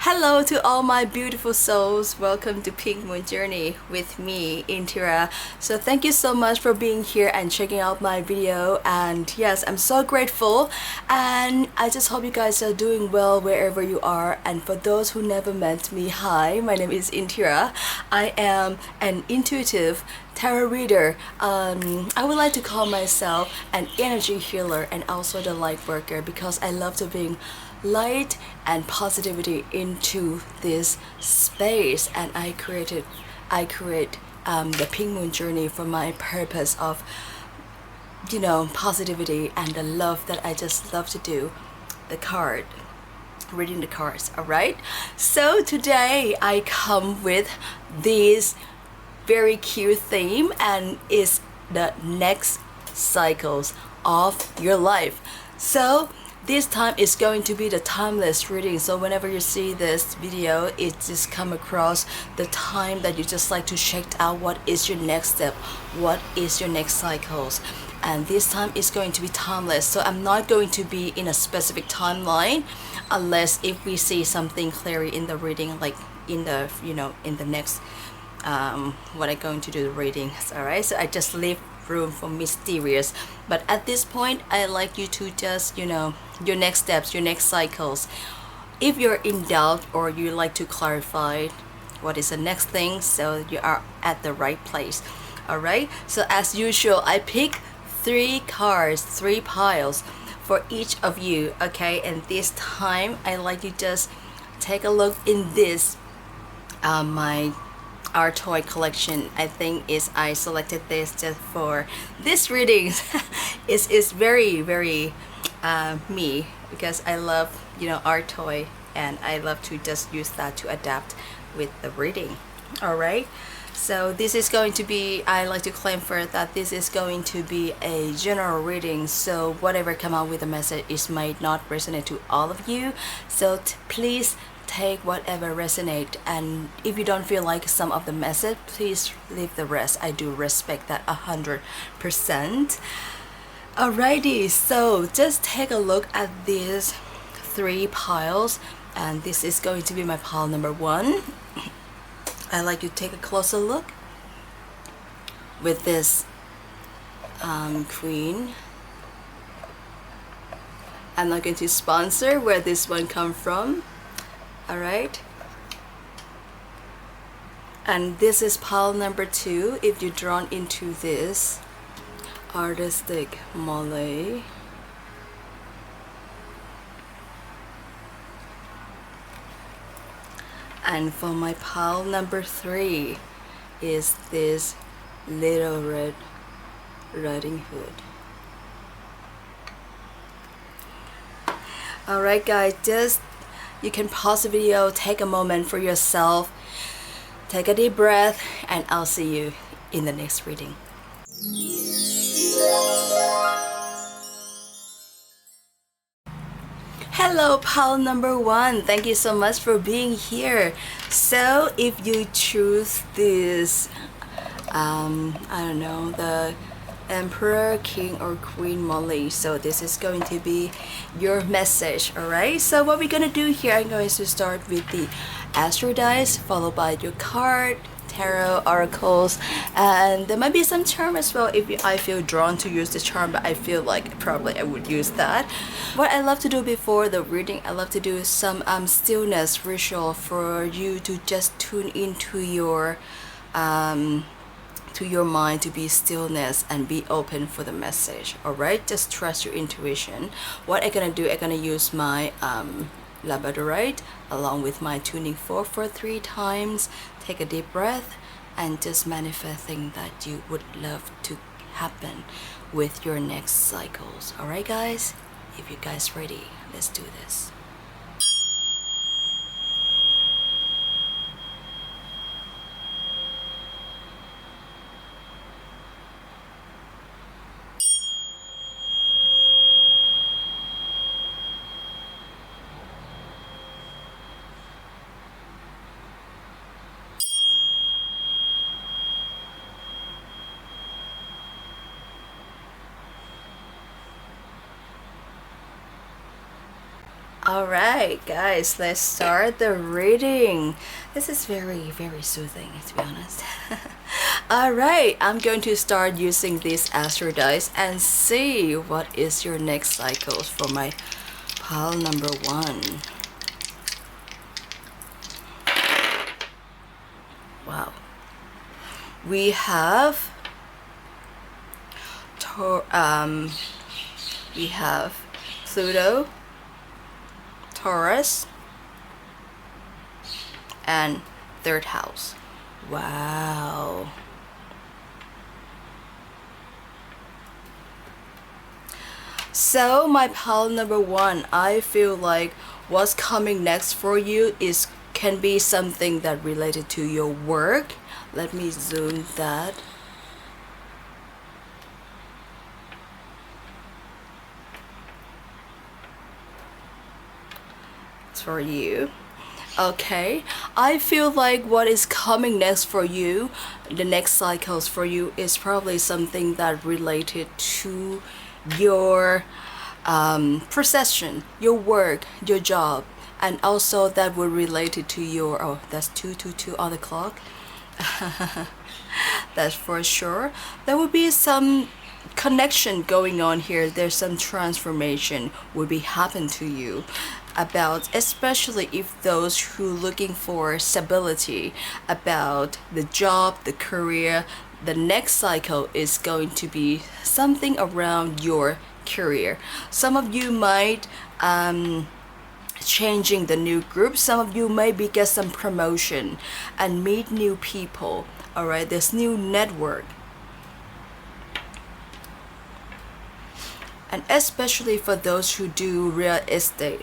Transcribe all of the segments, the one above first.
Hello to all my beautiful souls. Welcome to Pink Moon Journey with me, Intira. So thank you so much for being here and checking out my video. And yes, I'm so grateful. And I just hope you guys are doing well wherever you are. And for those who never met me, hi, my name is Intira. I am an intuitive tarot reader. I would like to call myself an energy healer and also the light worker because I love to bring light and positivity into this space, and I create the Pink Moon Journey for my purpose of positivity and the love that I just love to do. Reading the cards. All right, so today I come with this very cute theme, and is the next cycles of your life. So this time is going to be the timeless reading. So whenever you see this video, it just come across the time that you just like to check out what is your next step, what is your next cycles. And this time is going to be timeless. So I'm not going to be in a specific timeline unless if we see something clearly in the reading, like in the in the next what I'm going to do the readings. All right, so I just leave room for mysterious, but at this point I like you to just your next steps, your next cycles. If you're in doubt or you like to clarify what is the next thing, so you are at the right place. All right, so as usual I pick 3 cards, 3 piles for each of you. Okay, and this time I like you just take a look in this my our toy collection. I think I selected this just for this reading. It's very me, because I love art toy, and I love to just use that to adapt with the reading. All right, so this is going to be, I like to claim first that this is going to be a general reading, so whatever come out with the message, it might not resonate to all of you, so please take whatever resonate, and if you don't feel like some of the message, please leave the rest. I do respect that 100%. Alrighty, so just take a look at these 3 piles, and this is going to be my pile number 1. I like you to take a closer look with this queen. I'm not going to sponsor where this one come from. All right, and this is pile number 2. If you're drawn into this artistic mole, and for my pile number 3 is this Little Red Riding Hood. All right, guys, just you can pause the video, take a moment for yourself, take a deep breath, and I'll see you in the next reading. Hello, pile number 1. Thank you so much for being here. So if you choose this, I don't know, the Emperor, King, or Queen Molly, so this is going to be your message. All right, so what we're gonna do here, I'm going to start with the astro dice, followed by your card, tarot, oracles, and there might be some charm as well if I feel drawn to use the charm, but I feel like probably I would use that. What I love to do before the reading, I love to do some stillness ritual for you to just tune into your mind, to be stillness and be open for the message. All right, just trust your intuition. What I'm gonna do, I'm gonna use my labradorite along with my tuning fork for 3 times. Take a deep breath and just manifesting that you would love to happen with your next cycles. All right, guys, if you guys ready, let's do this. Alright, guys, let's start the reading. This is very, very soothing, to be honest. Alright, I'm going to start using these astro dice and see what is your next cycles for my pile number 1. Wow. We have Pluto, Taurus, and 3rd house. Wow. So my pile number 1, I feel like what's coming next for you can be something that related to your work. Let me zoom that. For you. Okay, I feel like what is coming next for you, the next cycles for you, is probably something that related to your profession, your work, your job, and also that would relate it to your, oh, that's 222 on the clock. That's for sure. There would be some connection going on here. There's some transformation would be happen to you about, especially if those who looking for stability about the job, the career. The next cycle is going to be something around your career. Some of you might changing the new group. Some of you maybe get some promotion and meet new people. All right, this new network. And especially for those who do real estate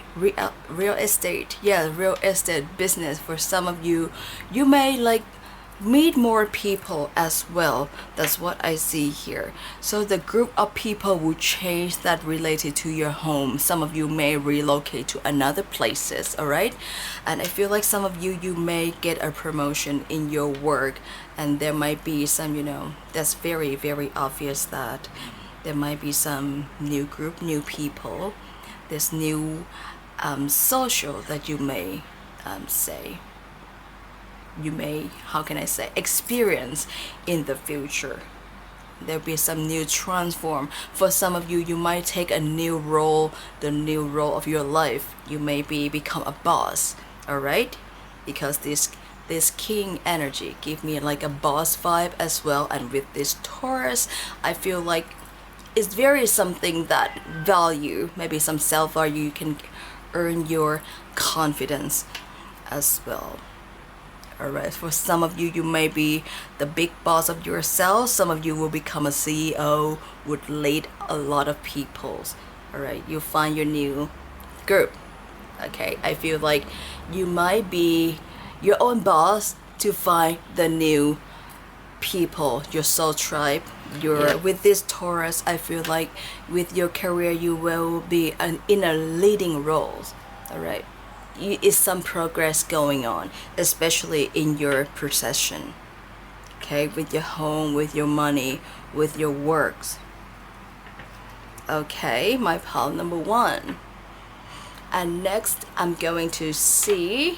business, for some of you, you may like meet more people as well. That's what I see here. So the group of people will change that related to your home. Some of you may relocate to another places, all right? And I feel like some of you may get a promotion in your work, and there might be some, that's very, very obvious that there might be some new group, new people, this new social that you may experience in the future. There'll be some new transform. For some of you, you might take a new role, the new role of your life. You may become a boss, all right? Because this king energy give me like a boss vibe as well. And with this Taurus, I feel like it's very something that value, maybe some self-value. You can earn your confidence as well. Alright, for some of you, you may be the big boss of yourself. Some of you will become a CEO, would lead a lot of peoples. Alright, you'll find your new group. Okay, I feel like you might be your own boss to find the new people, your soul tribe. With this Taurus, I feel like with your career you will be in a leading roles. All right, is some progress going on, especially in your profession. Okay, with your home, with your money, with your works. Okay, my pile number 1. And next I'm going to see,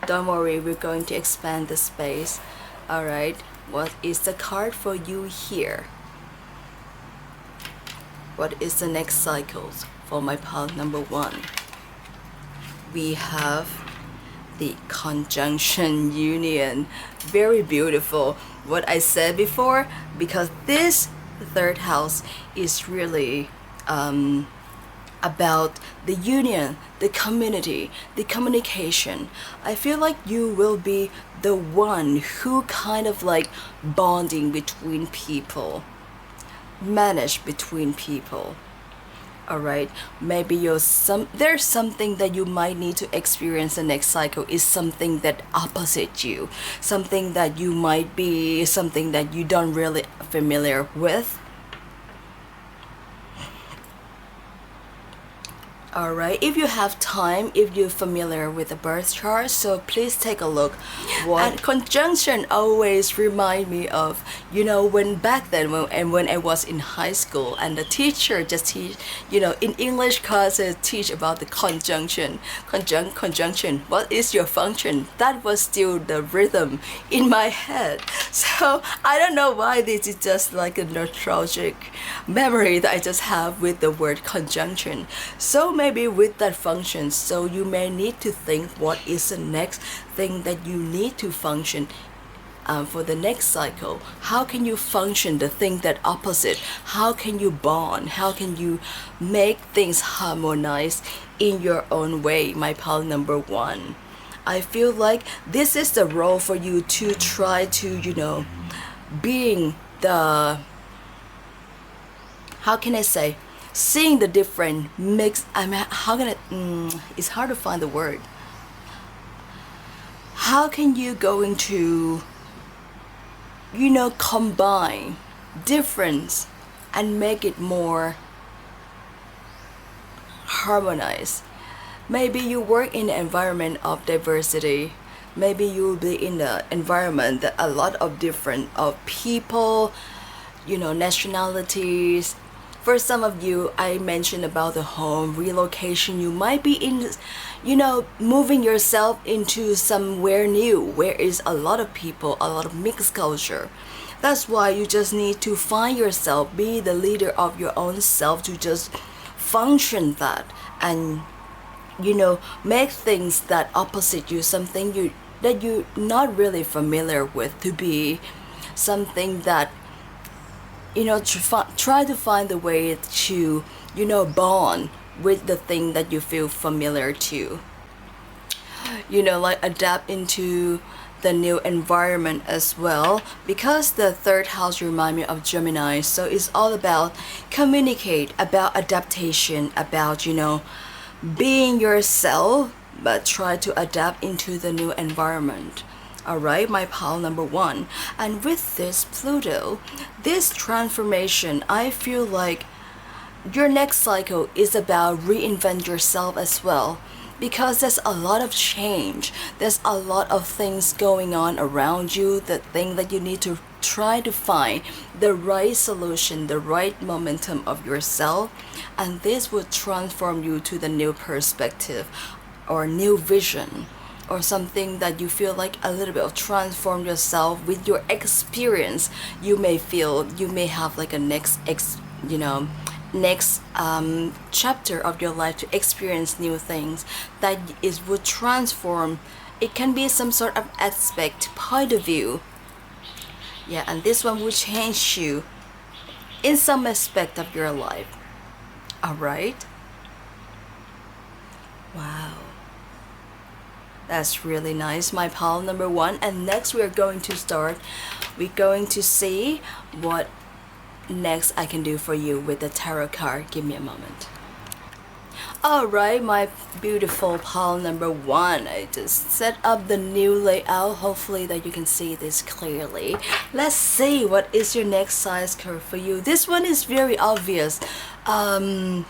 don't worry, we're going to expand the space. All right, what is the card for you here? What is the next cycles for my pile number 1? We have the conjunction union. Very beautiful. What I said before, because this 3rd house is really about the union, the community, the communication. I feel like you will be the one who kind of like bonding between people, manage between people. All right, maybe there's something that you might need to experience the next cycle is something that opposite you, something that you might be, something that you don't really familiar with. Alright, if you have time, if you're familiar with the birth chart, so please take a look. And conjunction always remind me of, when back then when I was in high school and the teacher just teach, in English classes teach about the conjunction. Conjunction, what is your function? That was still the rhythm in my head. So I don't know why this is just like a nostalgic memory that I just have with the word conjunction. So maybe with that function, so you may need to think what is the next thing that you need to function for the next cycle. How can you function the thing that opposite? How can you bond? How can you make things harmonize in your own way, my pal number one? I feel like this is the role for you to try to, being the, how can I say, seeing the different mix. How can it's hard to find the word. How can you going to, combine difference and make it more harmonized? Maybe you work in an environment of diversity. Maybe you will be in the environment that a lot of different of people, nationalities. For some of you, I mentioned about the home relocation. You might be in, moving yourself into somewhere new where is a lot of people, a lot of mixed culture. That's why you just need to find yourself, be the leader of your own self to just function that and, make things that opposite you, something that you're not really familiar with, to be something that try to find a way to bond with the thing that you feel familiar to, like adapt into the new environment as well, because the third house remind me of Gemini. So it's all about communicate, about adaptation, about being yourself, but try to adapt into the new environment. Alright, my pal number one. And with this Pluto, this transformation, I feel like your next cycle is about reinvent yourself as well. Because there's a lot of change. There's a lot of things going on around you. The thing that you need to try to find the right solution, the right momentum of yourself. And this will transform you to the new perspective or new vision, or something that you feel like a little bit of transform yourself with your experience. You may have like a next chapter of your life to experience new things that is would transform. It can be some sort of aspect, point of view. Yeah, and this one will change you in some aspect of your life. Alright? Wow. That's really nice, my pal number one. And next we're going to see what next I can do for you with the tarot card. Give me a moment. Alright, my beautiful pal number one. I just set up the new layout. Hopefully that you can see this clearly. Let's see what is your next size card for you. This one is very obvious.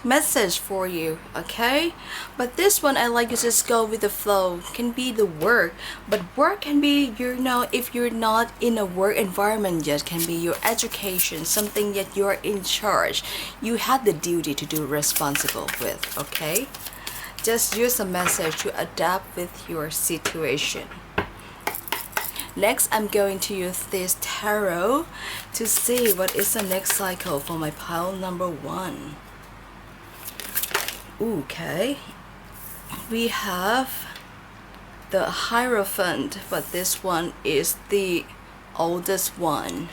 Message for you, okay? But this one I like to just go with the flow. Can be the work, but work can be if you're not in a work environment yet, can be your education, something that you're in charge, you have the duty to do responsible with, okay? Just use a message to adapt with your situation. Next, I'm going to use this tarot to see what is the next cycle for my pile number one. Okay. We have the Hierophant, but this one is the oldest one,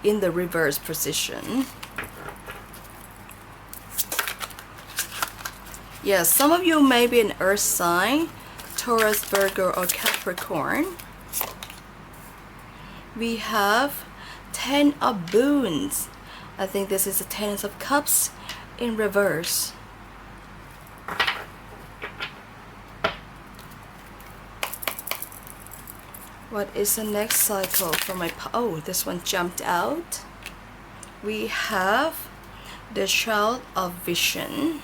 in the reverse position. Yes, some of you may be an earth sign, Taurus, Virgo, or Capricorn. We have 10 of Boons. I think this is the 10 of Cups in reverse. What is the next cycle for my... Oh, this one jumped out. We have the Child of Vision,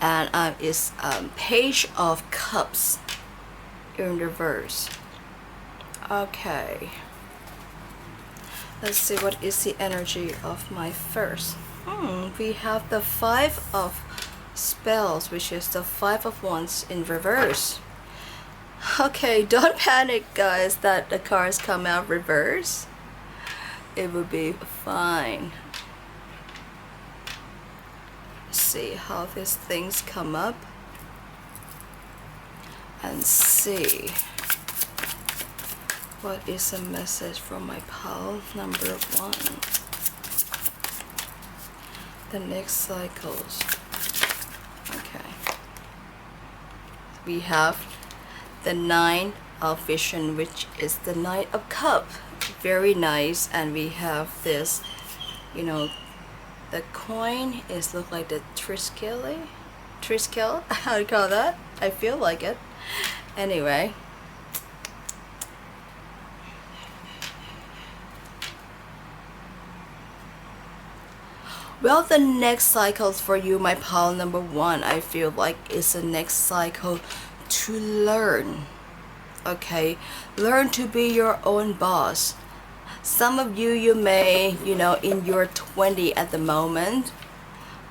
and is Page of Cups in reverse. Okay, let's see what is the energy of my first. We have the Five of Spells, which is the Five of Wands in reverse. Okay, don't panic, guys, that the cards come out reverse. It will be fine. See how these things come up and see what is a message from my pile number 1. The next cycles. Okay, we have the Nine of Vision, which is the Knight of Cups. Very nice. And we have this, you know, the coin is look like the Triskele, how do you call that? I feel like it. Anyway, well, the next cycles for you, my pile number 1, I feel like is the next cycle to learn. Okay, learn to be your own boss. Some of you may, you know, in your 20 at the moment,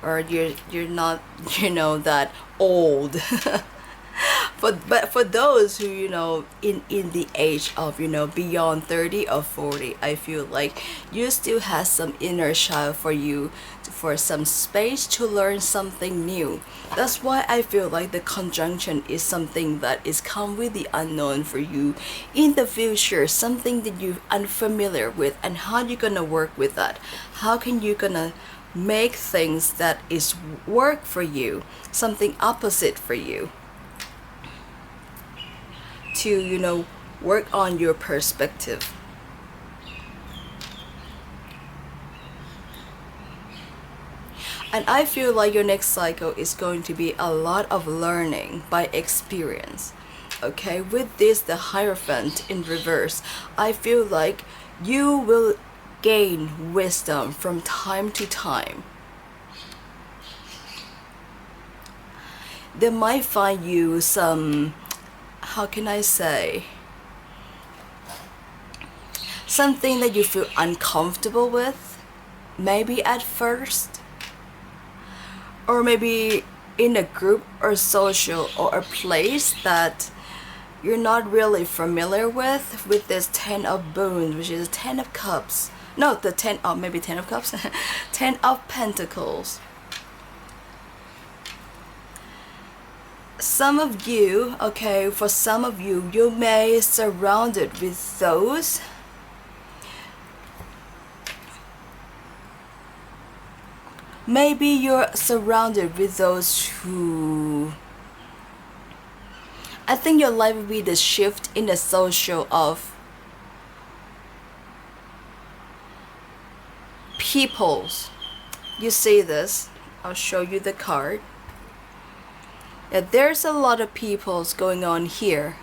or you're not, you know, that old. But for those who, you know, in the age of, you know, beyond 30 or 40, I feel like you still have some inner child for you, for some space to learn something new. That's why I feel like the conjunction is something that is come with the unknown for you in the future, something that you're unfamiliar with, and how you gonna work with that. How can you gonna make things that is work for you, something opposite for you, to, you know, work on your perspective. And I feel like your next cycle is going to be a lot of learning by experience. Okay, with this, the Hierophant in reverse, I feel like you will gain wisdom from time to time. They might find you some, how can I say, something that you feel uncomfortable with, maybe at first, or maybe in a group or social or a place that you're not really familiar with this 10 of Boons, which is 10 of Cups. No, the 10 of, maybe 10 of Cups, 10 of Pentacles. Some of you, okay, for some of you, you may be surrounded with those maybe you're surrounded with those who, I think your life will be the shift in the social of peoples. You see this? I'll show you the card. Yeah, there's a lot of peoples going on here.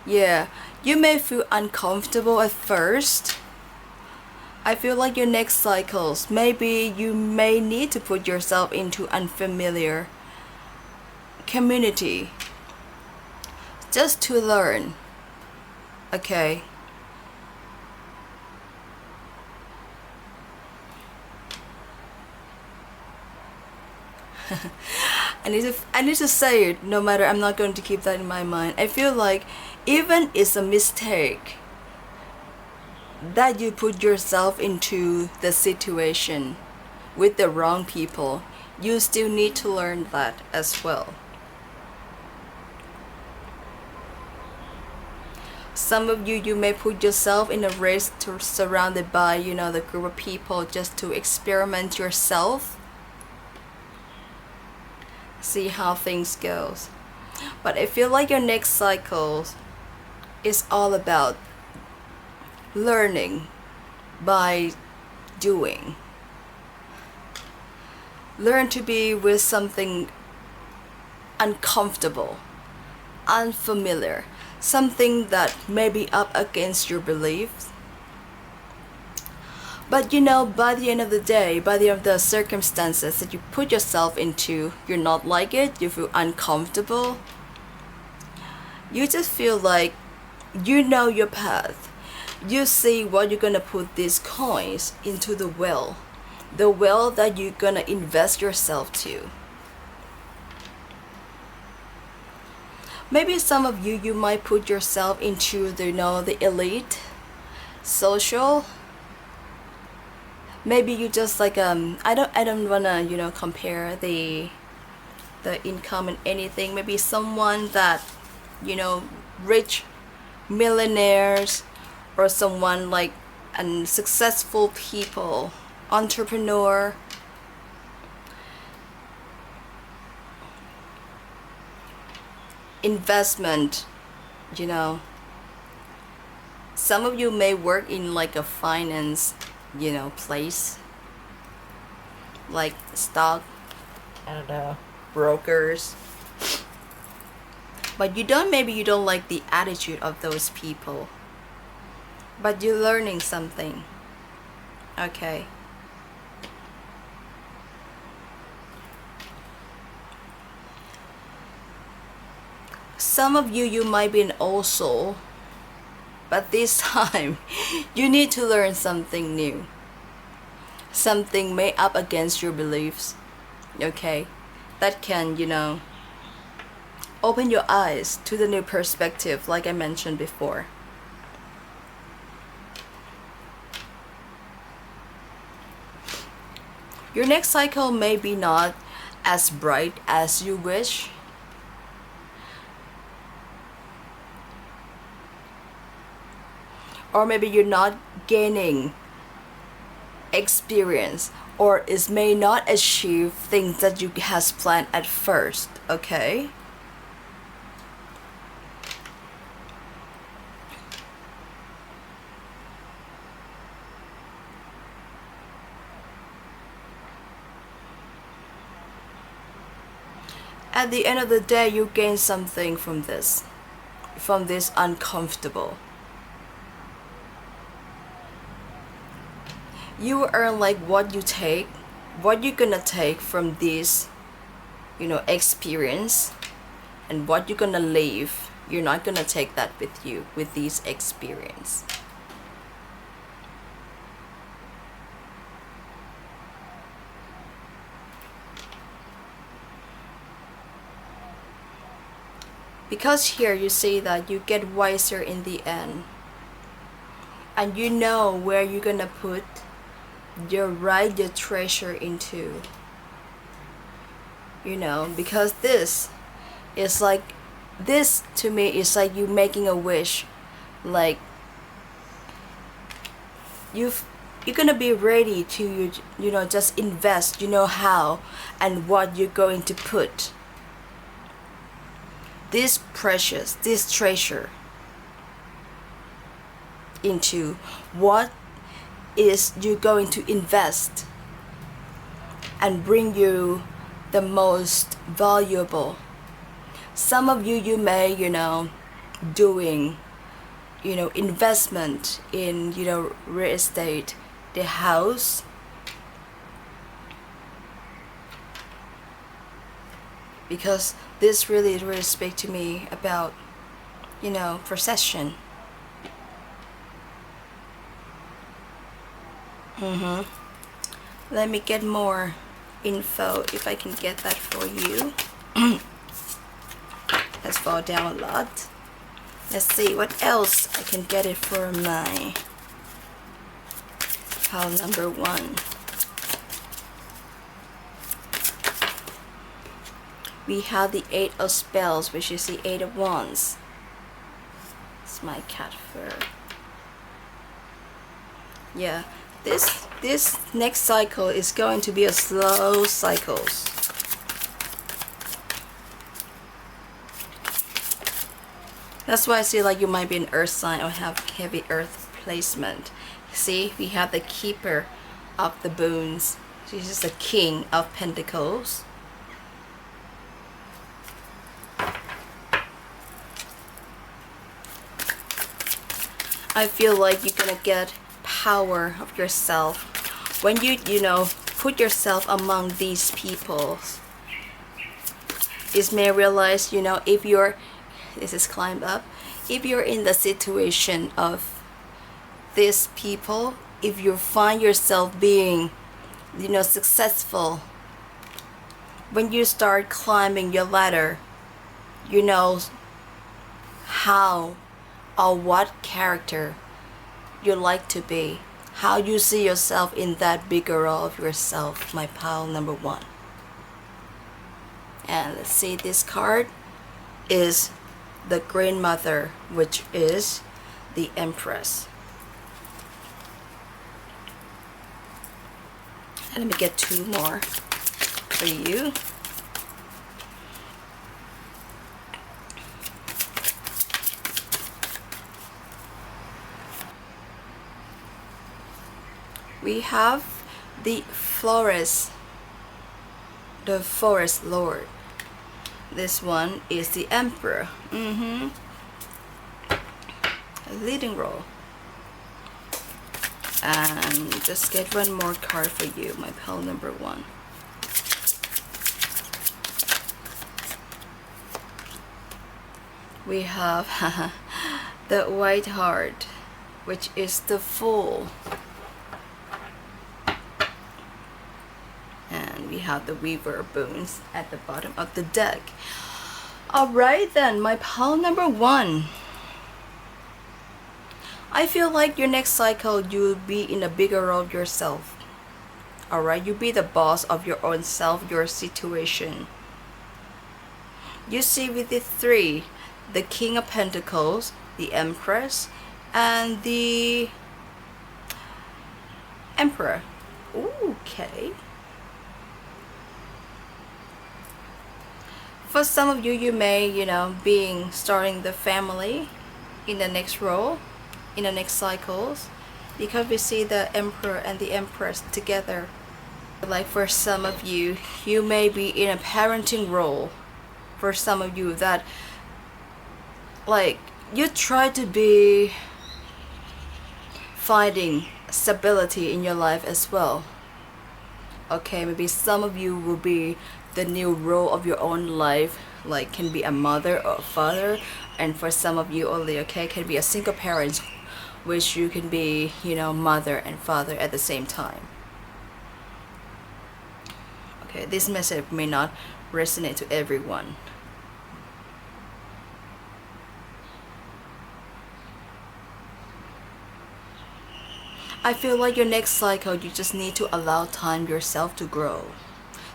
Yeah, you may feel uncomfortable at first. I feel like your next cycles, maybe you may need to put yourself into unfamiliar community just to learn. Okay. I need to say it, no matter, I'm not going to keep that in my mind. I feel like even it's a mistake that you put yourself into the situation with the wrong people, you still need to learn that as well. Some of you, you may put yourself in a race to surrounded by, you know, the group of people just to experiment yourself, see how things goes. But I feel like your next cycle is all about learning by doing. Learn to be with something uncomfortable, unfamiliar, something that may be up against your beliefs. But you know, by the end of the day, by the end of the circumstances that you put yourself into, you're not like it, you feel uncomfortable. You just feel like you know your path. You see what you're gonna put these coins into the well that you're gonna invest yourself to. Maybe some of you, you might put yourself into the, you know, the elite, social. Maybe you just like I don't wanna, you know, compare the income and anything. Maybe someone that, you know, rich millionaires, or someone like successful people, entrepreneur. Investment, you know, some of you may work in like a finance, you know, place, like stock, I don't know, brokers. But you don't, maybe you don't like the attitude of those people, but you're learning something. Okay. Some of you, you might be an old soul, but this time you need to learn something new, something made up against your beliefs. Okay, that can, you know, open your eyes to the new perspective, like I mentioned before. Your next cycle may be not as bright as you wish. Or maybe you're not gaining experience, or is may not achieve things that you has planned at first. Okay. At the end of the day, you gain something from this uncomfortable. You earn like what you take, what you're gonna take from this, you know, experience, and what you're gonna leave. You're not gonna take that with you with this experience. Because here you see that you get wiser in the end, and you know where you're gonna put your treasure into, you know, because this is like, this to me is like you making a wish, like you're gonna be ready to, you know, just invest, you know how and what you're going to put this precious, this treasure into. What is you going to invest and bring you the most valuable. Some of you, you may, you know, doing, you know, investment in, you know, real estate, the house, because this really speaks to me about, you know, possession. Let me get more info if I can get that for you. Let's fall down a lot. Let's see what else I can get it for my pile number 1. We have the 8 of spells, which is the 8 of wands. It's my cat fur. Yeah, this next cycle is going to be a slow cycle. That's why I see like you might be an earth sign or have heavy earth placement. See, we have the keeper of the boons. This is the king of pentacles. I feel like you're gonna get power of yourself, when you know, put yourself among these people, you may realize, you know, if you're, this is climb up, if you're in the situation of these people, if you find yourself being, you know, successful, when you start climbing your ladder, you know how or what character you like to be, how you see yourself in that bigger role of yourself, my pile number one. And let's see, this card is the grandmother, which is the Empress. And let me get two more for you. We have the Forest Lord. This one is the Emperor. A leading role. And just get one more card for you, my pile number one. We have the White Heart, which is the Fool. And we have the Weaver Bones at the bottom of the deck. Alright then, my pile number one. I feel like your next cycle, you'll be in a bigger role of yourself. Alright, you be the boss of your own self, your situation. You see with the three, the King of Pentacles, the Empress, and the Emperor. Ooh, okay. For some of you, you may, you know, starting the family in the next role, in the next cycles, because we see the Emperor and the Empress together. Like for some of you, you may be in a parenting role. For some of you, that like you try to be finding stability in your life as well. Okay, maybe some of you will be the new role of your own life, like can be a mother or a father, and for some of you only, okay, can be a single parent, which you can be, you know, mother and father at the same time. Okay, this message may not resonate to everyone. I feel like your next cycle, you just need to allow time yourself to grow,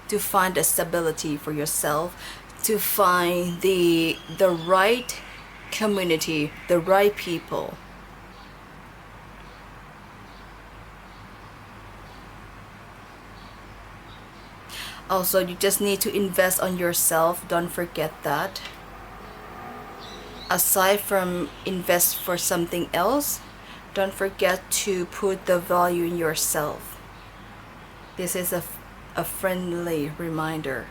to find the stability for yourself, to find the right community, the right people. Also, you just need to invest on yourself. Don't forget that. Aside from invest for something else, don't forget to put the value in yourself. This is a friendly reminder.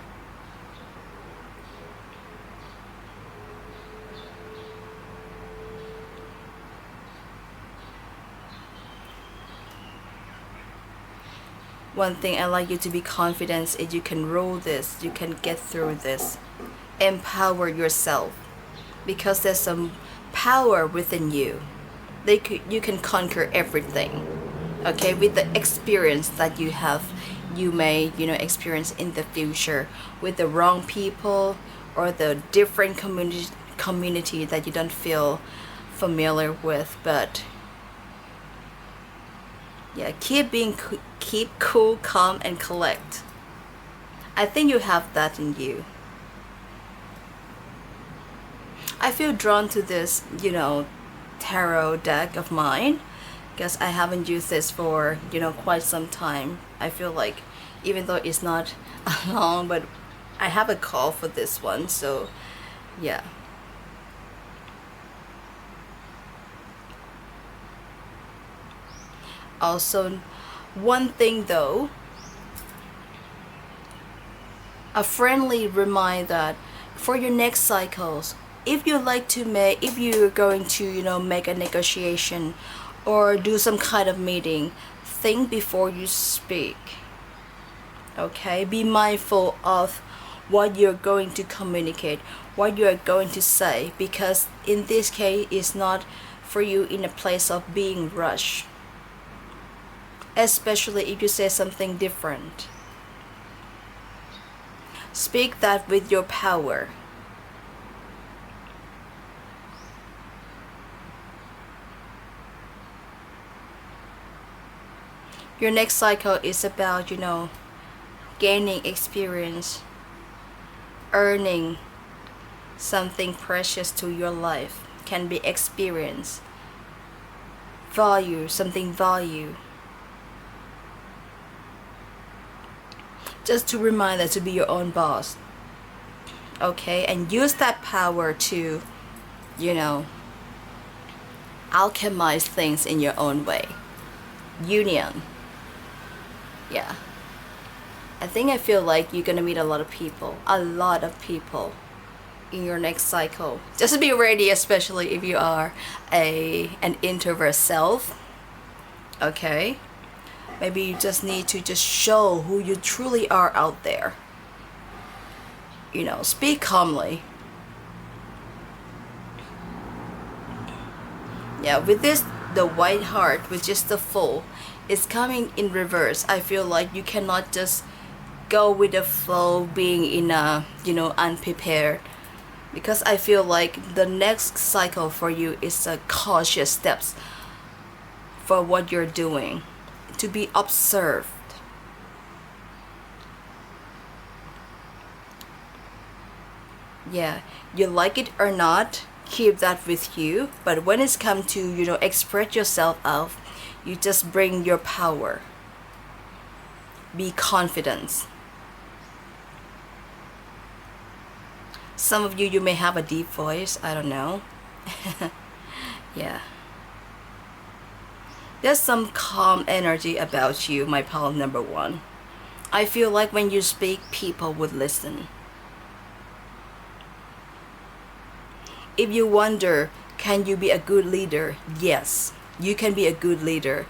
One thing I like you to be confident is you can roll this, you can get through this. Empower yourself, because there's some power within you. You can conquer everything. Okay, with the experience that you have, you may, you know, experience in the future with the wrong people or the different community that you don't feel familiar with. But yeah, keep cool, calm, and collect. I think you have that in you. I feel drawn to this, you know, tarot deck of mine, because I haven't used this for, you know, quite some time. I feel like even though it's not long, but I have a call for this one, so yeah. Also, one thing though, a friendly reminder that for your next cycles, if you're going to, you know, make a negotiation or do some kind of meeting, think before you speak. Okay, be mindful of what you're going to communicate, what you're going to say, because in this case it's not for you in a place of being rushed, especially if you say something different. Speak that with your power. Your next cycle is about, gaining experience, earning something precious to your life. Can be experience, value. Just to remind that to be your own boss. Okay, and use that power to, alchemize things in your own way. Union. Yeah. I feel like you're gonna meet a lot of people in your next cycle. Just be ready, especially if you are an introvert self. Okay, maybe you just need to just show who you truly are out there. Speak calmly. Yeah, with this, the white heart, which is the Fool, is coming in reverse. I feel like you cannot just go with the flow, being in a unprepared, because I feel like the next cycle for you is a cautious steps for what you're doing, to be observed. Yeah, you like it or not, keep that with you, but when it's come to express yourself out, you just bring your power. Be confident. Some of you may have a deep voice, I don't know. Yeah, there's some calm energy about you, my pal number one. I feel like when you speak, people would listen. If you wonder, can you be a good leader? Yes, you can be a good leader.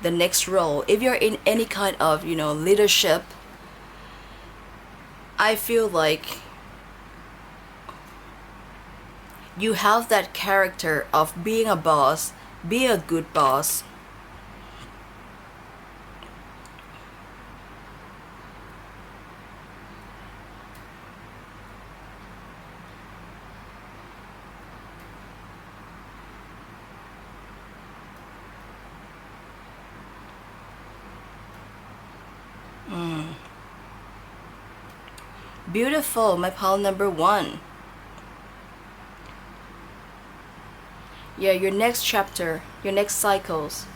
The next role, if you're in any kind of leadership, I feel like you have that character of being a boss, be a good boss. Beautiful, my pal number one. Yeah, your next chapter, your next cycles,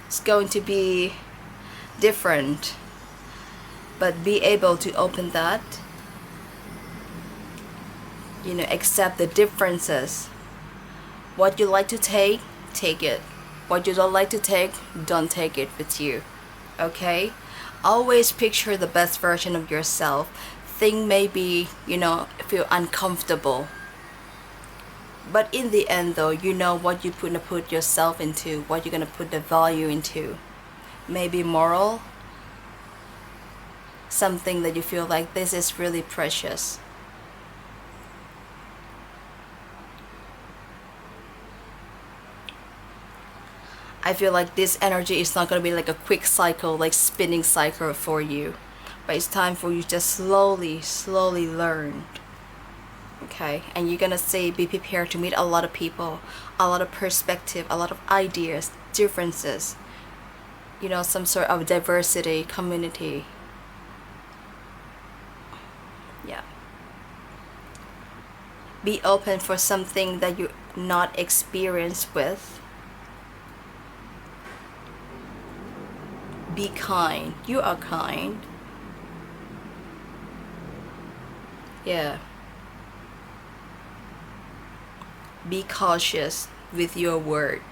is going to be different, but be able to open that, accept the differences. What you like to take it. What you don't like to take, don't take it with you. Okay, always picture the best version of yourself. Think maybe feel uncomfortable, but in the end though, what you're gonna put yourself into, what you're gonna put the value into. Maybe moral, something that you feel like this is really precious. I feel like this energy is not gonna be like a quick cycle, like spinning cycle for you, but it's time for you to just slowly learn. Okay, and you're gonna be prepared to meet a lot of people, a lot of perspective, a lot of ideas, differences, some sort of diversity, community. Yeah, be open for something that you're not experienced with. Be kind. You are kind. Yeah. Be cautious with your word.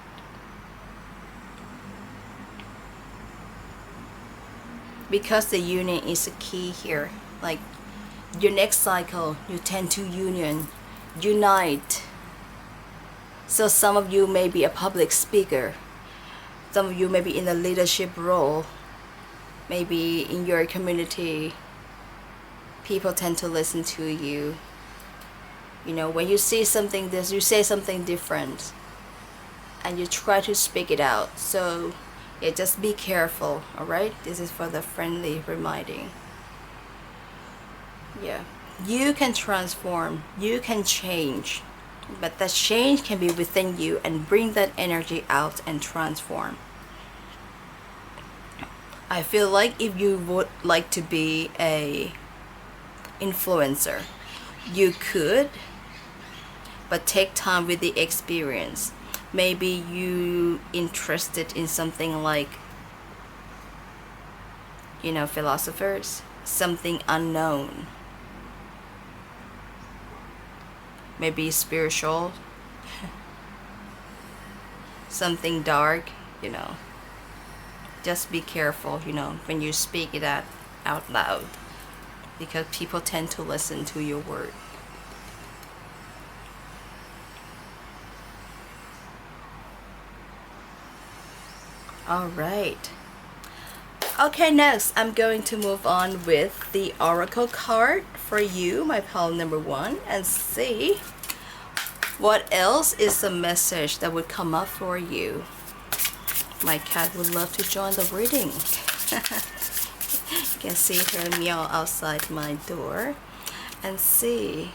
Because the union is a key here. Like your next cycle, you tend to unite. So some of you may be a public speaker. Some of you may be in a leadership role, maybe in your community. People tend to listen to you. You know, when you see something this, you say something different, and you try to speak it out. So yeah, just be careful. All right, this is for the friendly reminding. Yeah, you can transform, you can change, but that change can be within you, and bring that energy out and transform. I feel like if you would like to be a influencer, you could, but take time with the experience. Maybe you interested in something like, you know, philosophers, something unknown, maybe spiritual, something dark, you know. Just be careful, you know, when you speak it out loud, because people tend to listen to your word. All right. Okay, next I'm going to move on with the oracle card for you, my pile number 1, and see what else is the message that would come up for you. My cat would love to join the reading. You can see her meow outside my door. And see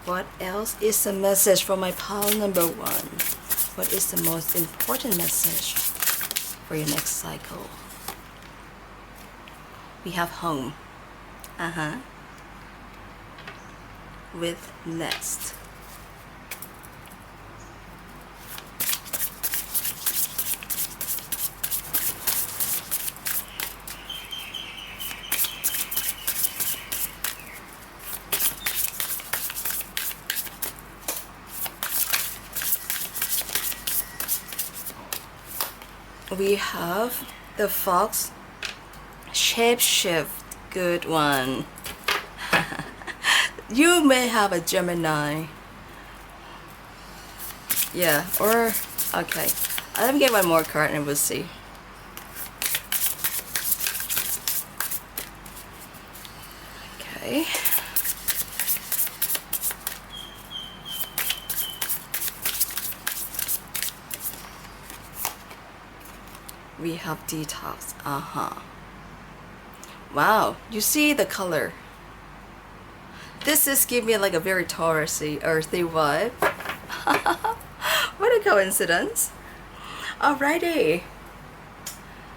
what else is the message for my pile number 1. What is the most important message for your next cycle? We have home. With nest. We have the fox shapeshift. Good one. You may have a Gemini. Yeah, or okay. Let me get one more card and we'll see. Okay. We have detox. Wow, you see the color. This is giving me like a very Taurusy, earthy vibe. What a coincidence. Alrighty.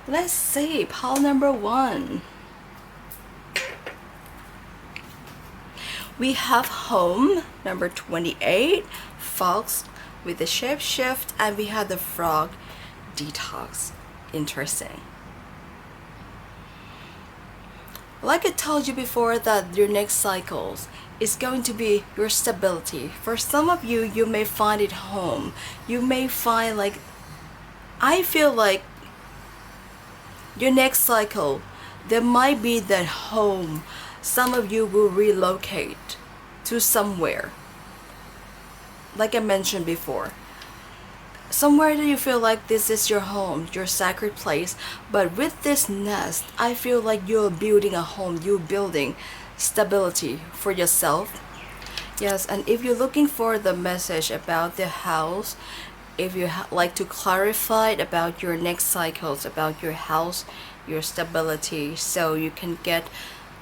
Let's see, pile number 1. We have home, number 28, fox with the shapeshift, and we have the frog detox. Interesting. Like I told you before, that your next cycles is going to be your stability. For some of you, you may find it home. You may find like, I feel like your next cycle, there might be that home. Some of you will relocate to somewhere. Like I mentioned before. Somewhere that you feel like this is your home, your sacred place. But with this nest, I feel like you're building a home. You're building stability for yourself. Yes, and if you're looking for the message about the house, if you like to clarify about your next cycles, about your house, your stability, so you can get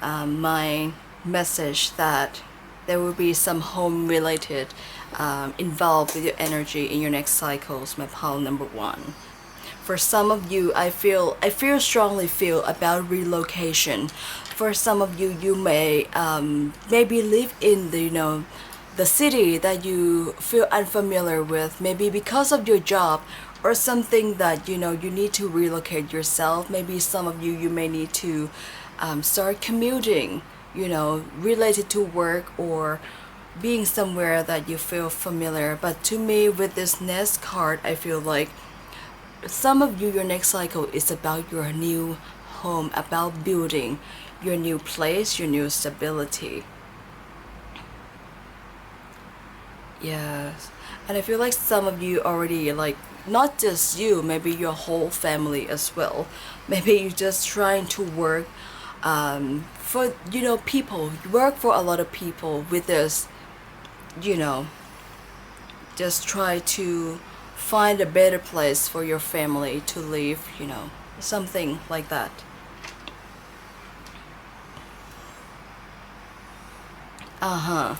my message that there will be some home related involved with your energy in your next cycles, my pile number 1. For some of you, I strongly feel about relocation. For some of you, you may maybe live in the city that you feel unfamiliar with, maybe because of your job or something that you need to relocate yourself. Maybe some of you may need to start commuting, related to work or being somewhere that you feel familiar. But to me, with this nest card, I feel like some of you, your next cycle is about your new home, about building your new place, your new stability. Yes. And I feel like some of you already not just you, maybe your whole family as well. Maybe you're just trying to work for, people, work for a lot of people with this, you know, just try to find a better place for your family to live, something like that. Uh-huh.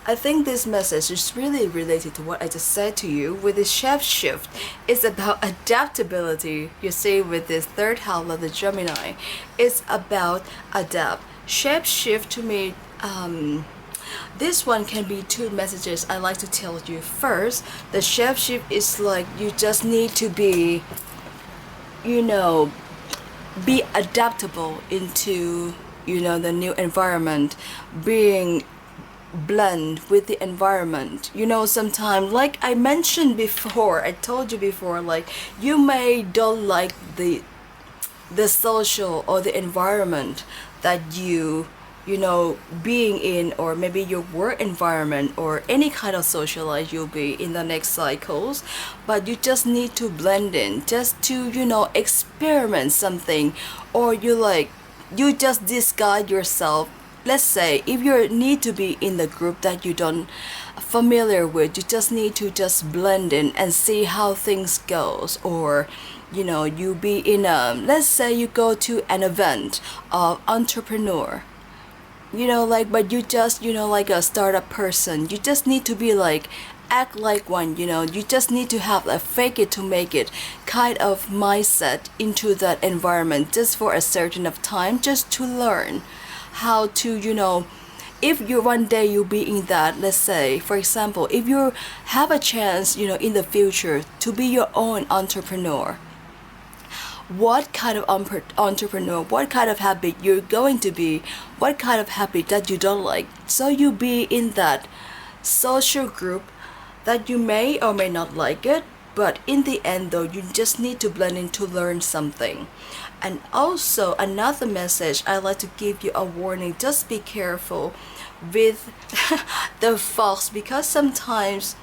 I think this message is really related to what I just said to you with the shape shift. It's about adaptability. You see, with this third house of the Gemini, it's about adapt. Shape shift to me, this one can be two messages I like to tell you. First, the shape shift is like you just need to be, be adaptable into, the new environment, being blend with the environment. Sometimes, like I mentioned before, I told you before, like you may don't like the social or the environment that being in, or maybe your work environment or any kind of social life you'll be in the next cycles, but you just need to blend in, just to experiment something, or you just disguise yourself. Let's say if you need to be in the group that you don't familiar with, you just need to just blend in and see how things goes. Or you be in let's say you go to an event of entrepreneur, but you just like a startup person, you just need to be like act like one, you just need to have a fake it to make it kind of mindset into that environment just for a certain of time, just to learn how to if you one day you'll be in that. Let's say, for example, if you have a chance in the future to be your own entrepreneur, what kind of entrepreneur, what kind of habit you're going to be, what kind of habit that you don't like, so you be in that social group that you may or may not like it, but in the end though you just need to blend in to learn something. And also another message I like to give you a warning, just be careful with the fox, because sometimes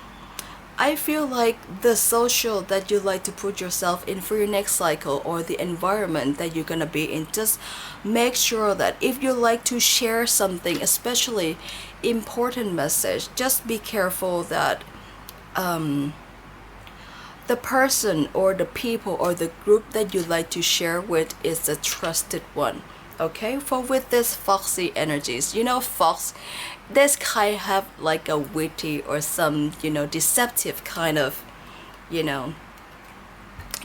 I feel like the social that you like to put yourself in for your next cycle, or the environment that you're gonna be in, just make sure that if you like to share something, especially important message, just be careful that the person or the people or the group that you like to share with is a trusted one. Okay, for with this foxy energies, fox, this kind have like a witty or some deceptive kind of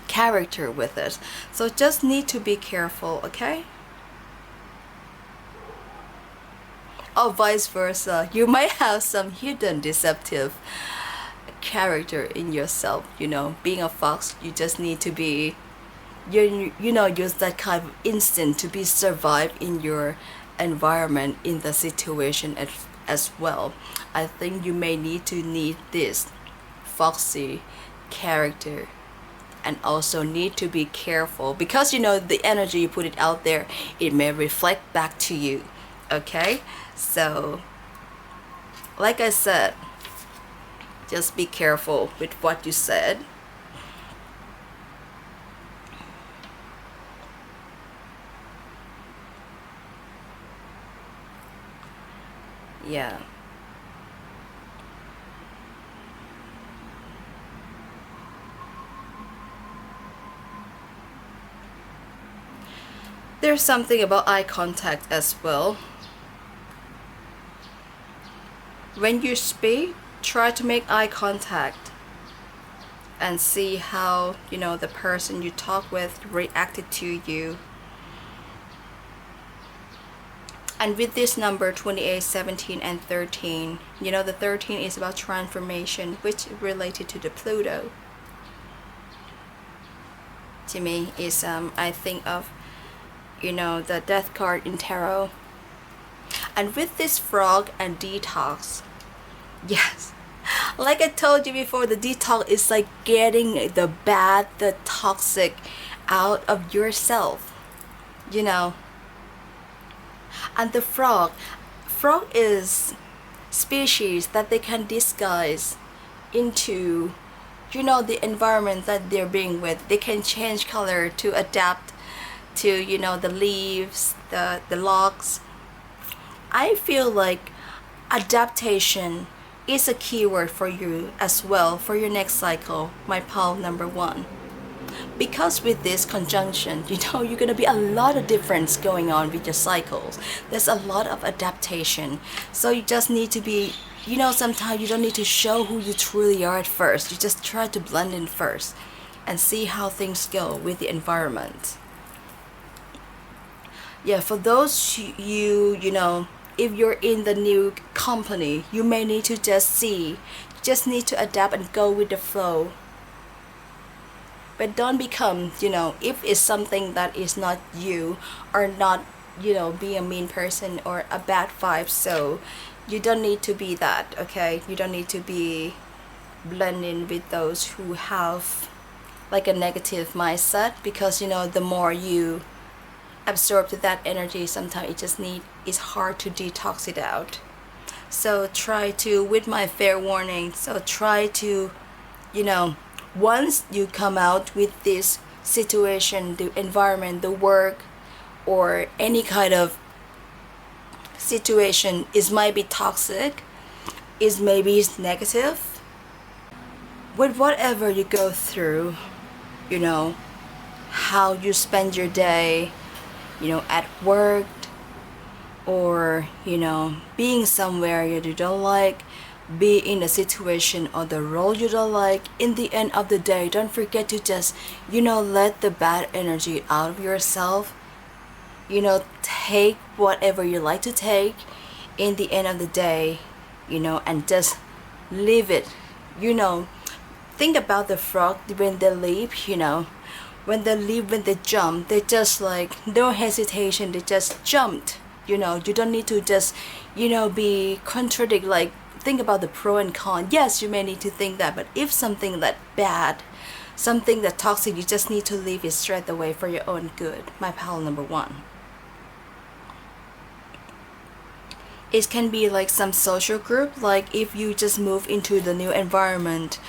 character with it, so just need to be careful. Okay, or vice versa, you might have some hidden deceptive character in yourself. Being a fox, you just need to be use that kind of instinct to be survive in your environment, in the situation as well. I think you may need this foxy character, and also need to be careful, because the energy you put it out there, it may reflect back to you. Okay, so like I said, just be careful with what you said. Yeah. There's something about eye contact as well. When you speak, try to make eye contact and see how the person you talk with reacted to you. And with this number 28, 17 and 13, the 13 is about transformation, which is related to the Pluto. To me is I think of the death card in tarot. And with this frog and detox, yes, like I told you before, the detox is like getting the bad, the toxic out of yourself, and the frog is species that they can disguise into the environment that they're being with. They can change color to adapt to, the leaves, the logs. I feel like adaptation is a keyword for you as well for your next cycle, my pal number one. Because with this conjunction, you're gonna be a lot of difference going on with your cycles. There's a lot of adaptation. So you just need to be, sometimes you don't need to show who you truly are at first. You just try to blend in first and see how things go with the environment. Yeah, for those if you're in the new company, you may need to just need to adapt and go with the flow. But don't become, if it's something that is not you, or not, be a mean person or a bad vibe. So you don't need to be that, okay? You don't need to be blending with those who have like a negative mindset, because the more you absorb to that energy, sometimes it's hard to detox it out. So try to, with my fair warning, so try to, once you come out with this situation, the environment, the work, or any kind of situation, is might be toxic, is maybe negative. With whatever you go through, how you spend your day, at work, or being somewhere you don't like, be in a situation or the role you don't like, in the end of the day, don't forget to just let the bad energy out of yourself. Take whatever you like to take in the end of the day, and just leave it. Think about the frog when they leap, when they leap, when they jump, they just like no hesitation, they just jumped. You don't need to just be contradict, like think about the pro and con. Yes, you may need to think that, but if something that bad, something that toxic, you just need to leave it straight away for your own good, my pal number one. It can be like some social group, like if you just move into the new environment,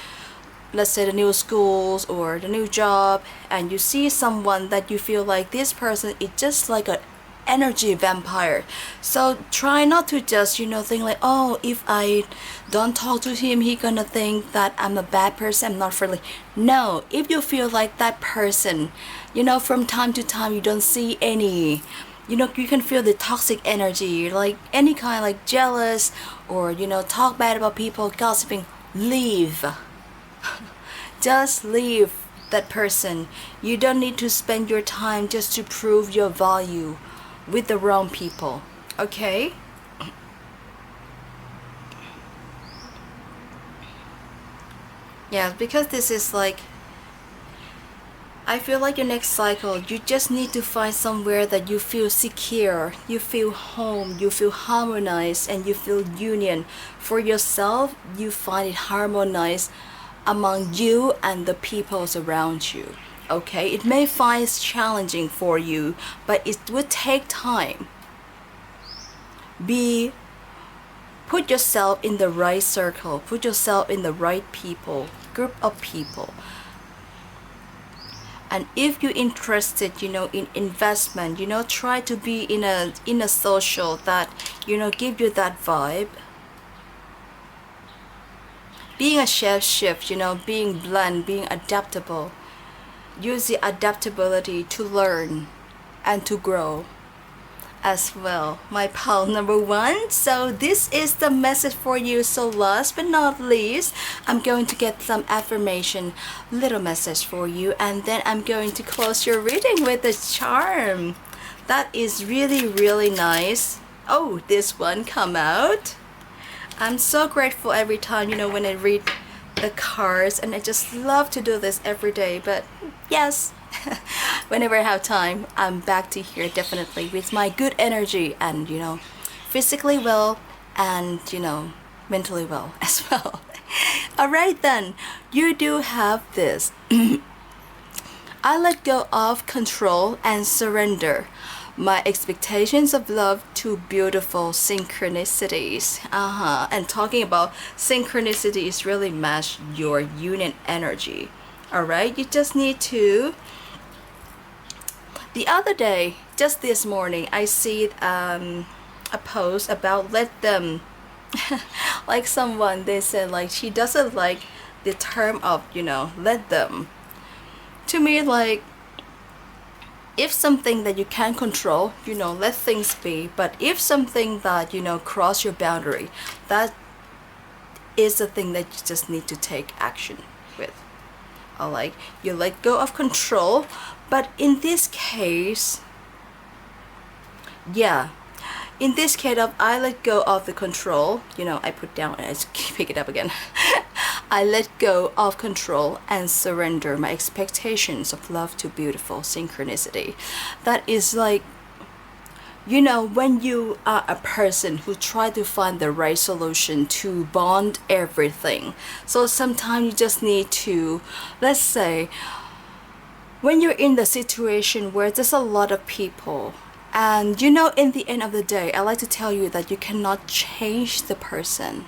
let's say the new schools or the new job, and you see someone that you feel like this person is just like an energy vampire. So try not to just think like, oh, if I don't talk to him, he gonna think that I'm a bad person, I'm not friendly. No, if you feel like that person, from time to time you don't see any, you can feel the toxic energy, like any kind, like jealous, or talk bad about people, gossiping, leave. Just leave that person. You don't need to spend your time just to prove your value with the wrong people, okay? Yeah, because this is like, I feel like your next cycle, you just need to find somewhere that you feel secure, you feel home, you feel harmonized, and you feel union for yourself. You find it harmonized among you and the peoples around you. Okay, it may find it challenging for you, but it would take time. Put yourself in the right circle, put yourself in the right people, group of people. And if you're interested, in investment, try to be in a social that, give you that vibe. Being a shift, being blunt, being adaptable. Use the adaptability to learn and to grow as well, my pal number one. So this is the message for you. So last but not least, I'm going to get some affirmation, little message for you, and then I'm going to close your reading with a charm that is really, really nice. Oh, this one come out. I'm so grateful every time, when I read the cards, and I just love to do this every day. But yes, whenever I have time, I'm back to here definitely with my good energy and, physically well and, mentally well as well. Alright then, you do have this. I let go of control and surrender. my expectations of love to beautiful synchronicities. And talking about synchronicities really match your union energy. All right, you just need to. The other day, just this morning, I see a post about let them. Like someone, they said like she doesn't like the term of let them. To me, like, if something that you can't control, let things be. But if something that cross your boundary, that is the thing that you just need to take action with. Or like you let go of control. But in this case, yeah, in this case of I let go of the control, I put down and I just pick it up again. I let go of control and surrender my expectations of love to beautiful synchronicity. That is like, when you are a person who try to find the right solution to bond everything. So sometimes you just need to, let's say, when you're in the situation where there's a lot of people, and in the end of the day, I like to tell you that you cannot change the person.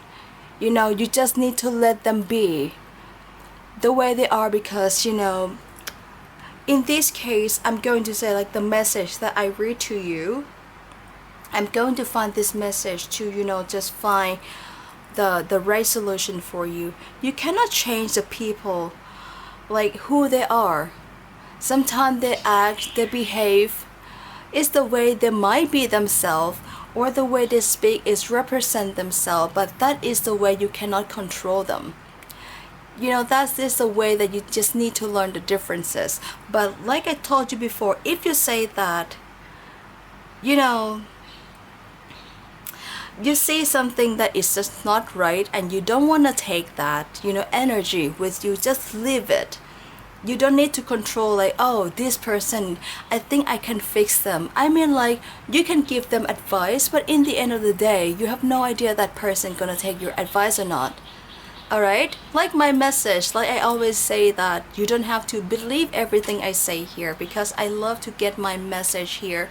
You just need to let them be the way they are, because in this case, I'm going to say like the message that I read to you, I'm going to find this message to just find the right solution for you. You cannot change the people like who they are. Sometimes they act, they behave, it's the way they might be themselves, or the way they speak is represent themselves, but that is the way you cannot control them. That's just the way that you just need to learn the differences. But like I told you before, if you say that, you say something that is just not right and you don't want to take that, energy with you, just leave it. You don't need to control like, oh, this person, I think I can fix them. I mean, like, you can give them advice, but in the end of the day, you have no idea that person gonna take your advice or not. Alright? Like my message, like I always say that you don't have to believe everything I say here, because I love to get my message here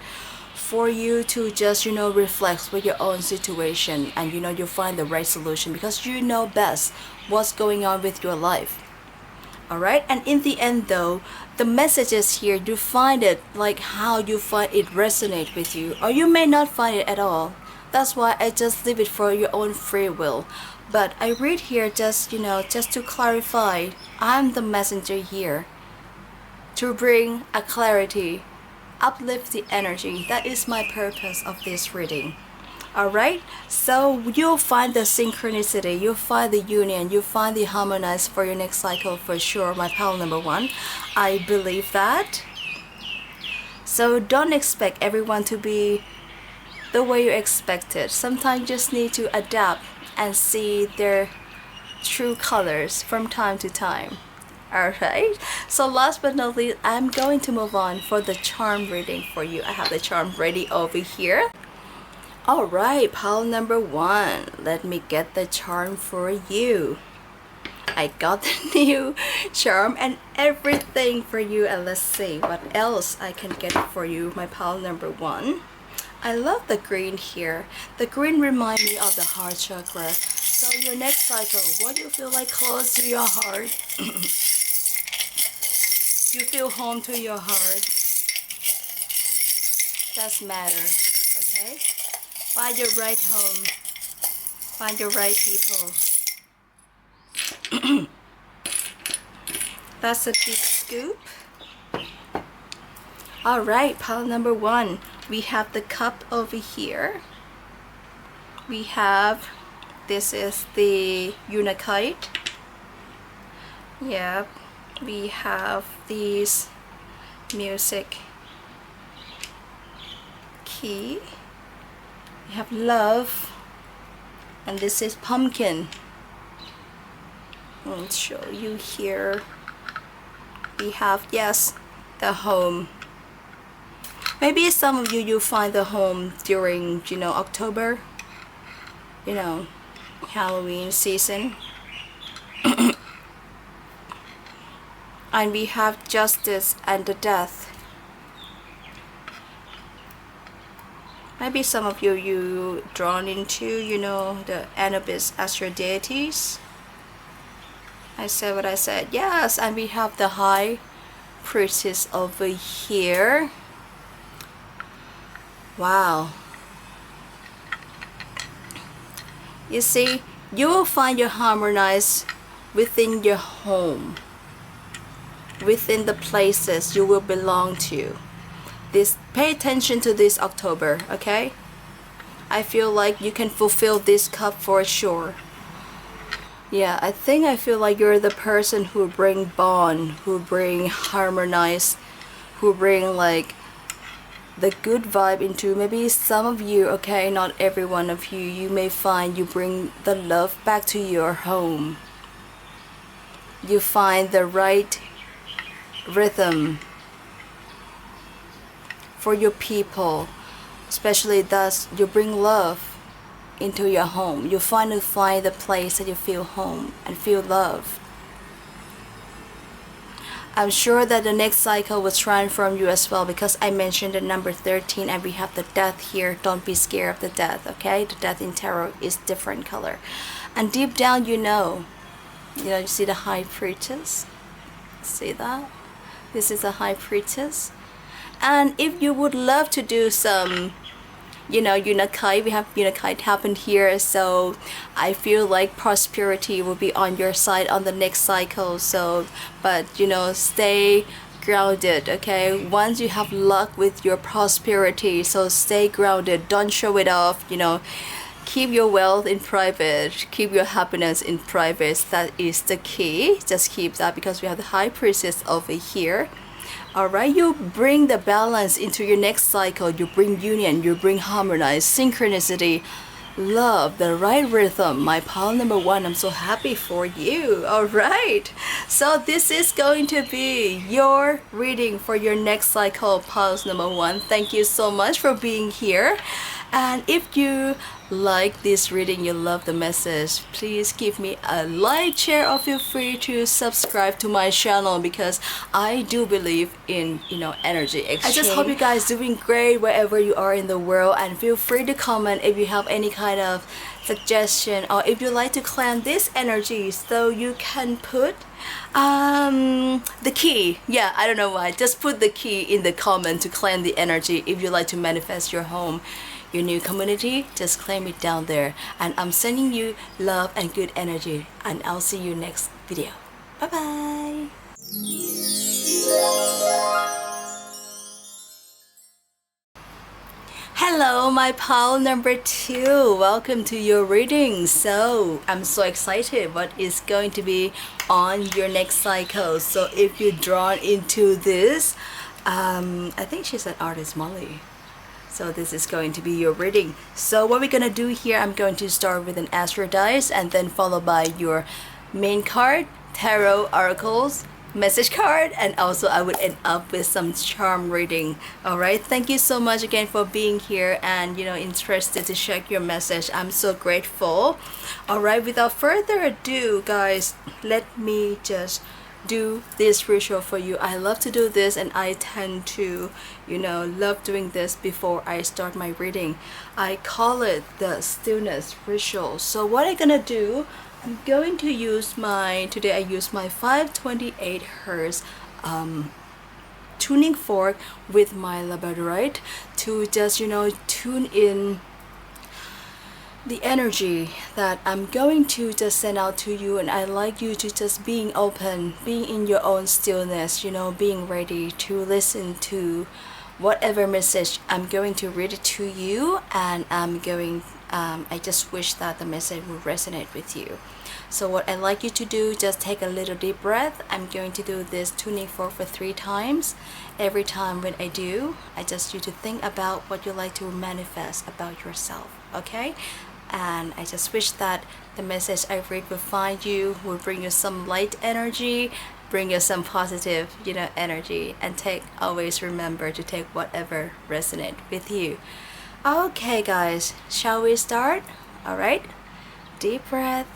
for you to just, reflect with your own situation, and you find the right solution, because you know best what's going on with your life. Alright, and in the end though, the messages here, you find it like how you find it resonate with you, or you may not find it at all. That's why I just leave it for your own free will. But I read here just to clarify, I'm the messenger here to bring a clarity, uplift the energy. That is my purpose of this reading. Alright, so you'll find the synchronicity, you'll find the union, you'll find the harmonize for your next cycle for sure, my pal number one. I believe that. So don't expect everyone to be the way you expected. Sometimes you just need to adapt and see their true colors from time to time. Alright, so last but not least, I'm going to move on for the charm reading for you. I have the charm ready over here. Alright, pile number one, let me get the charm for you. I got the new charm and everything for you, and let's see what else I can get for you, my pile number one. I love the green here. The green reminds me of the heart chakra. So your next cycle, what do you feel like close to your heart? You feel home to your heart. Does matter, okay? Find your right home. Find your right people. That's a big scoop. Alright, pile number one. We have the cup over here. We have, this is the Unikite. Yep. We have these music key. We have love, and this is pumpkin. I'll show you here. We have, yes, the home. Maybe some of you find the home during October, Halloween season. And we have justice and the death. Maybe some of you drawn into, you know, the Anubis as your deities. I said what I said. Yes, and we have the high priestess over here. Wow. You see, you will find your harmonize within your home, within the places you will belong to. This, pay attention to this October, okay? I feel like you can fulfill this cup for sure. Yeah, I feel like you're the person who bring bond, who bring harmonize, who bring like the good vibe into maybe some of you, okay, not every one of you. You may find you bring the love back to your home. You find the right rhythm for your people, especially thus you bring love into your home. You finally find the place that you feel home and feel love. I'm sure that the next cycle will transform you as well, because I mentioned the number 13 and we have the death here. Don't be scared of the death, okay? The death in tarot is different color. And deep down you know, you see the high priestess? See that? This is a high priestess. And if you would love to do some, Unakai, we have Unakai happened here, so I feel like prosperity will be on your side on the next cycle. So, but stay grounded, okay? Once you have luck with your prosperity, so stay grounded, don't show it off, keep your wealth in private, keep your happiness in private. That is the key. Just keep that, because we have the high priestess over here. Alright, you bring the balance into your next cycle. You bring union, you bring harmonize, synchronicity, love, the right rhythm. My pile number 1, I'm so happy for you. Alright, so this is going to be your reading for your next cycle, piles number 1. Thank you so much for being here. And if you like this reading, you love the message, please give me a like, share, or feel free to subscribe to my channel, because I do believe in energy exchange. I just hope you guys doing great wherever you are in the world, and feel free to comment if you have any kind of suggestion, or if you like to cleanse this energy, so you can put the key. Yeah, I don't know why, just put the key in the comment to cleanse the energy. If you like to manifest your home, your new community, just claim it down there. And I'm sending you love and good energy, and I'll see you next video. Bye bye. Hello, my pile number 2. Welcome to your reading. So I'm so excited what is going to be on your next cycle. So if you're drawn into this, I think she's an artist, Molly. So this is going to be your reading. So what we're gonna do here, I'm going to start with an astro dice, and then followed by your main card, tarot oracles, message card, and also I would end up with some charm reading. Alright, thank you so much again for being here and interested to check your message. I'm so grateful. Alright, without further ado, guys, let me just do this ritual for you. I love to do this, and I tend to love doing this before I start my reading. I call it the stillness ritual. So what I'm gonna do, I'm going to use today I use my 528 hertz tuning fork with my labradorite to just tune in the energy that I'm going to just send out to you. And I like you to just being open, being in your own stillness, being ready to listen to whatever message I'm going to read it to you. And I just wish that the message will resonate with you. So what I like you to do, just take a little deep breath. I'm going to do this tuning fork for 3 times. Every time when I do, I just you to think about what you like to manifest about yourself, okay? And I just wish that the message I read will find you, will bring you some light energy, bring you some positive energy, and always remember to take whatever resonate with you. Okay guys, shall we start? Alright, deep breath.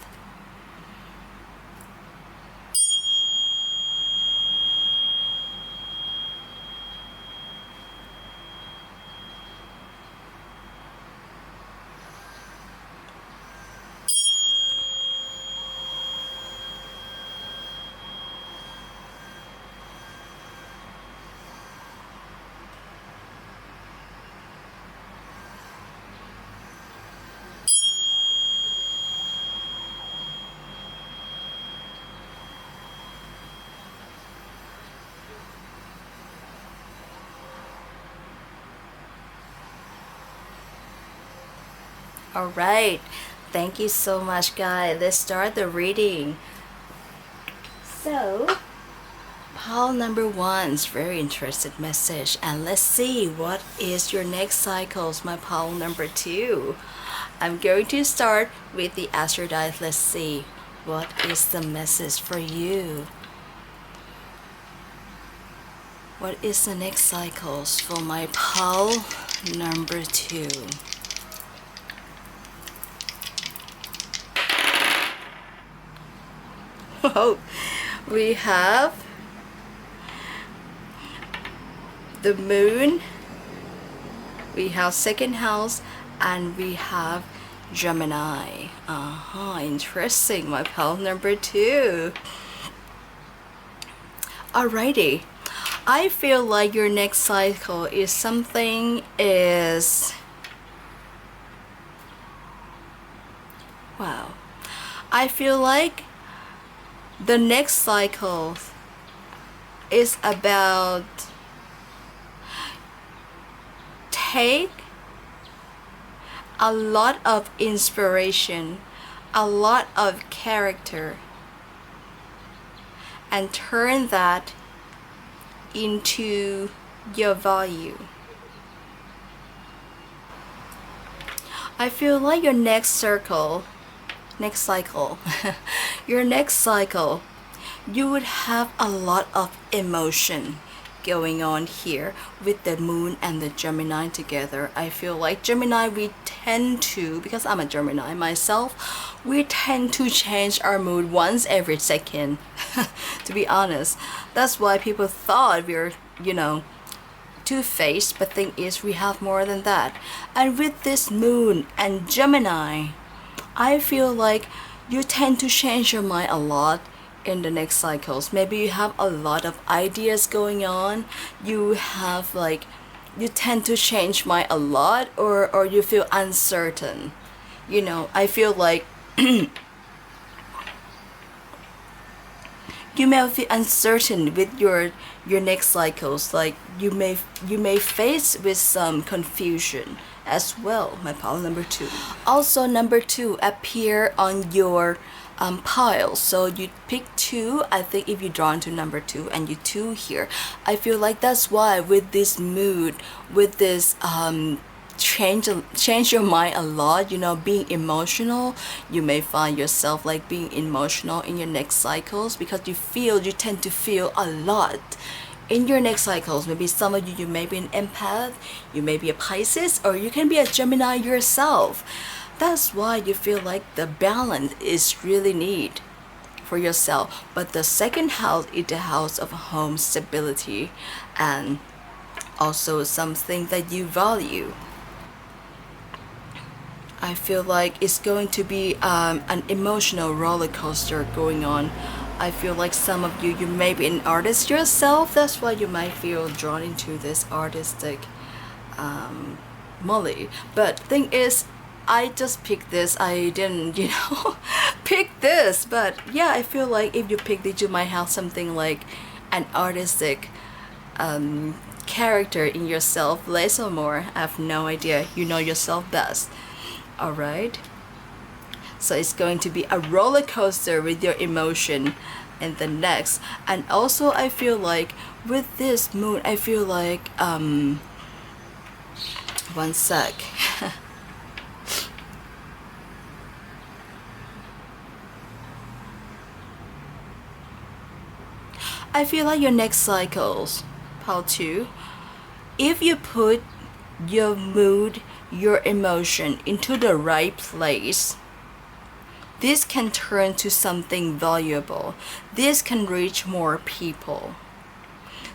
All right. Thank you so much, guys. Let's start the reading. So, pile number one's very interested message, and let's see what is your next cycles, my pile number two. I'm going to start with the Aphrodite. Let's see what is the message for you. What is the next cycles for my pile number two? Oh, we have the moon, we have second house, and we have Gemini. Interesting, my pile number two. Alrighty, I feel like your next cycle is something is, wow, I feel like the next cycle is about take a lot of inspiration, a lot of character, and turn that into your value. I feel like your next cycle, your next cycle, you would have a lot of emotion going on here with the moon and the Gemini together. I feel like Gemini, we tend to, because I'm a Gemini myself, we tend to change our mood once every second. To be honest, that's why people thought we're, two-faced, but thing is we have more than that. And with this moon and Gemini, I feel like you tend to change your mind a lot in the next cycles. Maybe you have a lot of ideas going on, you have you tend to change mind a lot, or you feel uncertain. I feel like you may feel uncertain with your next cycles. Like you may face with some confusion as well, my pile number two. Also, number two appear on your pile, so you pick two. I think if you draw into number two and you two here, I feel like that's why with this mood, with this change your mind a lot, being emotional. You may find yourself like being emotional in your next cycles because you tend to feel a lot in your next cycles. Maybe some of you may be an empath, you may be a Pisces, or you can be a Gemini yourself. That's why you feel like the balance is really neat for yourself. But the second house is the house of home stability and also something that you value. I feel like it's going to be an emotional roller coaster going on. I feel like some of you may be an artist yourself. That's why you might feel drawn into this artistic Molly. But thing is, I just picked this. I didn't, pick this. But yeah, I feel like if you picked it, you might have something like an artistic character in yourself, less or more. I have no idea. You know yourself best. Alright? So it's going to be a roller coaster with your emotion in the next. And also I feel like with this moon, I feel like one sec. I feel like your next cycles, pile 2, if you put your mood, your emotion into the right place, this can turn to something valuable. This can reach more people.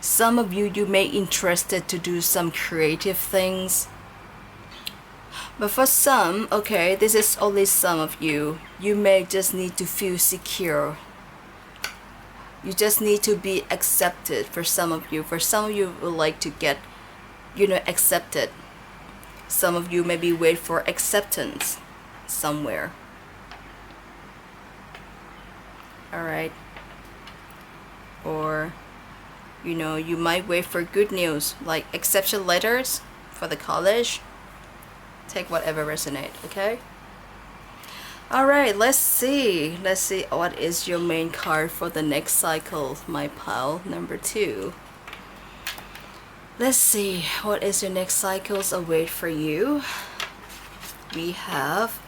Some of you may be interested to do some creative things. But for some, okay, this is only some of you, you may just need to feel secure. You just need to be accepted for some of you. For some of you would like to get, accepted. Some of you maybe wait for acceptance somewhere. Alright? Or, you might wait for good news, like acceptance letters for the college. Take whatever resonate, okay? All right, let's see. Let's see what is your main card for the next cycle, my pile number 2. Let's see what is your next cycles await for you. We have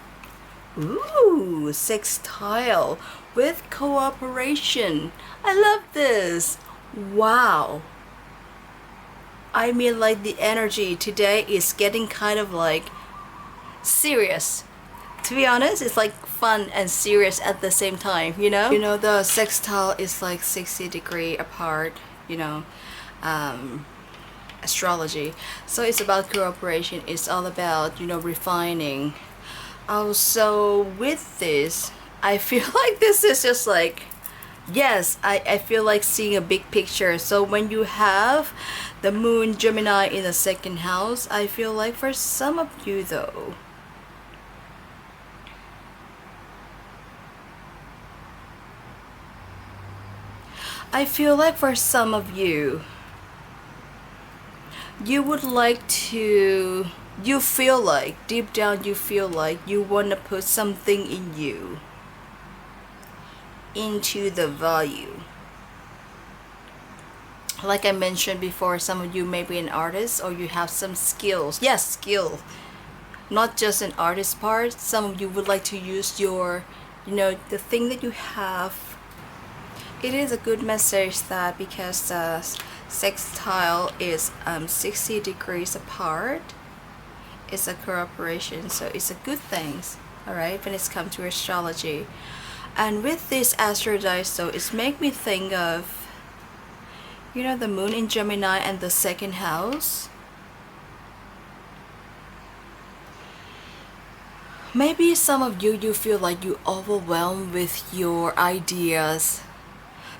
sextile with cooperation. I love this. Wow. I mean, like, the energy today is getting kind of like serious. To be honest, it's like fun and serious at the same time, you know? You know, the sextile is like 60-degree apart, you know, astrology. So it's about cooperation. It's all about, you know, refining. Also, with this, I feel like this is just like, yes, I feel like seeing a big picture. So when you have the moon Gemini in the second house, I feel like for some of you though, I feel like for some of you, you would like to, you feel like, deep down you feel like you want to put something in you, into the value. Like I mentioned before, some of you may be an artist or you have some skills. Yes, skill. Not just an artist part. Some of you would like to use your, you know, the thing that you have. It is a good message that because the sextile is 60 degrees apart, it's a cooperation, so it's a good thing, all right, when it's come to astrology. And with this astro dice, so it's make me think of, you know, the moon in Gemini and the second house. Maybe some of you feel like you overwhelmed with your ideas.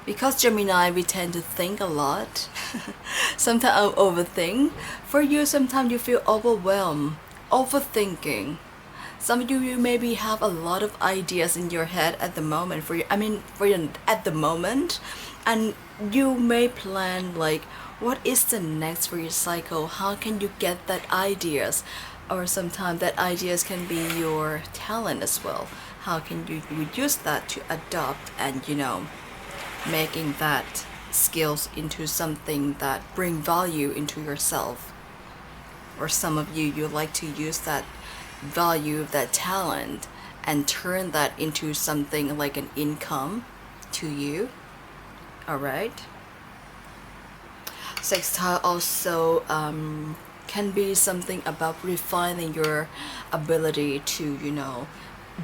Because Gemini, we tend to think a lot. Sometimes I overthink. For you, sometimes you feel overwhelmed, overthinking. Some of you maybe have a lot of ideas in your head at the moment. At the moment, and you may plan like, what is the next for your cycle? How can you get that ideas? Or sometimes that ideas can be your talent as well. How can you use that to adopt and, you know, making that skills into something that bring value into yourself. Or some of you like to use that value, that talent, and turn that into something like an income to you. All right. Sextile also can be something about refining your ability to, you know,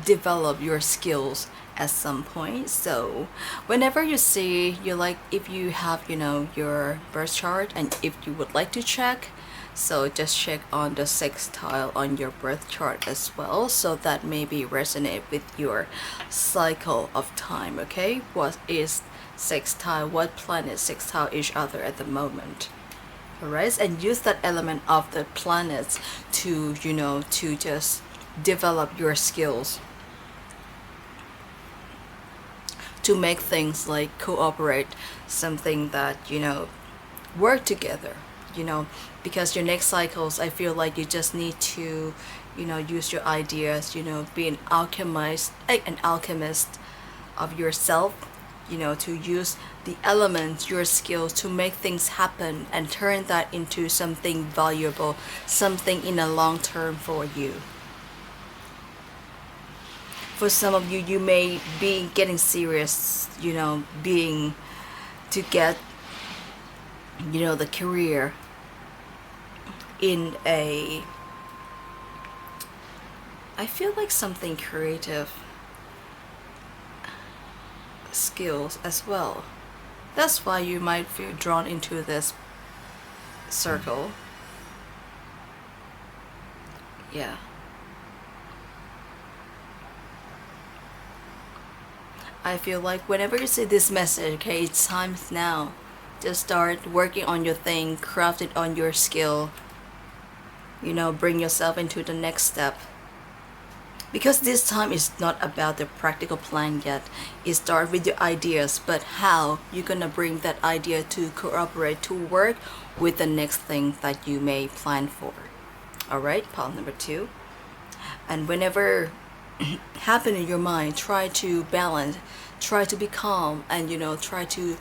develop your skills at some point. So whenever you see, you like, if you have, you know, your birth chart, and if you would like to check, so just check on the sextile on your birth chart as well, so that maybe resonate with your cycle of time. Okay, what is sextile, what planets sextile each other at the moment? All right, and use that element of the planets to, you know, to just develop your skills, to make things like cooperate, something that, you know, work together, you know, because your next cycles, I feel like you just need to, you know, use your ideas, you know, be an alchemist of yourself, you know, to use the elements, your skills, to make things happen and turn that into something valuable, something in a long term for you. For some of you, you may be getting serious, you know, being to get, you know, the career in a, I feel like something creative skills as well. That's why you might feel drawn into this circle. Yeah. I feel like whenever you see this message, okay, it's time now. Just start working on your thing, craft it on your skill. You know, bring yourself into the next step. Because this time is not about the practical plan yet. It starts with your ideas, but how you're gonna bring that idea to cooperate, to work with the next thing that you may plan for. Alright, pile number 2. And whenever happen in your mind, try to balance, try to be calm, and try to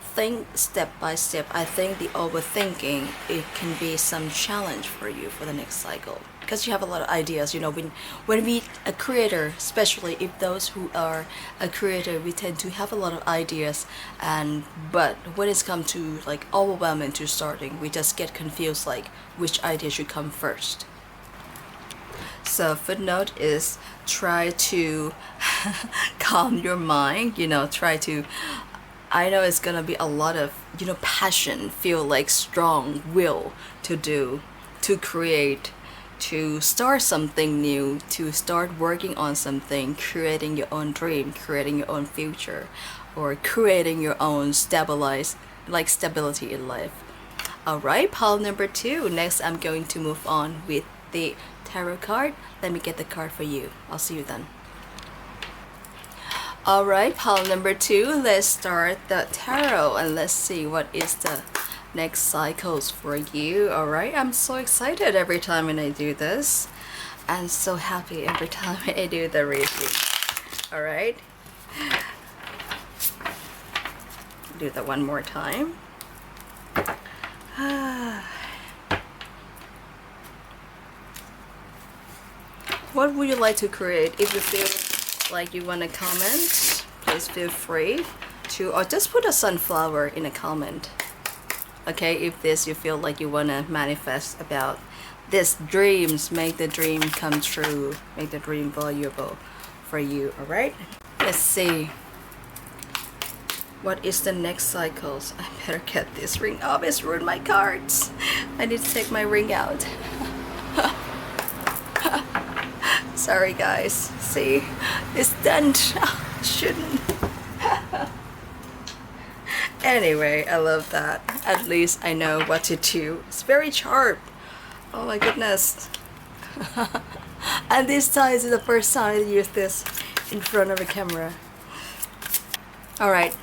think step by step. I think the overthinking, it can be some challenge for you for the next cycle, because you have a lot of ideas. When we a creator, especially if those who are a creator, we tend to have a lot of ideas, and but when it's come to like overwhelming to starting, we just get confused like which idea should come first. So footnote is try to calm your mind, try to, I know it's gonna be a lot of, passion, feel like strong will to do, to create, to start something new, to start working on something, creating your own dream, creating your own future, or creating your own stability in life. Alright, pile number 2. Next, I'm going to move on with the tarot card. Let me get the card for you. I'll see you then. Alright, pile number 2. Let's start the tarot and let's see what is the next cycles for you. Alright, I'm so excited every time when I do this. I'm so happy every time I do the reading. Alright. Do that one more time. What would you like to create? If you feel like you want to comment, please feel free to, or just put a sunflower in a comment. Okay, if this you feel like you want to manifest about this dreams, make the dream come true, make the dream valuable for you. Alright, let's see what is the next cycles. I better get this ring off. It's ruined my cards. I need to take my ring out. Sorry guys, see, it's done. Shouldn't. Anyway, I love that. At least I know what to do. It's very sharp. Oh my goodness. And this time is the first time I use this in front of a camera. Alright,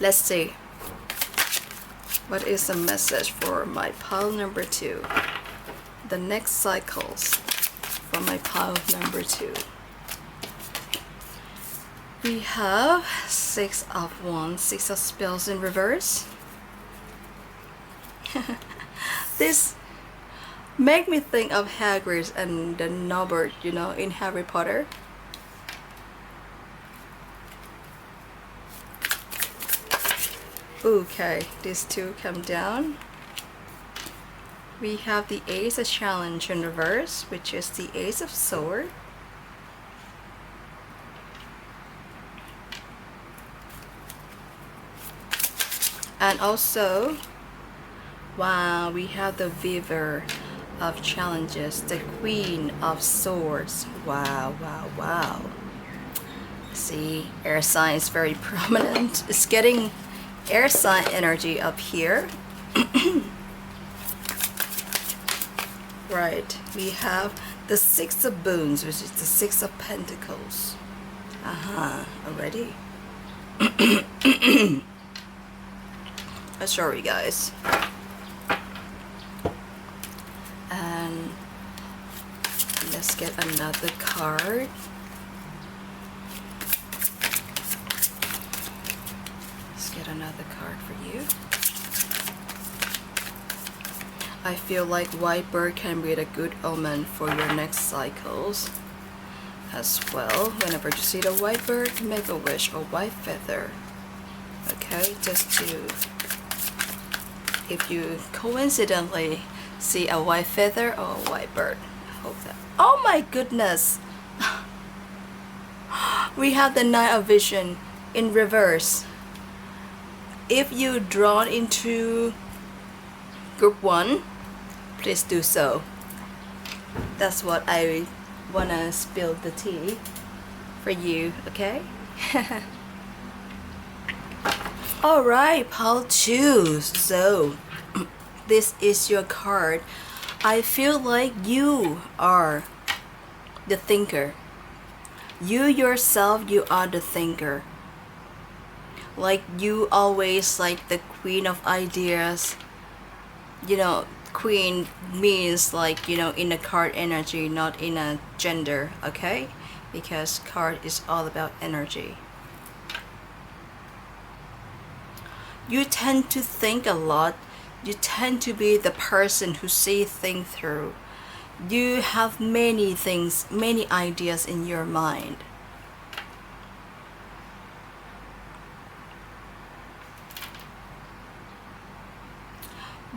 let's see. What is the message for my pile number 2? The next cycles for my pile number 2. We have 6 of Wands, 6 of Spells in reverse. This make me think of Hagrid and the Norbert, in Harry Potter. Okay, these two come down. We have the Ace of Challenge in reverse, which is the Ace of Swords. And also, wow, we have the Weaver of Challenges, the Queen of Swords. Wow, wow, wow. See, air sign is very prominent. It's getting air sign energy up here. Right, we have the 6 of Boons, which is the 6 of Pentacles. Already. Sorry guys. And let's get another card. Let's get another card for you. I feel like white bird can be a good omen for your next cycles as well. Whenever you see the white bird, make a wish or white feather. Okay, just to, if you coincidentally see a white feather or a white bird, hope that. Oh my goodness! We have the Knight of Vision in reverse. If you drawn into group 1, please do so. That's what I wanna spill the tea for you, okay? Alright, pile 2. So, this is your card. I feel like you are the thinker. You yourself, you are the thinker. Like you always like the queen of ideas. queen means like, you know, in a card energy, not in a gender, okay? Because card is all about energy. You tend to think a lot. You tend to be the person who sees things through. You have many things, many ideas in your mind.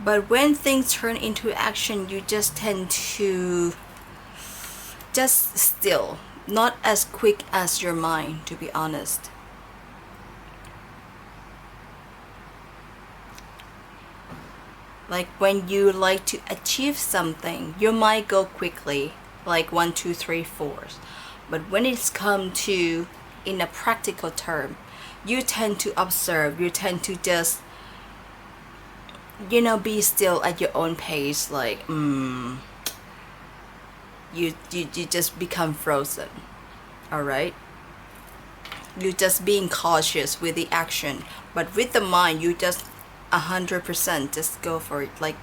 But when things turn into action, you just tend to just still, not as quick as your mind, to be honest. Like when you like to achieve something, you might go quickly, like 1, 2, 3, 4. But when it's come to in a practical term, you tend to observe, you tend to just, you know, be still at your own pace, like you just become frozen. All right, you just being cautious with the action, but with the mind you just 100% just go for it, like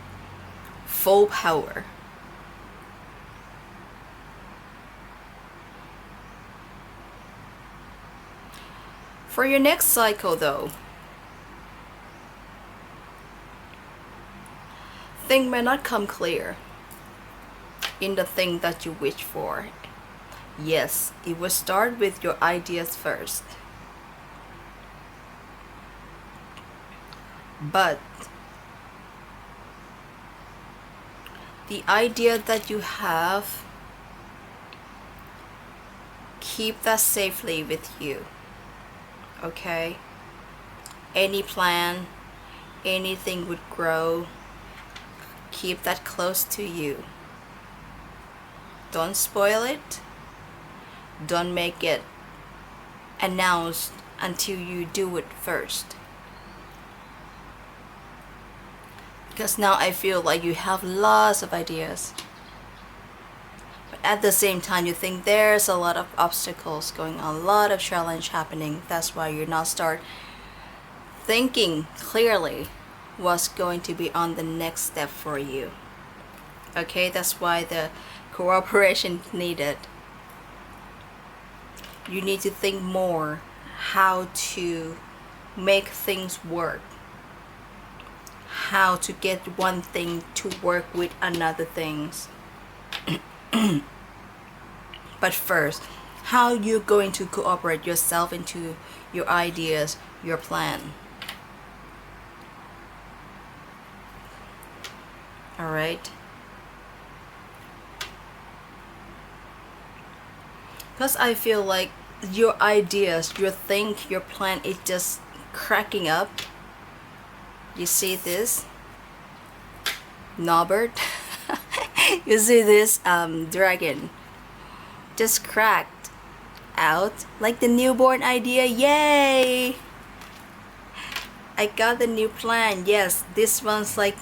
full power. For your next cycle though, things may not come clear in the thing that you wish for. Yes, it will start with your ideas first. But the idea that you have, keep that safely with you. Okay? Any plan, anything would grow. Keep that close to you. Don't spoil it. Don't make it announced until you do it first. Because now I feel like you have lots of ideas. But at the same time, you think there's a lot of obstacles going on, a lot of challenge happening. That's why you're not start thinking clearly what's going to be on the next step for you. Okay, that's why the cooperation needed. You need to think more how to make things work, how to get one thing to work with another things. But first, how you're going to cooperate yourself into your ideas, your plan. All right. Because I feel like your ideas, your think, your plan is just cracking up. You see this? Norbert? You see this dragon? Just cracked out like the newborn idea. Yay! I got the new plan. Yes, this one's like,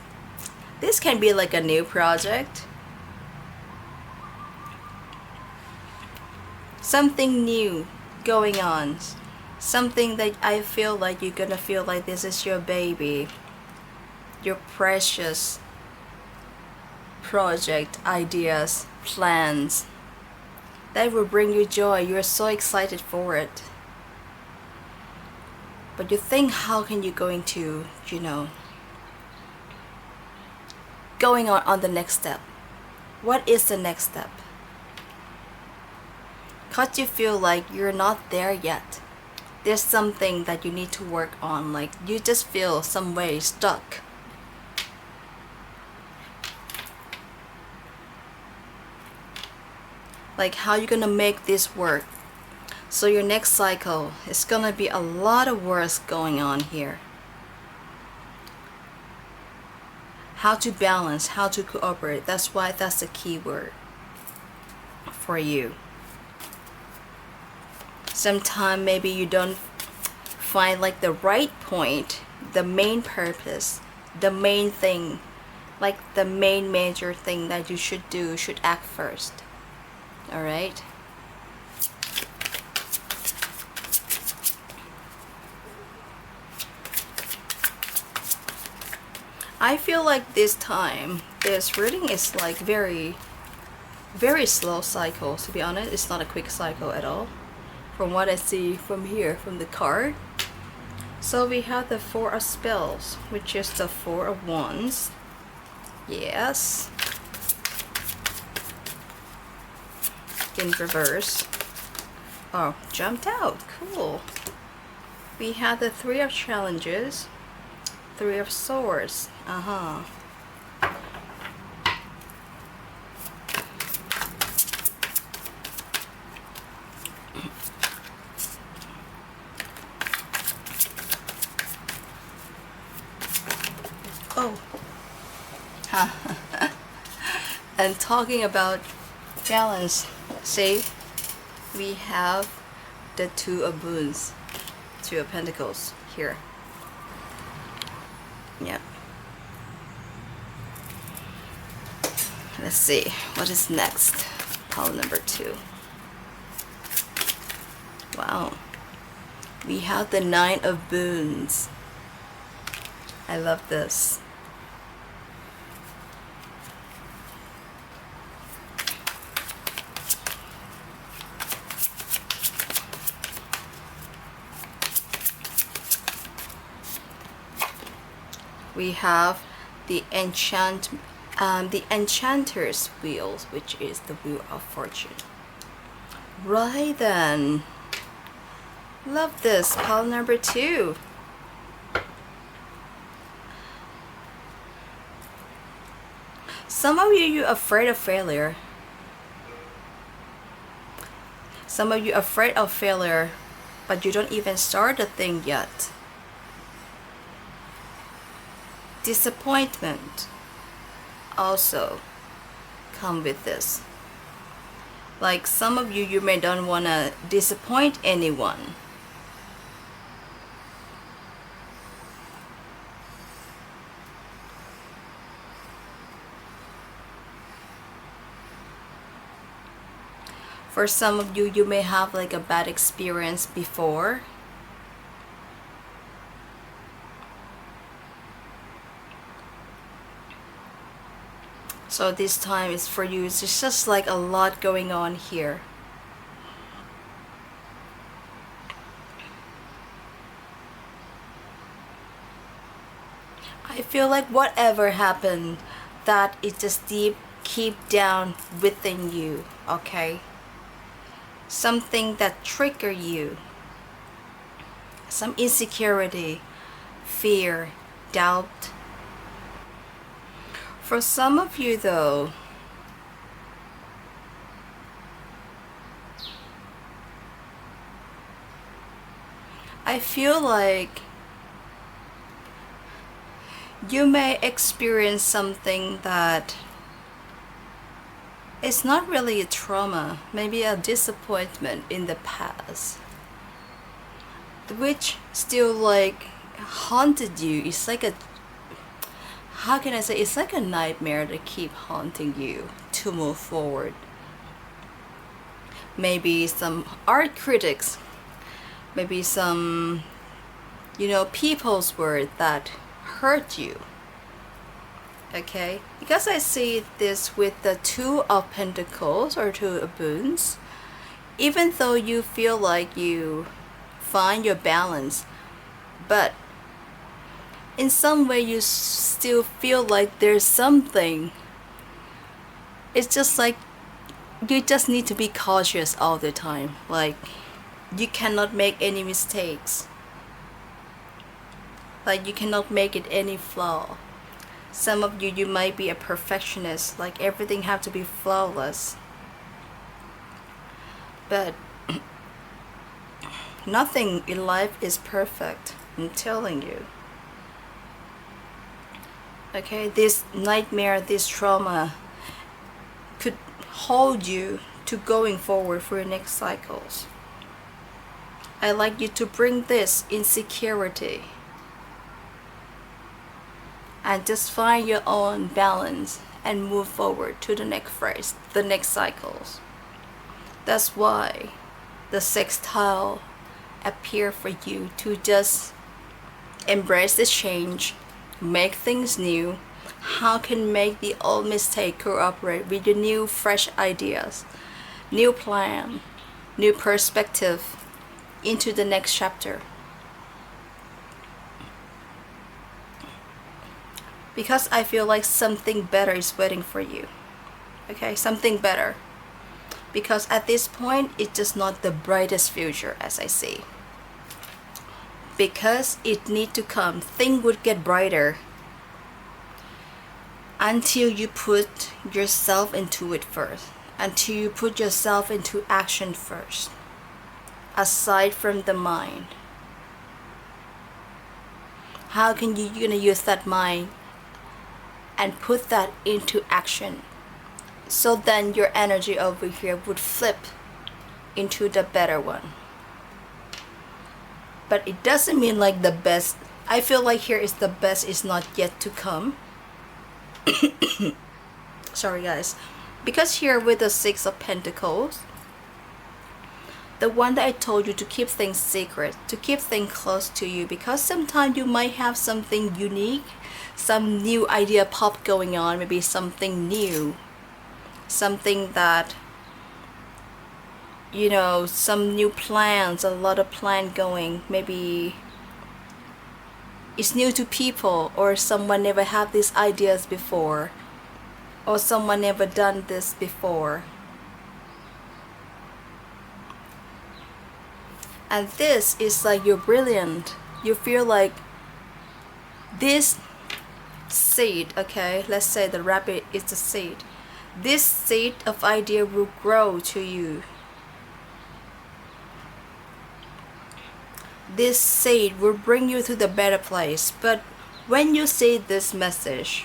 this can be like a new project. Something new going on. Something that I feel like you're gonna feel like this is your baby. Your precious project, ideas, plans. That will bring you joy. You're so excited for it. But you think, how can you going to, you know, going on the next step? What is the next step? Because you feel like you're not there yet. There's something that you need to work on. Like you just feel some way stuck. Like how you gonna make this work? So your next cycle is gonna be a lot of work going on here. How to balance, how to cooperate. That's why that's the key word for you. Sometimes maybe you don't find like the right point, the main purpose, the main thing, like the main major thing that you should do, should act first. All right. I feel like this time this reading is like very slow cycle. To be honest, it's not a quick cycle at all from what I see from here, from the card. So we have the Four of Spells, which is the Four of Wands. Yes. In reverse. Oh, jumped out. Cool. We have the Three of Challenges, Three of Swords. Oh. And talking about balance, see, we have the Two of Boons, Two of Pentacles here. Yep. Let's see what is next. Pile number 2. Wow. We have the Nine of Boons. I love this. We have the Enchanter's Wheel, which is the Wheel of Fortune. Right then. Love this. Pile number 2. Some of you afraid of failure. Some of you afraid of failure, but you don't even start the thing yet. Disappointment also come with this. Like some of you may don't want to disappoint anyone. For some of you, you may have like a bad experience before. So this time is for you. It's just like a lot going on here. I feel like whatever happened, that is just deep down within you, okay? Something that trigger you. Some insecurity, fear, doubt. For some of you though, I feel like you may experience something that is not really a trauma, maybe a disappointment in the past, which still like haunted you. It's like a, how can I say, it's like a nightmare that keep haunting you to move forward. Maybe some art critics, maybe some, you know, people's word that hurt you. Okay, because I see this with the Two of Pentacles or Two of Boons, even though you feel like you find your balance, but in some way you still feel like there's something. It's just like you just need to be cautious all the time. Like you cannot make any mistakes. Like you cannot make it any flaw. Some of you, you might be a perfectionist, like everything have to be flawless. But nothing in life is perfect, I'm telling you. Okay, this nightmare, this trauma could hold you to going forward for your next cycles. I like you to bring this insecurity and just find your own balance and move forward to the next phase, the next cycles. That's why the sextile appear for you to just embrace the change, make things new. How can make the old mistake cooperate with your new fresh ideas, new plan, new perspective into the next chapter. Because I feel like something better is waiting for you. Okay, something better. Because at this point, it's just not the brightest future as I see. Because it need to come, things would get brighter until you put yourself into it first. Until you put yourself into action first. Aside from the mind. How can you're gonna use that mind and put that into action? So then your energy over here would flip into the better one. But it doesn't mean like the best. I feel like here is the best is not yet to come. Sorry guys. Because here with the Six of Pentacles, the one that I told you to keep things secret, to keep things close to you, because sometimes you might have something unique, some new idea pop going on, maybe something new, something that, you know, some new plans, a lot of plan going, maybe it's new to people, or someone never had these ideas before, or someone never done this before. And this is like you're brilliant. You feel like this seed, okay, let's say the rabbit is the seed. This seed of idea will grow to you. This seed will bring you to the better place. But when you see this message,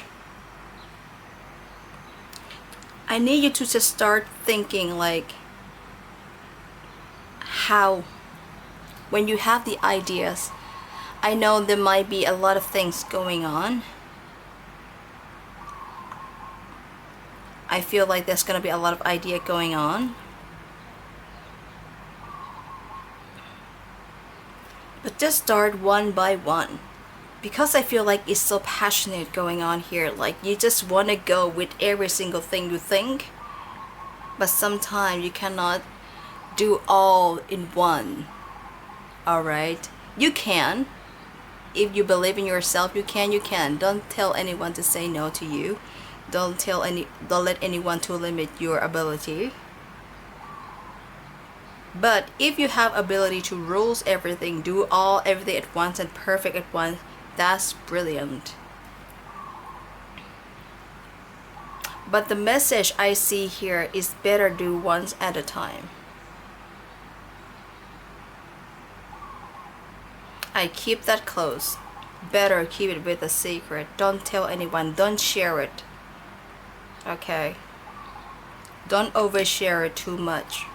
I need you to just start thinking like how, when you have the ideas, I know there might be a lot of things going on. I feel like there's gonna be a lot of idea going on. But just start one by one. Because I feel like it's so passionate going on here. Like you just want to go with every single thing you think. But sometimes you cannot do all in one. Alright? You can. If you believe in yourself, you can. Don't tell anyone to say no to you. Don't let anyone to limit your ability. But if you have ability to rules everything, do everything at once and perfect at once, that's brilliant. But the message I see here is better do once at a time. I keep that close. Better keep it with a secret. Don't tell anyone. Don't share it. Okay? Don't overshare it too much.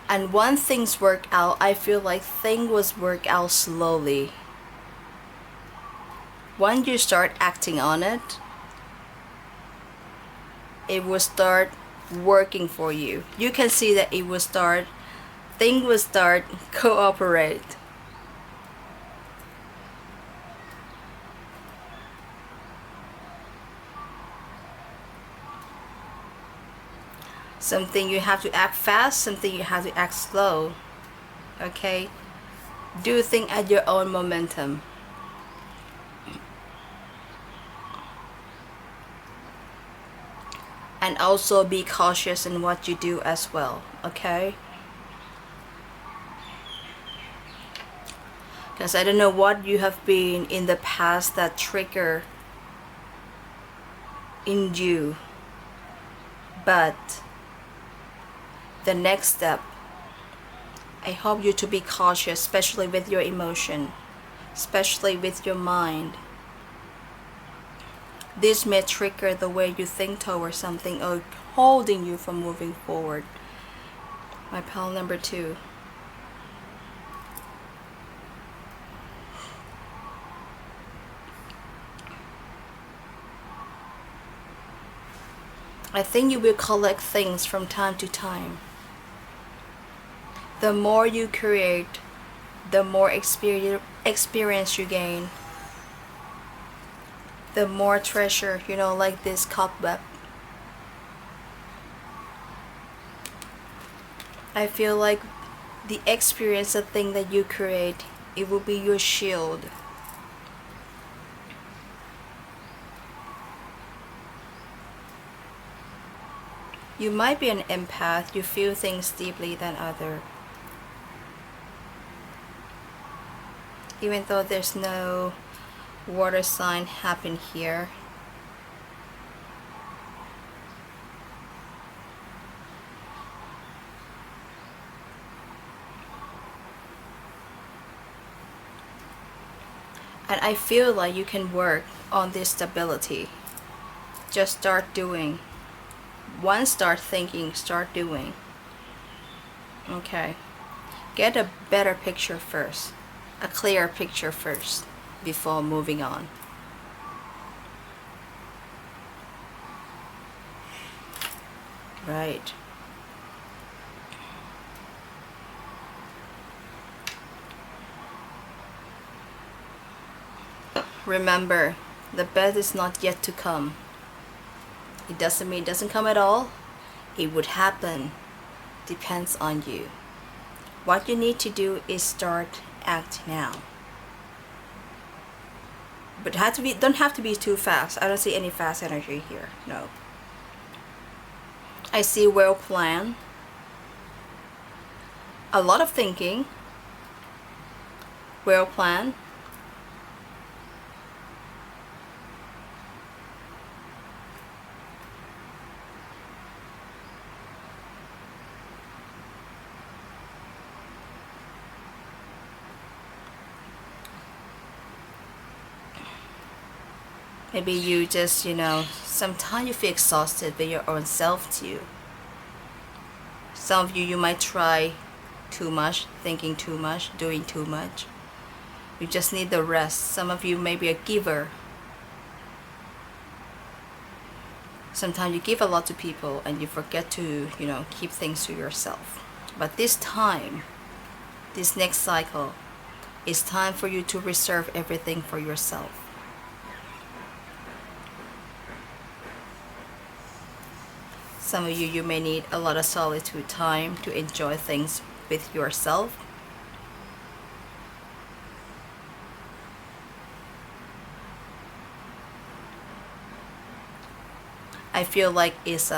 And when things work out, I feel like things was work out slowly. When you start acting on it, it will start working for you. You can see that it will start, things will start cooperate. Something you have to act fast, something you have to act slow. Okay? Do things at your own momentum. And also be cautious in what you do as well. Okay? Because I don't know what you have been in the past that trigger in you. But the next step, I hope you to be cautious, especially with your emotion, especially with your mind. This may trigger the way you think towards something or holding you from moving forward. My pile number 2. I think you will collect things from time to time. The more you create, the more experience you gain. The more treasure, like this cobweb. I feel like the experience, the thing that you create, it will be your shield. You might be an empath. You feel things deeply than other. Even though there's no water sign happen here. And I feel like you can work on this stability. Just start doing. Once start thinking, start doing. Okay. Get a better picture first. A clear picture first before moving on. Right. Remember, the best is not yet to come. It doesn't mean it doesn't come at all. It would happen. Depends on you. What you need to do is start act now. But don't have to be too fast. I don't see any fast energy here. No. I see well planned. A lot of thinking. Well planned. Maybe you just, sometimes you feel exhausted by your own self too. Some of you might try too much, thinking too much, doing too much. You just need the rest. Some of you may be a giver. Sometimes you give a lot to people and you forget to, keep things to yourself. But this time, this next cycle, it's time for you to reserve everything for yourself. Some of you may need a lot of solitude time to enjoy things with yourself. I feel like it's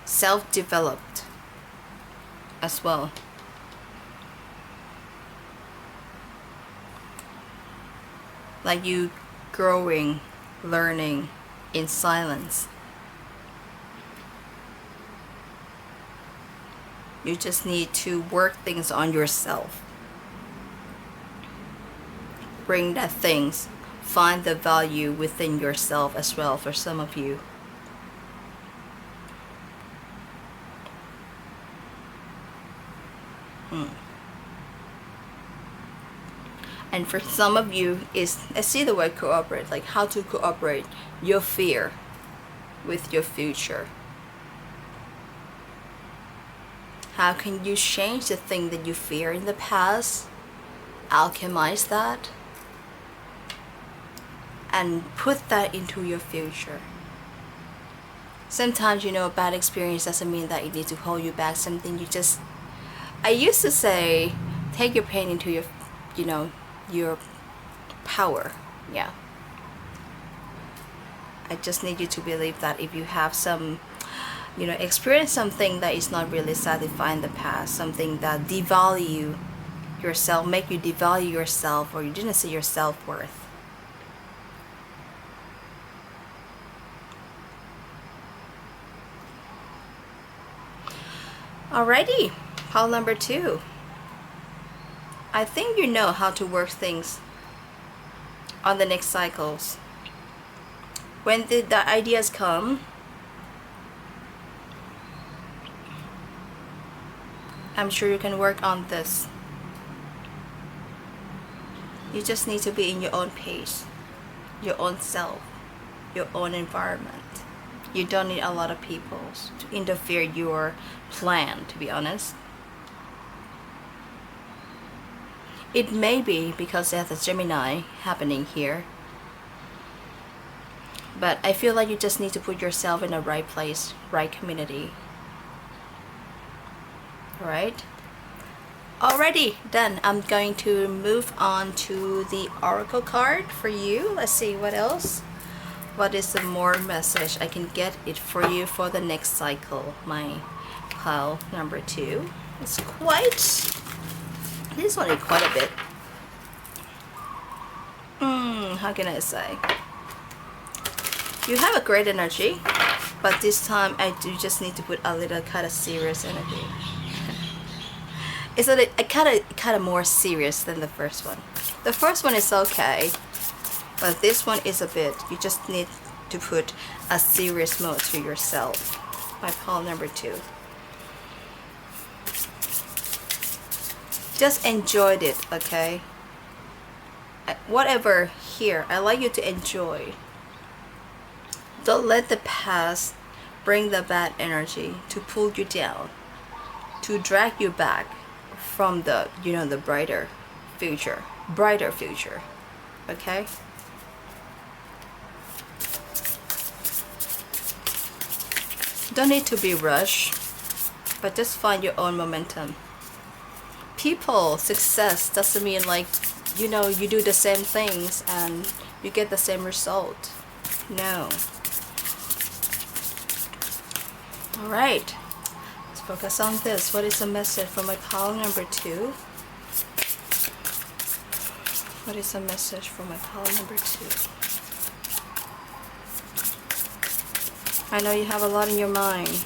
self-developed as well. Like you growing, learning in silence. You just need to work things on yourself. Bring that things. Find the value within yourself as well for some of you. And for some of you, I see the word cooperate, like how to cooperate your fear with your future. How can you change the thing that you fear in the past, alchemize that, and put that into your future? Sometimes, a bad experience doesn't mean that it needs to hold you back. Something I used to say, take your pain into your power. Yeah. I just need you to believe that if you have some experience something that is not really satisfying in the past, something that devalue yourself, make you devalue yourself, or you didn't see your self-worth. Alrighty, pile number 2. I think you know how to work things on the next cycles. When the ideas come, I'm sure you can work on this. You just need to be in your own pace, your own self, your own environment. You don't need a lot of people to interfere your plan, to be honest. It may be because there's a Gemini happening here. But I feel like you just need to put yourself in the right place, right community. Alright? Alrighty, done. I'm going to move on to the Oracle card for you. Let's see what else. What is the more message I can get it for you for the next cycle? My pile number 2. It's quite... This one is quite a bit. How can I say? You have a great energy, but this time I do just need to put a little kind of serious energy. It's a kind of more serious than the first one. The first one is okay, but this one is a bit. You just need to put a serious mode to yourself. My pile number 2. Just enjoyed it, okay? Whatever here, I like you to enjoy. Don't let the past bring the bad energy to pull you down, to drag you back from the, the brighter future, okay? Don't need to be rushed, but just find your own momentum. People, success doesn't mean like, you do the same things and you get the same result. No. Alright, let's focus on this. What is the message for my pile number 2? What is the message for my pile number 2? I know you have a lot in your mind.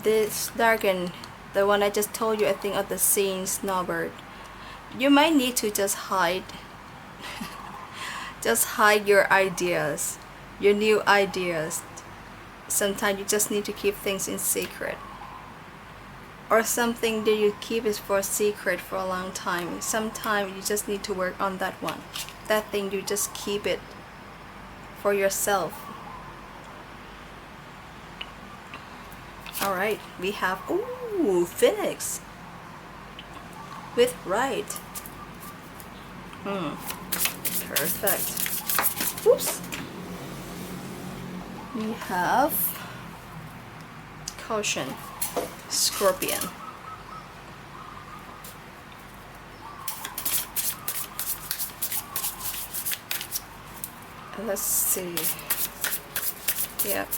This dragon, the one I just told you, I think of the scene snowbird. You might need to just hide just hide your ideas, your new ideas. Sometimes you just need to keep things in secret, or something that you keep is for secret for a long time. Sometimes you just need to work on that one. That thing, you just keep it for yourself. Alright, we have, Phoenix with right. Perfect. Oops. We have Caution, Scorpion. Let's see. Yep.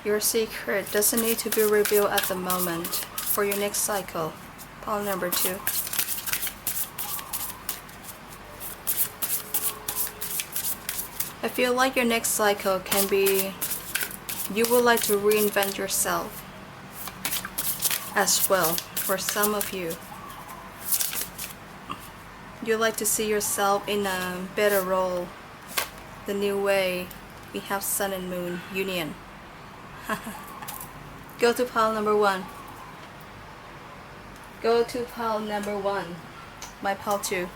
Your secret doesn't need to be revealed at the moment for your next cycle. Pile number 2. I feel like your next cycle can be, you would like to reinvent yourself as well. For some of you, you like to see yourself in a better role. The new way. We have Sun and Moon union. Go to pile number 1. Go to pile number 1. My pile 2.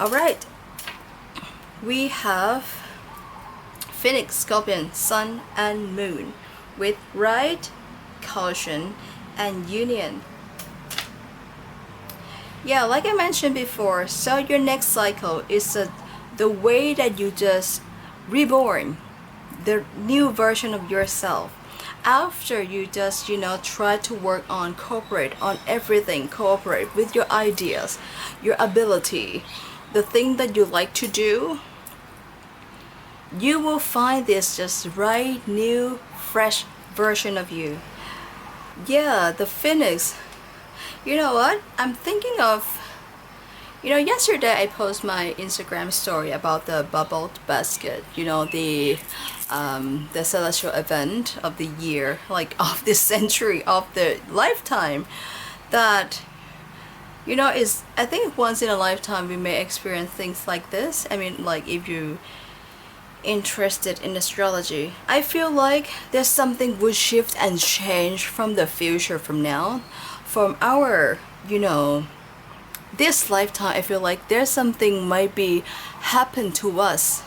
Alright. We have Phoenix, Scorpion, Sun and Moon with right, Caution and Union. Yeah, like I mentioned before, so your next cycle is the way that you just reborn, the new version of yourself. After you just, try to work on, cooperate on everything, cooperate with your ideas, your ability, the thing that you like to do, you will find this just right, new, fresh version of you. Yeah, the Phoenix. You know what? I'm thinking of, yesterday I posted my Instagram story about the bubbled basket, the celestial event of the year, like of this century, of the lifetime, that, is, I think once in a lifetime we may experience things like this. I mean, like if you interested in astrology, I feel like there's something would shift and change from the future from now. From our, this lifetime, I feel like there's something might be happen to us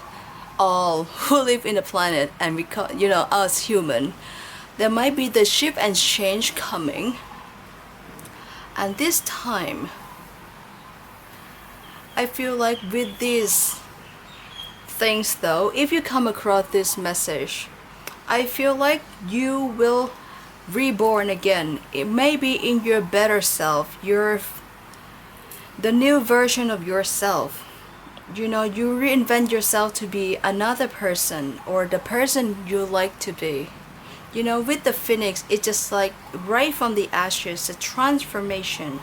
all who live in the planet, and we call, us human. There might be the shift and change coming. And this time, I feel like with these things though, if you come across this message, I feel like you will reborn again. It may be in your better self, the new version of yourself. You reinvent yourself to be another person, or the person you like to be. With the phoenix, it's just like right from the ashes, a transformation.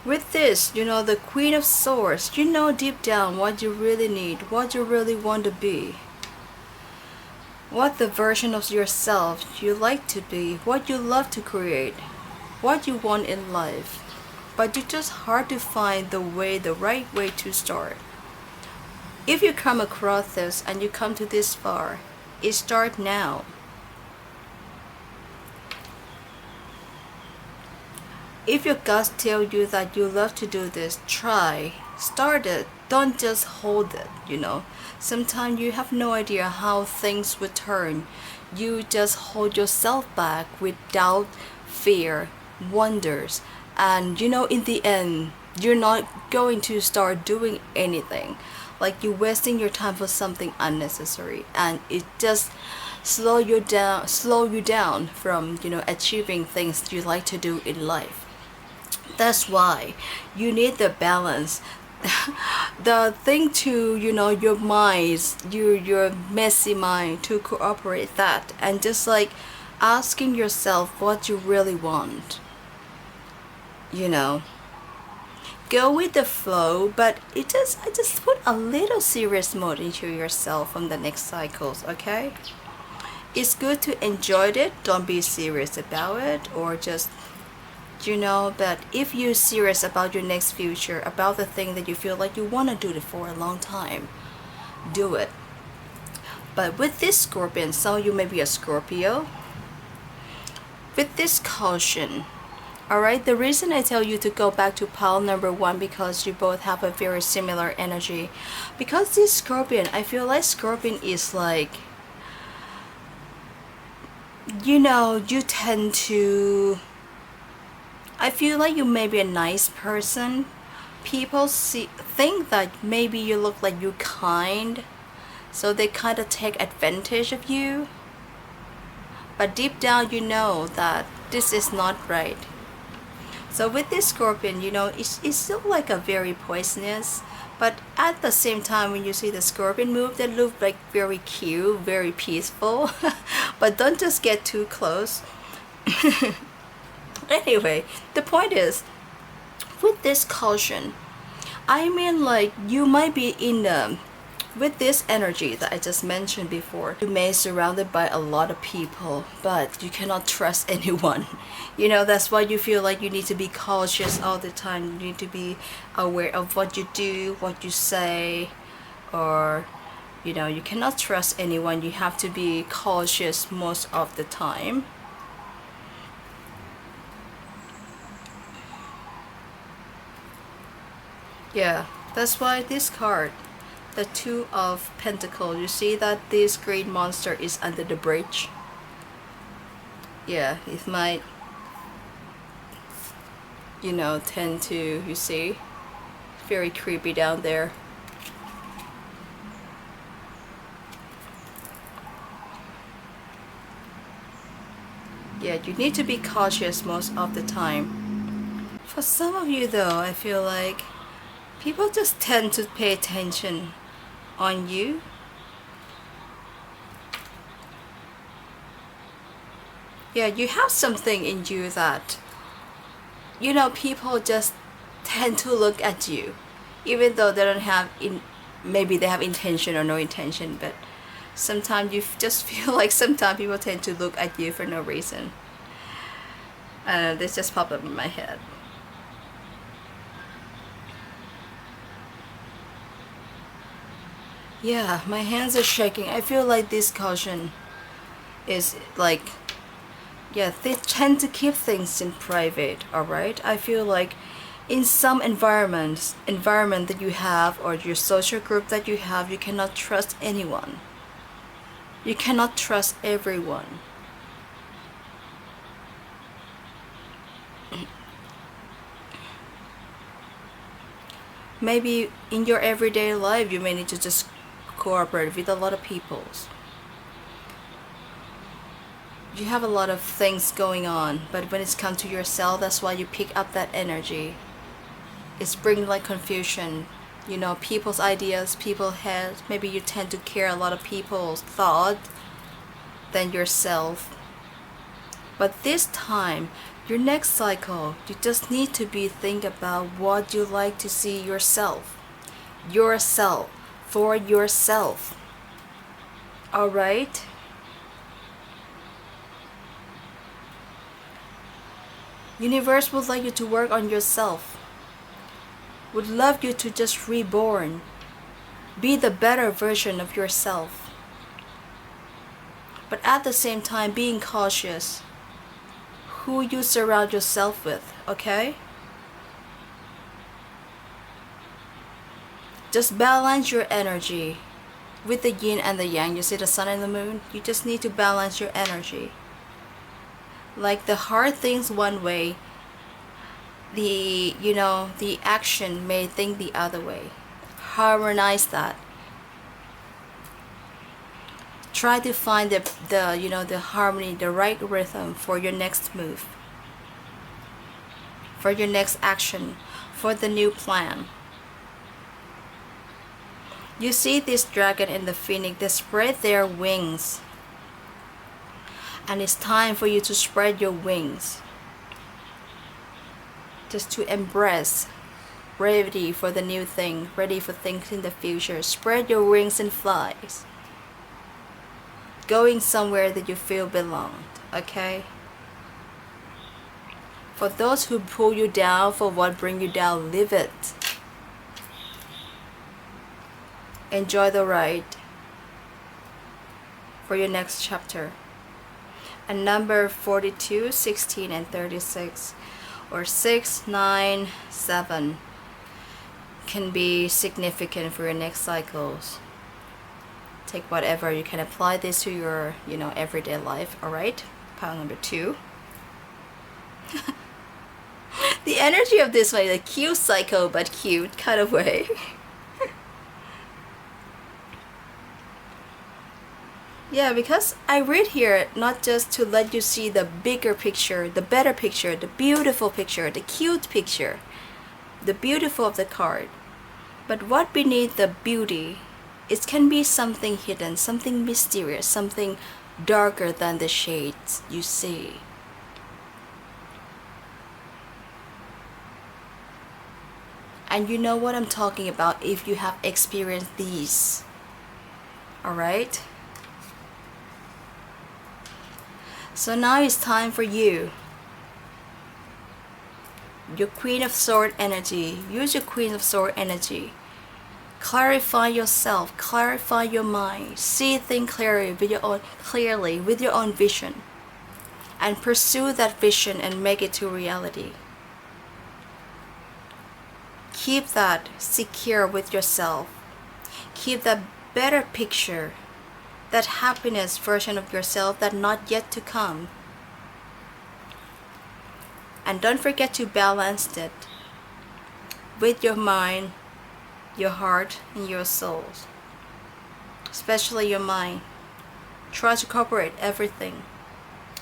With this, the Queen of Swords, deep down what you really need, what you really want to be. What the version of yourself you like to be, what you love to create, what you want in life. But it's just hard to find the right way to start. If you come across this and you come to this far, it starts now. If your gut tells you that you love to do this, try, start it. Don't just hold it, Sometimes you have no idea how things would turn. You just hold yourself back with doubt, fear, wonders. And in the end, you're not going to start doing anything. Like you're wasting your time for something unnecessary. And it just slow you down from, achieving things you like to do in life. That's why you need the balance. The thing to, your minds, your messy mind to cooperate that, and just like asking yourself what you really want. Go with the flow, but I just put a little serious mode into yourself from the next cycles, okay? It's good to enjoy it. Don't be serious about it, or just but if you're serious about your next future, about the thing that you feel like you want to do it for a long time, do it. But with this Scorpion, some of you may be a Scorpio, with this caution, alright, the reason I tell you to go back to pile number 1, because you both have a very similar energy. Because this Scorpion, I feel like Scorpion is like, you tend to, I feel like you may be a nice person. People think that maybe you look like you're kind, so they kind of take advantage of you. But deep down, you know that this is not right. So with this Scorpion, it's still like a very poisonous, but at the same time, when you see the Scorpion move, they look like very cute, very peaceful. But don't just get too close. Anyway, the point is, with this caution, I mean, like, you might be with this energy that I just mentioned before. You may be surrounded by a lot of people, but you cannot trust anyone. That's why you feel like you need to be cautious all the time. You need to be aware of what you do, what you say, or, you cannot trust anyone. You have to be cautious most of the time. Yeah, that's why this card, the Two of Pentacles, you see that this great monster is under the bridge. Yeah, it might, tend to, you see, very creepy down there. Yeah, you need to be cautious most of the time. For some of you though, I feel like people just tend to pay attention on you. Yeah, you have something in you that, people just tend to look at you, even though they don't have, maybe they have intention or no intention, but sometimes you just feel like sometimes people tend to look at you for no reason. This just popped up in my head. Yeah, my hands are shaking. I feel like this caution is like, yeah, they tend to keep things in private, alright? I feel like in some environment that you have, or your social group that you have, you cannot trust anyone. You cannot trust everyone. Maybe in your everyday life you may need to just cooperate with a lot of people. You have a lot of things going on, but when it's come to yourself, that's why you pick up that energy. It's bringing like confusion, you know, people's ideas, people's head. Maybe you tend to care a lot of people's thought than yourself. But this time, your next cycle, you just need to be think about what you like to see yourself for yourself. All right? Universe would like you to work on yourself. Would love you to just reborn. Be the better version of yourself. But at the same time, being cautious who you surround yourself with, okay? Just balance your energy with the yin and the yang. You see the sun and the moon? You just need to balance your energy. Like the hard things one way, the action may think the other way. Harmonize that. Try to find the harmony, the right rhythm for your next move, for your next action, for the new plan. You see this dragon and the phoenix, they spread their wings. And it's time for you to spread your wings. Just to embrace, ready for the new thing, ready for things in the future. Spread your wings and fly. Going somewhere that you feel belonged, okay? For those who pull you down, for what bring you down, leave it. Enjoy the ride for your next chapter. And number 42, 16, and 36, or 6, 9, 7 can be significant for your next cycles. Take whatever, you can apply this to your, everyday life, alright? Pile number 2. The energy of this way, the cute cycle, but cute kind of way. Yeah, because I read here not just to let you see the bigger picture, the better picture, the beautiful picture, the cute picture, the beautiful of the card, but what beneath the beauty, it can be something hidden, something mysterious, something darker than the shades you see. And you know what I'm talking about if you have experienced these. Alright? So now it's time for you. Your Queen of Swords energy. Use your Queen of Swords energy. Clarify yourself. Clarify your mind. See things clearly with your own vision. And pursue that vision and make it to reality. Keep that secure with yourself. Keep that better picture, that happiness version of yourself that not yet to come. And don't forget to balance it with your mind, your heart, and your soul. Especially your mind. Try to incorporate everything.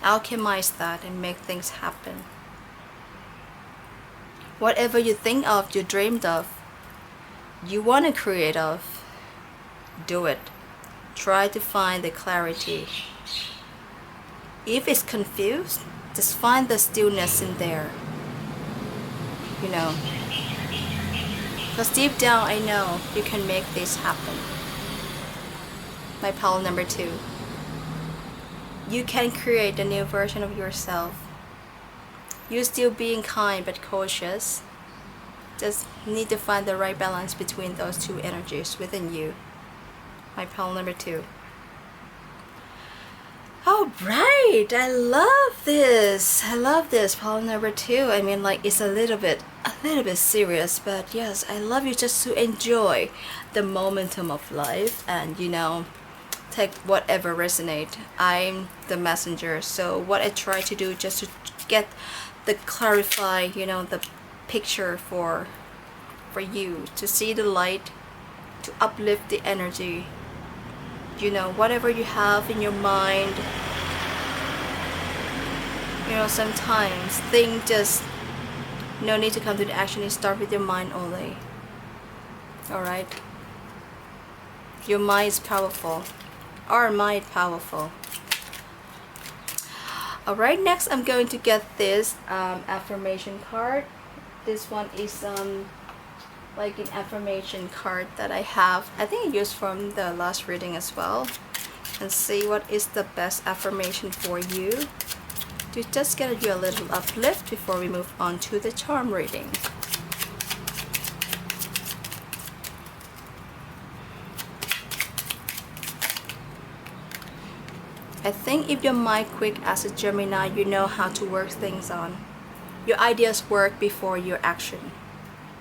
Alchemize that and make things happen. Whatever you think of, you dreamed of, you want to create of, do it. Try to find the clarity. If it's confused, just find the stillness in there. Because deep down I know you can make this happen. My pile number 2. You can create a new version of yourself. You still being kind but cautious. Just need to find the right balance between those two energies within you. my pile number 2. All right, I love this. I love this pile number 2. I mean, like, it's a little bit serious, but yes, I love you just to enjoy the momentum of life and, you know, take whatever resonate. I'm the messenger, so what I try to do just to get the clarify, you know, the picture for you to see the light, to uplift the energy, you know, whatever you have in your mind. You know, sometimes things just no need to come to the action. You start with your mind only. Alright, your mind is powerful. Our mind powerful. Alright, next I'm going to get this affirmation card. This one is like an affirmation card that I have. I think I used from the last reading as well. And see what is the best affirmation for you to just get you a little uplift before we move on to the charm reading. I think if your mind quick as a Gemini, you know how to work things on. Your ideas work before your action.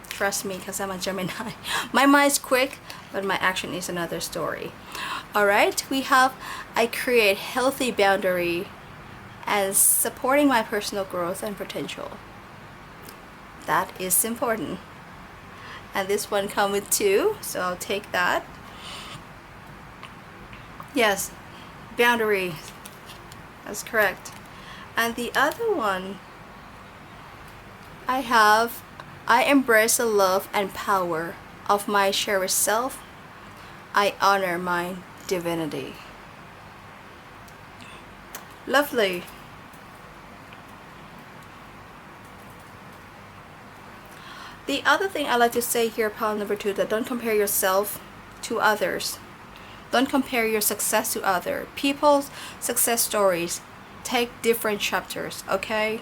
Trust me, because I'm a Gemini. My mind's quick, but my action is another story. Alright, we have I create healthy boundary as supporting my personal growth and potential. That is important. And this one comes with 2, so I'll take that. Yes, boundary. That's correct. And the other one I embrace the love and power of my cherished self. I honor my divinity. Lovely. The other thing I like to say here, pile number 2, that don't compare yourself to others. Don't compare your success to other people's success stories. Take different chapters, okay?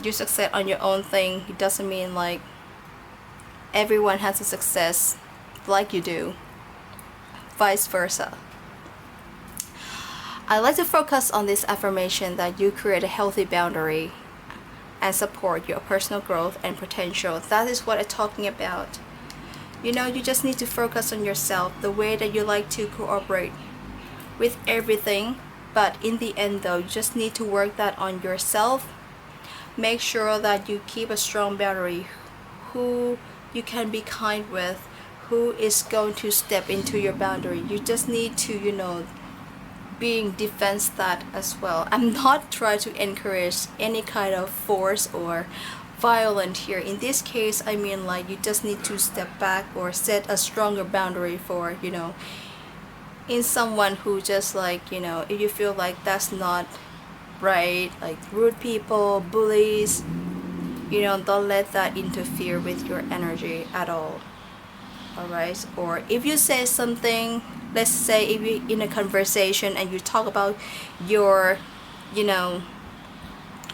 You succeed on your own thing. It doesn't mean like everyone has a success like you do. Vice versa. I like to focus on this affirmation that you create a healthy boundary and support your personal growth and potential. That is what I'm talking about. You know, you just need to focus on yourself, the way that you like to cooperate with everything. But in the end though, you just need to work that on yourself. Make sure that you keep a strong boundary. Who you can be kind with, who is going to step into your boundary. You just need to, you know, being defense that as well. I'm not trying to encourage any kind of force or violent here. In this case, I mean like you just need to step back or set a stronger boundary for, you know, in someone who just like, you know, if you feel like that's not right, like rude people, bullies, you know, don't let that interfere with your energy at all. Alright, or if you say something, let's say if you're in a conversation and you talk about your, you know,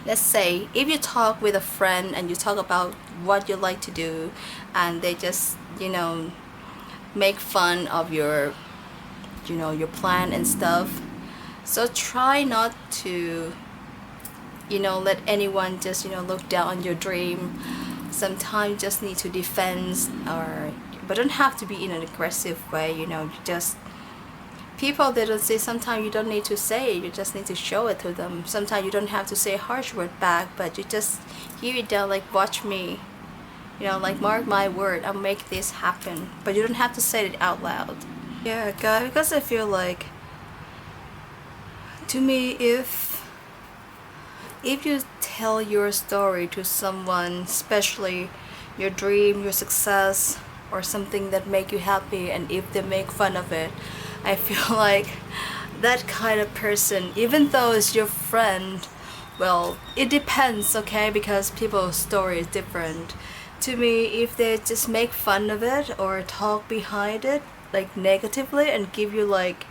let's say if you talk with a friend and you talk about what you like to do and they just, you know, make fun of your, you know, your plan and stuff. So try not to, you know, let anyone just, you know, look down on your dream. Sometimes you just need to defend, or but don't have to be in an aggressive way, you know. You just, people, they don't say, sometimes you don't need to say it, you just need to show it to them. Sometimes you don't have to say a harsh word back, but you just hear it down, like, watch me, you know, like, mark my word, I'll make this happen. But you don't have to say it out loud. Yeah, guys, because I feel like, to me, if you tell your story to someone, especially your dream, your success, or something that make you happy, and if they make fun of it, I feel like that kind of person, even though it's your friend, well, it depends, okay, because people's story is different. To me, if they just make fun of it or talk behind it like negatively and give you like,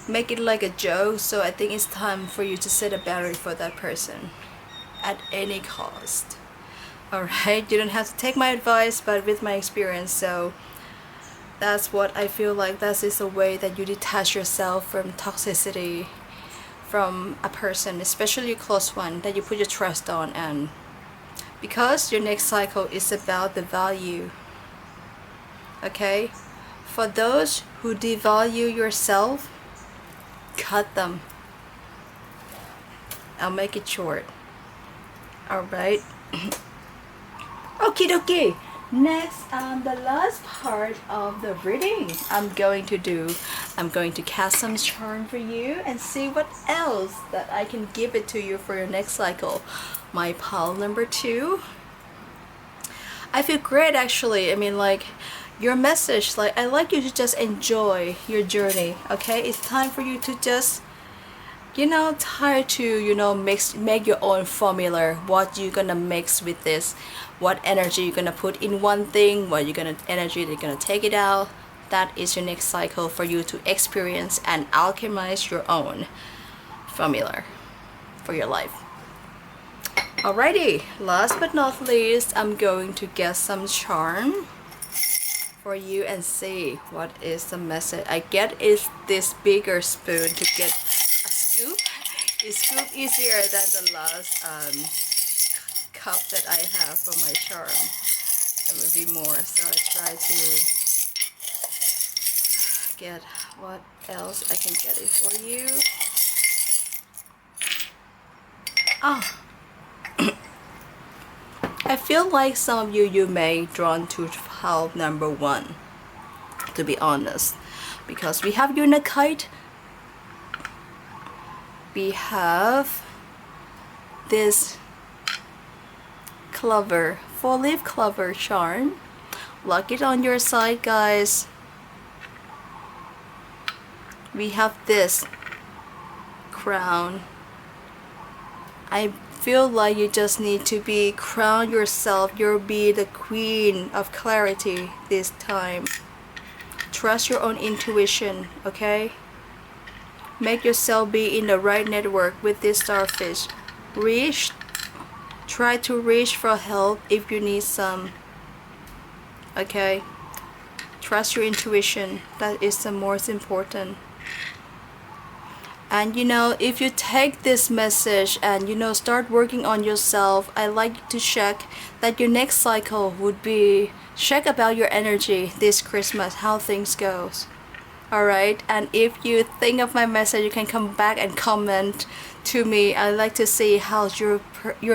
make it like a joke, so I think it's time for you to set a boundary for that person at any cost. Alright, you don't have to take my advice, but with my experience, so That's what I feel like. That is a way that you detach yourself from toxicity, from a person, especially a close one that you put your trust on. And because your next cycle is about the value, okay? For those who devalue yourself, cut them. I'll make it short. Alright. Okie dokie. Next, the last part of the reading I'm going to cast some charm for you and see what else that I can give it to you for your next cycle. My pile number 2. I feel great actually. I mean, like, your message, like, I like you to just enjoy your journey, okay? It's time for you to just, try to, make your own formula. What you're gonna mix with this, what energy you're gonna put in one thing, what energy you're gonna take it out. That is your next cycle for you to experience and alchemize your own formula for your life. Alrighty, last but not least, I'm going to get some charm for you and see what is the message. I get is this bigger spoon to get a scoop. Is scoop easier than the last cup that I have for my charm. It would be more, so I try to get what else I can get it for you. I feel like some of you may drawn to pile number 1, to be honest, because we have Unikite, we have this clover, 4-leaf clover charm. Lock it on your side, guys. We have this crown. I feel like you just need to be crown yourself. You'll be the queen of clarity this time. Trust your own intuition, okay? Make yourself be in the right network with this starfish. Try to reach for help if you need some, okay? Trust your intuition. That is the most important. And if you take this message and start working on yourself, I like to check that your next cycle would be check about your energy this Christmas, how things goes. Alright, and if you think of my message, you can come back and comment to me. I like to see how's your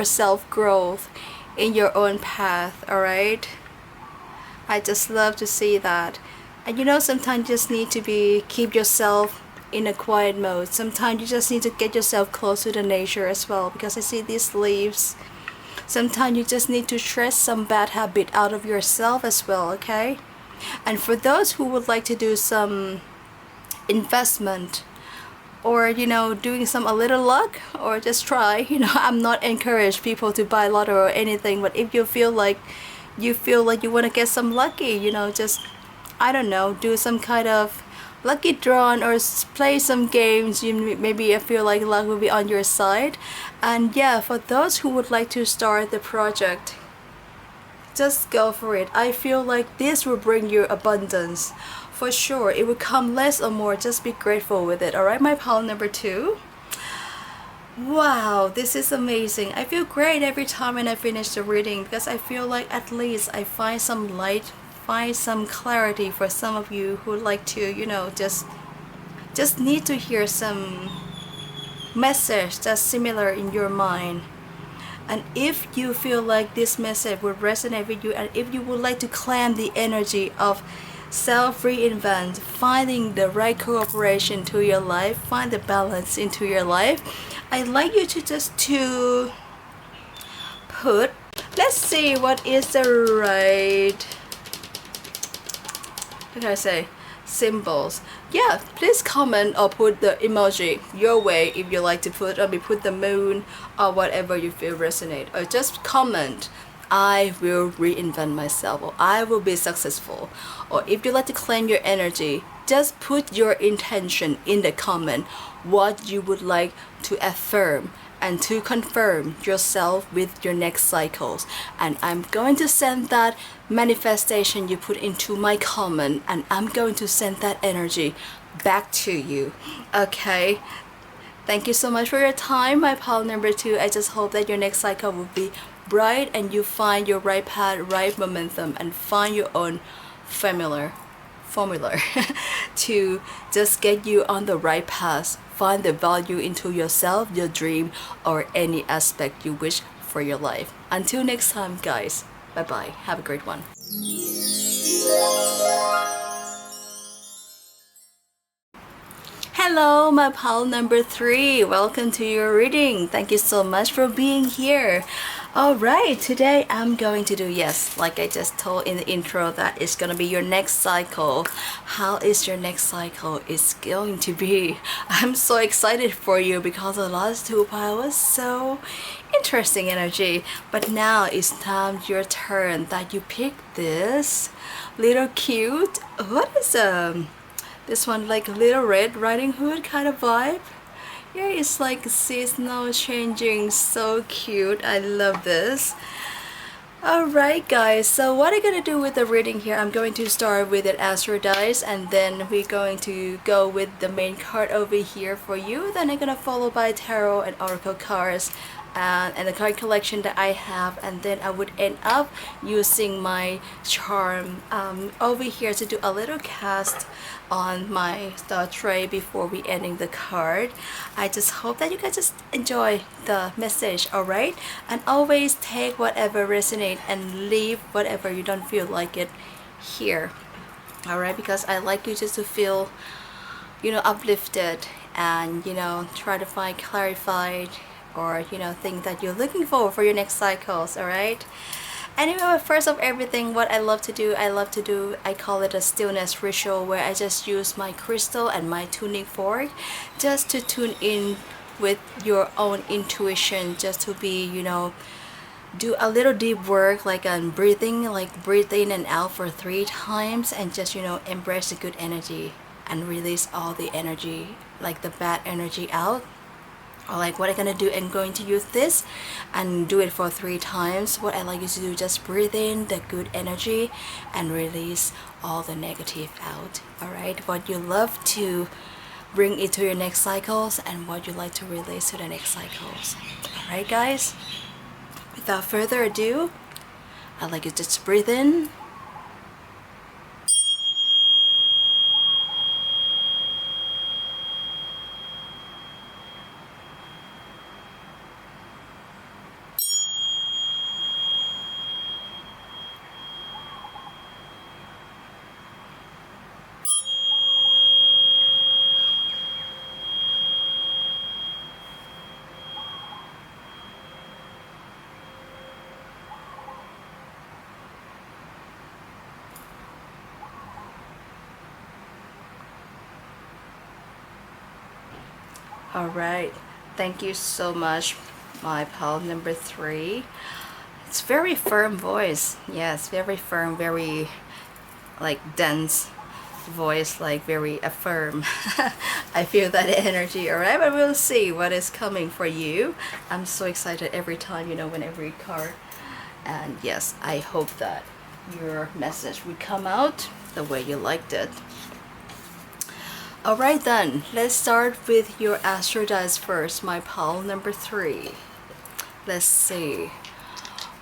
self growth in your own path. Alright, I just love to see that. And sometimes you just need to keep yourself in a quiet mode. Sometimes you just need to get yourself close to the nature as well, because I see these leaves. Sometimes you just need to shred some bad habit out of yourself as well, okay? And for those who would like to do some investment or doing some a little luck, or just try, I'm not encourage people to buy lottery or anything, but if you feel like you want to get some lucky, just, I don't know, do some kind of lucky draw or play some games. Maybe I feel like luck will be on your side. And yeah, for those who would like to start the project, just go for it. I feel like this will bring you abundance for sure. It will come less or more, just be grateful with it. Alright, my pile number 2. Wow, this is amazing. I feel great every time when I finish the reading, because I feel like at least I find some light, find some clarity for some of you who like to, just need to hear some message that's similar in your mind. And if you feel like this message will resonate with you, and if you would like to claim the energy of self-reinvent, finding the right cooperation to your life, find the balance into your life, I'd like you to just put, let's see what is the right, what can I say, symbols. Yeah, please comment or put the emoji your way if you like to put, or put the moon or whatever you feel resonate, or just comment I will reinvent myself, or I will be successful. Or if you like to claim your energy, just put your intention in the comment, what you would like to affirm and to confirm yourself with your next cycles. And I'm going to send that manifestation you put into my comment, and I'm going to send that energy back to you. Okay, thank you so much for your time, my pal number 2. I just hope that your next cycle will be bright and you find your right path, right momentum, and find your own formula to just get you on the right path. Find the value into yourself, your dream, or any aspect you wish for your life. Until next time, guys. Bye bye. Have a great one. Hello, my pal number 3. Welcome to your reading. Thank you so much for being here. Alright, today I'm going to do, yes, like I just told in the intro, that is going to be your next cycle. How is your next cycle is going to be? I'm so excited for you because the last 2 piles was so interesting energy. But now it's time, your turn, that you pick this little cute, what is this one, like Little Red Riding Hood kind of vibe. Yeah, it's like seasonal changing, so cute. I love this. Alright guys, so what I'm gonna do with the reading here, I'm going to start with an astro dice, and then we're going to go with the main card over here for you. Then I'm gonna follow by tarot and oracle cards and the card collection that I have, and then I would end up using my charm over here to do a little cast on my star tray before we ending the card. I just hope that you guys just enjoy the message, alright? And always take whatever resonate and leave whatever you don't feel like it here, alright? Because I like you just to feel, you know, uplifted, and, you know, try to find clarified, or, you know, things that you're looking for your next cycles, alright? Anyway, first of everything, what I love to do, I call it a stillness ritual, where I just use my crystal and my tuning fork just to tune in with your own intuition, just to be, you know, do a little deep work, like breathing, like breathe in and out for 3 times, and just, you know, embrace the good energy and release all the energy, like the bad energy out. Or like what I'm gonna do, I'm going to use this and do it for 3 times. What I like you to do, just breathe in the good energy and release all the negative out. Alright, what you love to bring into your next cycles, and what you like to release to the next cycles. Alright guys, without further ado, I'd like you to just breathe in. Alright, thank you so much, my pal number 3. It's very firm voice. Yes, very firm, very like dense voice, like very affirm. I feel that energy, alright? But we'll see what is coming for you. I'm so excited every time, you know, when I read card. And yes, I hope that your message would come out the way you liked it. Alright then, let's start with your astro dice first, my pal number 3. Let's see,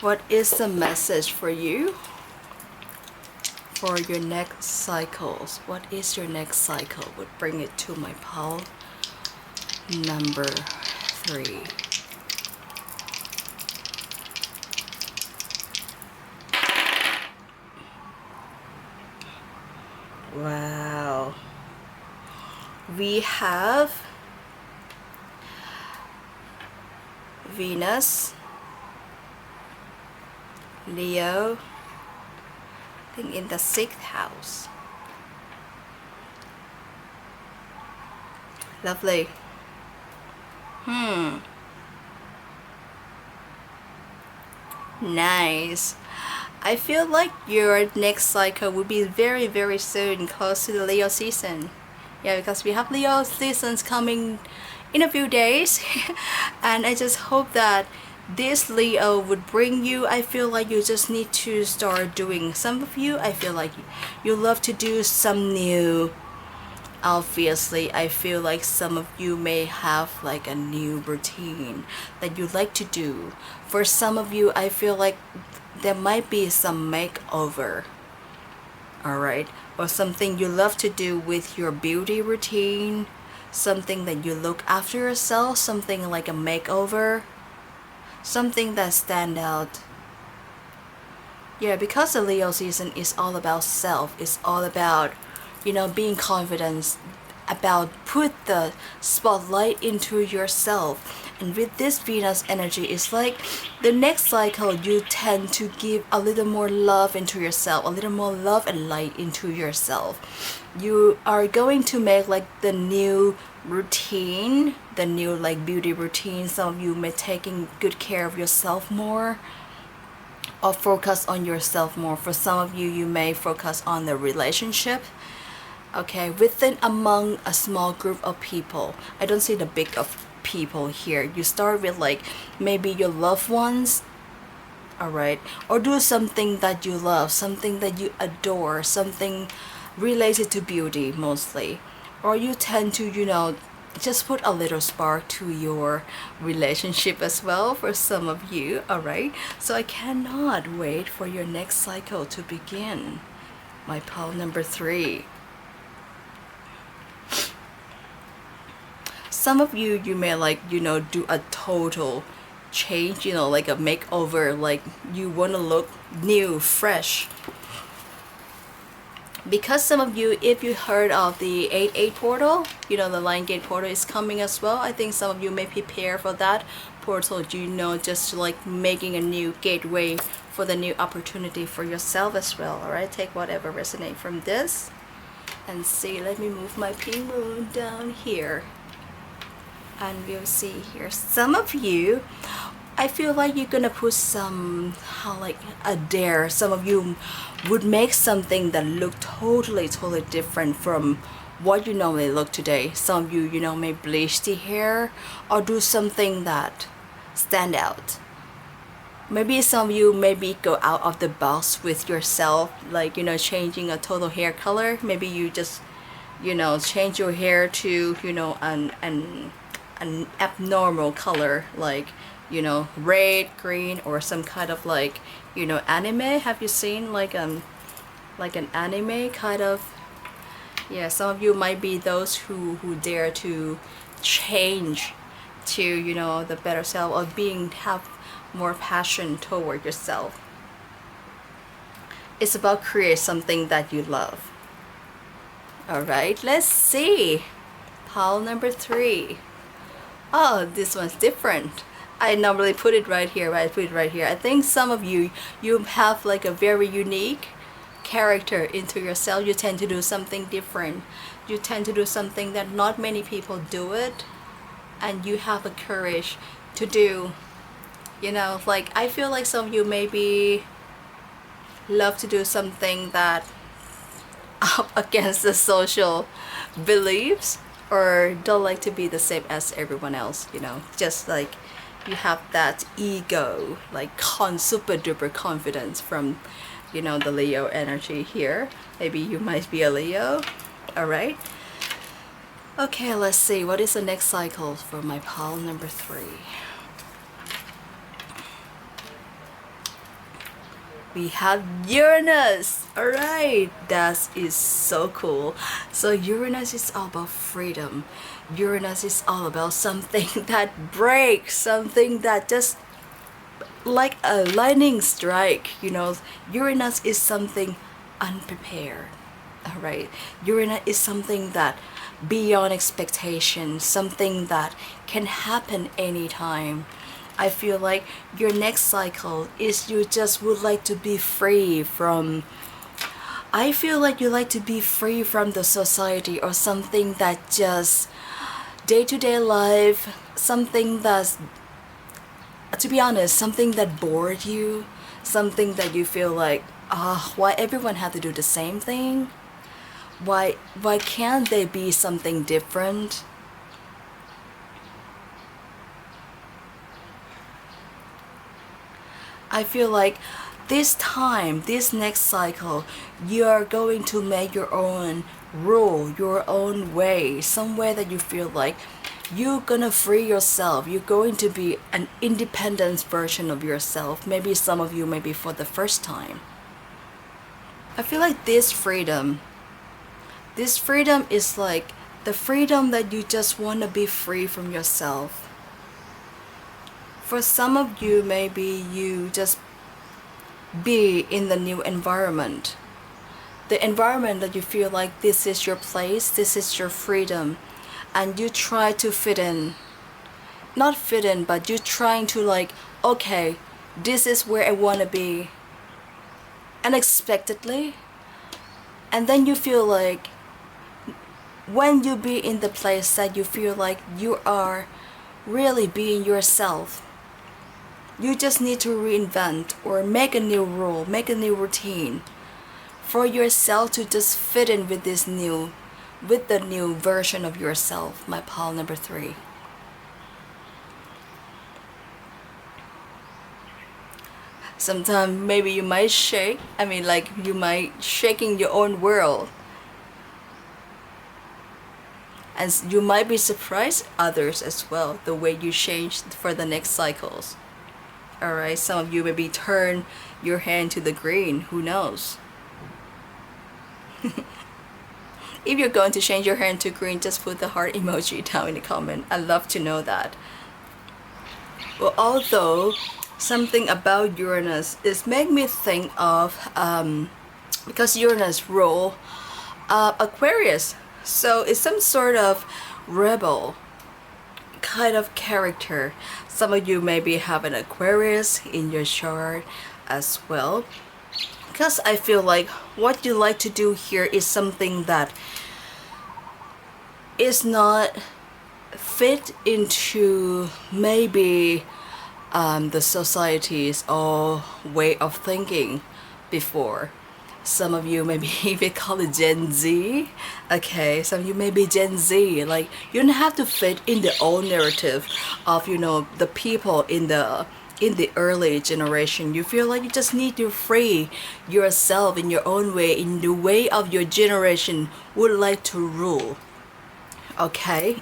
what is the message for you for your next cycles? What is your next cycle? Would bring it to my pal number 3. Wow. We have Venus, Leo, I think in the 6th house. Lovely. Nice. I feel like your next cycle will be very, very soon, close to the Leo season. Yeah, because we have Leo seasons coming in a few days. And I just hope that this Leo would bring you. I feel like you just need to start doing, some of you, I feel like you love to do some new. Obviously, I feel like some of you may have like a new routine that you like to do. For some of you, I feel like there might be some makeover, all right, or something you love to do with your beauty routine, something that you look after yourself, something like a makeover, something that stand out. Yeah, because the Leo season is all about self, it's all about, being confident, about put the spotlight into yourself. And with this Venus energy, it's like the next cycle you tend to give a little more love into yourself, a little more love and light into yourself. You are going to make like the new routine, the new like beauty routine. Some of you may taking good care of yourself more, or focus on yourself more. For some of you, you may focus on the relationship. Okay, within among a small group of people. I don't see the big of people here. You start with like maybe your loved ones, all right, or do something that you love, something that you adore, something related to beauty mostly, or you tend to, just put a little spark to your relationship as well for some of you, all right? So I cannot wait for your next cycle to begin. My pile number 3. Some of you, you may like, do a total change, like a makeover, like you want to look new, fresh. Because some of you, if you heard of the 8-8 portal, the Lion Gate portal is coming as well. I think some of you may prepare for that portal, just like making a new gateway for the new opportunity for yourself as well. All right, take whatever resonate from this and see. Let me move my pink moon down here. And we'll see here. Some of you, I feel like you're gonna put some, like a dare. Some of you would make something that look totally different from what you normally look today. Some of you, may bleach the hair or do something that stand out. Maybe some of you maybe go out of the box with yourself, like, changing a total hair color. Maybe you just, change your hair to, an abnormal color, like, red, green, or some kind of like, anime. Have you seen like an anime kind of? Yeah, some of you might be those who dare to change to, the better self, or have more passion toward yourself. It's about create something that you love. All right, let's see. Pile number 3. Oh, this one's different. I normally put it right here, but I put it right here. I think some of you have like a very unique character into yourself. You tend to do something different. You tend to do something that not many people do it, and you have the courage to do, like I feel like some of you maybe love to do something that up against the social beliefs, or don't like to be the same as everyone else, just like you have that ego, like super duper confidence from, the Leo energy here. Maybe you might be a Leo. All right. Okay, let's see. What is the next cycle for my pile number 3? We have Uranus. All right, that is so cool. So Uranus is all about freedom. Uranus is all about something that breaks, something that just like a lightning strike. Uranus is something unprepared. All right, Uranus is something that beyond expectation, something that can happen anytime. I feel like your next cycle is you just would like to be free from, I feel like you like to be free from the society, or something that just day-to-day life, something that's, to be honest, something that bored you, something that you feel like, why everyone have to do the same thing? Why can't there be something different? I feel like this time, this next cycle, you are going to make your own rule, your own way, somewhere that you feel like you're gonna free yourself. You're going to be an independent version of yourself. Maybe some of you, maybe for the first time. I feel like this freedom is like the freedom that you just want to be free from yourself. For some of you, maybe you just be in the new environment. The environment that you feel like this is your place, this is your freedom, and you try to fit in. Not fit in, but you're trying to like, okay, this is where I want to be. Unexpectedly. And then you feel like when you be in the place that you feel like you are really being yourself, you just need to reinvent or make a new rule, make a new routine for yourself to just fit in with this new, with the new version of yourself. My pile number 3. Sometimes maybe you might shake, like you might shaking your own world. And you might be surprised others as well, the way you change for the next cycles. Alright, some of you maybe turn your hand to the green, who knows? If you're going to change your hand to green, just put the heart emoji down in the comment. I'd love to know that. Well, although something about Uranus is make me think of, because Uranus rule Aquarius, so it's some sort of rebel kind of character. Some of you maybe have an Aquarius in your chart as well, because I feel like what you like to do here is something that is not fit into maybe the society's way of thinking before. Some of you maybe even call it Gen Z. Okay, some of you may be Gen Z. Like, you don't have to fit in the old narrative of, the people in the early generation. You feel like you just need to free yourself in your own way, in the way of your generation would like to rule. Okay,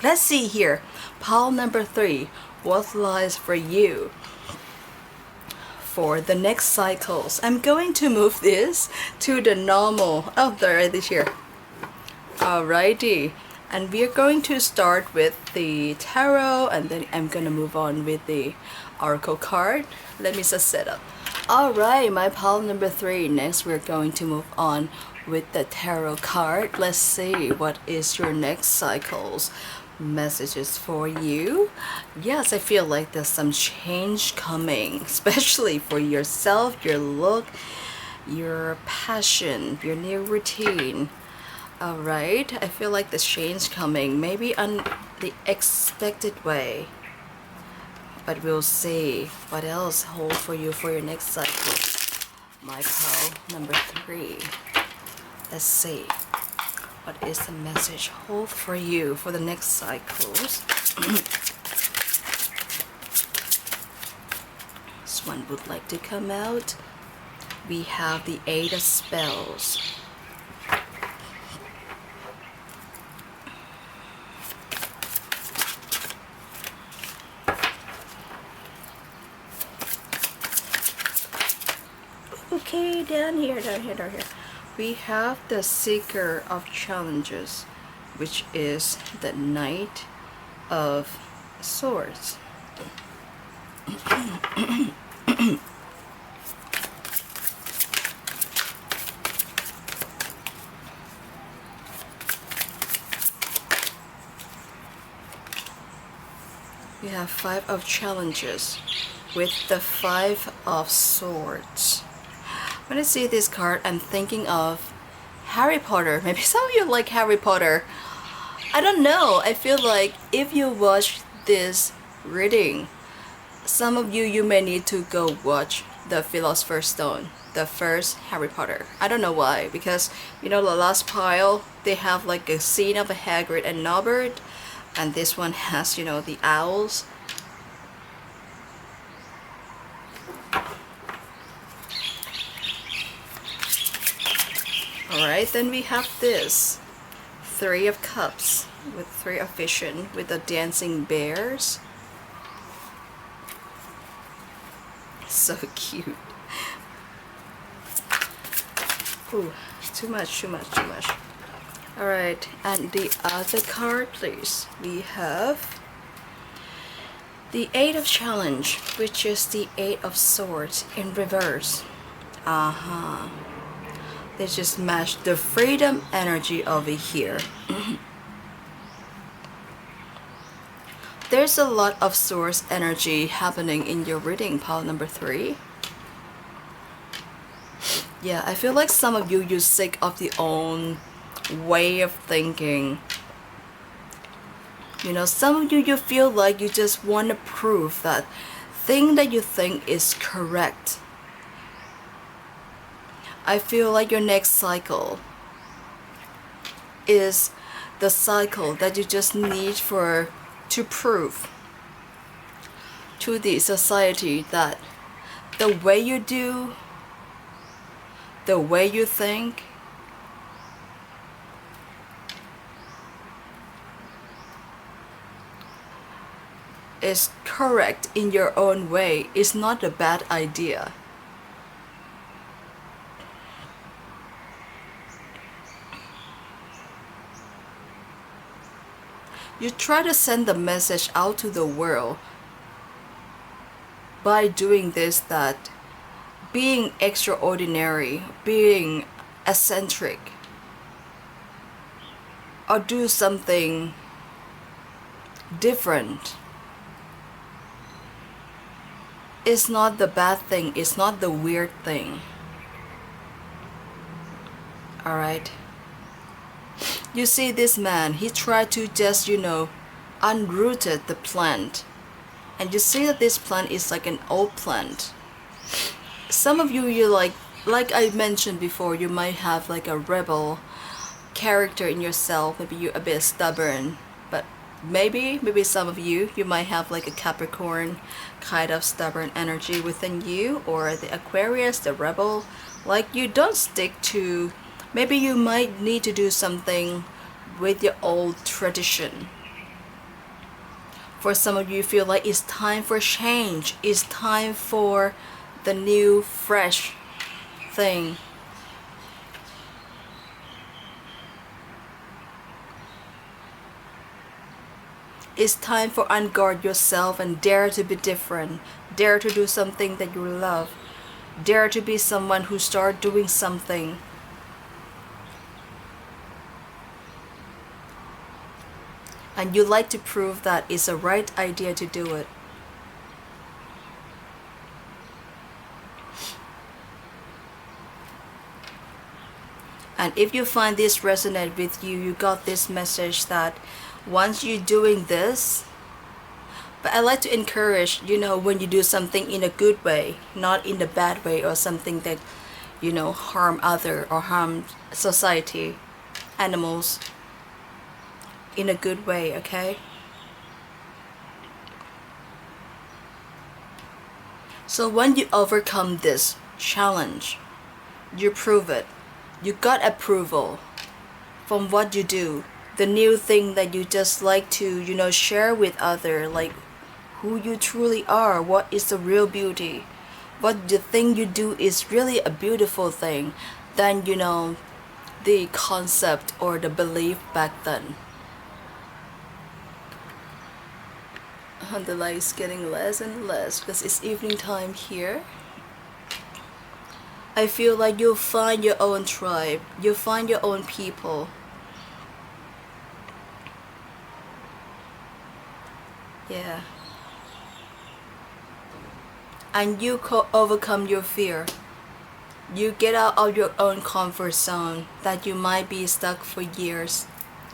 let's see here. Pile number 3. What lies for you for the next cycles? I'm going to move this to the normal. Oh, there it is here. Alrighty, and we are going to start with the tarot, and then I'm gonna move on with the oracle card. Let me just set up. Alright, my pile number 3. Next, we're going to move on with the tarot card. Let's see what is your next cycles messages for you. Yes, I feel like there's some change coming, especially for yourself, your look, your passion, your new routine. Alright, I feel like there's change coming, maybe on the expected way, but we'll see what else hold for you for your next cycle. My pile number 3. Let's see. What is the message hold for you for the next cycles? This one would like to come out. We have the 8 of Spells. Okay, down here. We have the Seeker of Challenges, which is the Knight of Swords. We have 5 of Challenges with the 5 of Swords. When I see this card, I'm thinking of Harry Potter. Maybe some of you like Harry Potter. I don't know. I feel like if you watch this reading, some of you may need to go watch the Philosopher's Stone, the first Harry Potter. I don't know why, because the last pile, they have like a scene of a Hagrid and Norbert, and this one has the owls. Alright, then we have this Three of Cups with Three of Vision with the dancing bears. So cute. Ooh, too much. Alright, and the other card, please. We have the Eight of Challenge, which is the Eight of Swords in reverse. They just match the freedom energy over here. There's a lot of source energy happening in your reading, pile number 3. Yeah, I feel like some of you're sick of the own way of thinking. You know, some of you feel like you just want to prove that thing that you think is correct. I feel like your next cycle is the cycle that you just need to prove to the society that the way you do, the way you think, is correct in your own way. Is not a bad idea. You try to send the message out to the world by doing this, that being extraordinary, being eccentric, or do something different is not the bad thing, it's not the weird thing. Alright? You see this man, he tried to just, unrooted the plant. And you see that this plant is like an old plant. Some of you like I mentioned before, you might have like a rebel character in yourself. Maybe you're a bit stubborn. But maybe some of you might have like a Capricorn kind of stubborn energy within you. Or the Aquarius, the rebel. Like you don't stick to... Maybe you might need to do something with your old tradition. For some of you feel like it's time for change. It's time for the new, fresh thing. It's time for unguard yourself and dare to be different. Dare to do something that you love. Dare to be someone who start doing something. And you like to prove that it's the right idea to do it. And if you find this resonate with you, you got this message that once you're doing this, but I like to encourage, when you do something in a good way, not in the bad way or something that, harm other or harm society, animals, in a good way, okay? So when you overcome this challenge, you prove it. You got approval from what you do. The new thing that you just like to, share with others, like who you truly are, what is the real beauty. What the thing you do is really a beautiful thing than, the concept or the belief back then. And the light is getting less and less because it's evening time here. I feel like you'll find your own tribe. You'll find your own people. Yeah. And you overcome your fear. You get out of your own comfort zone that you might be stuck for years,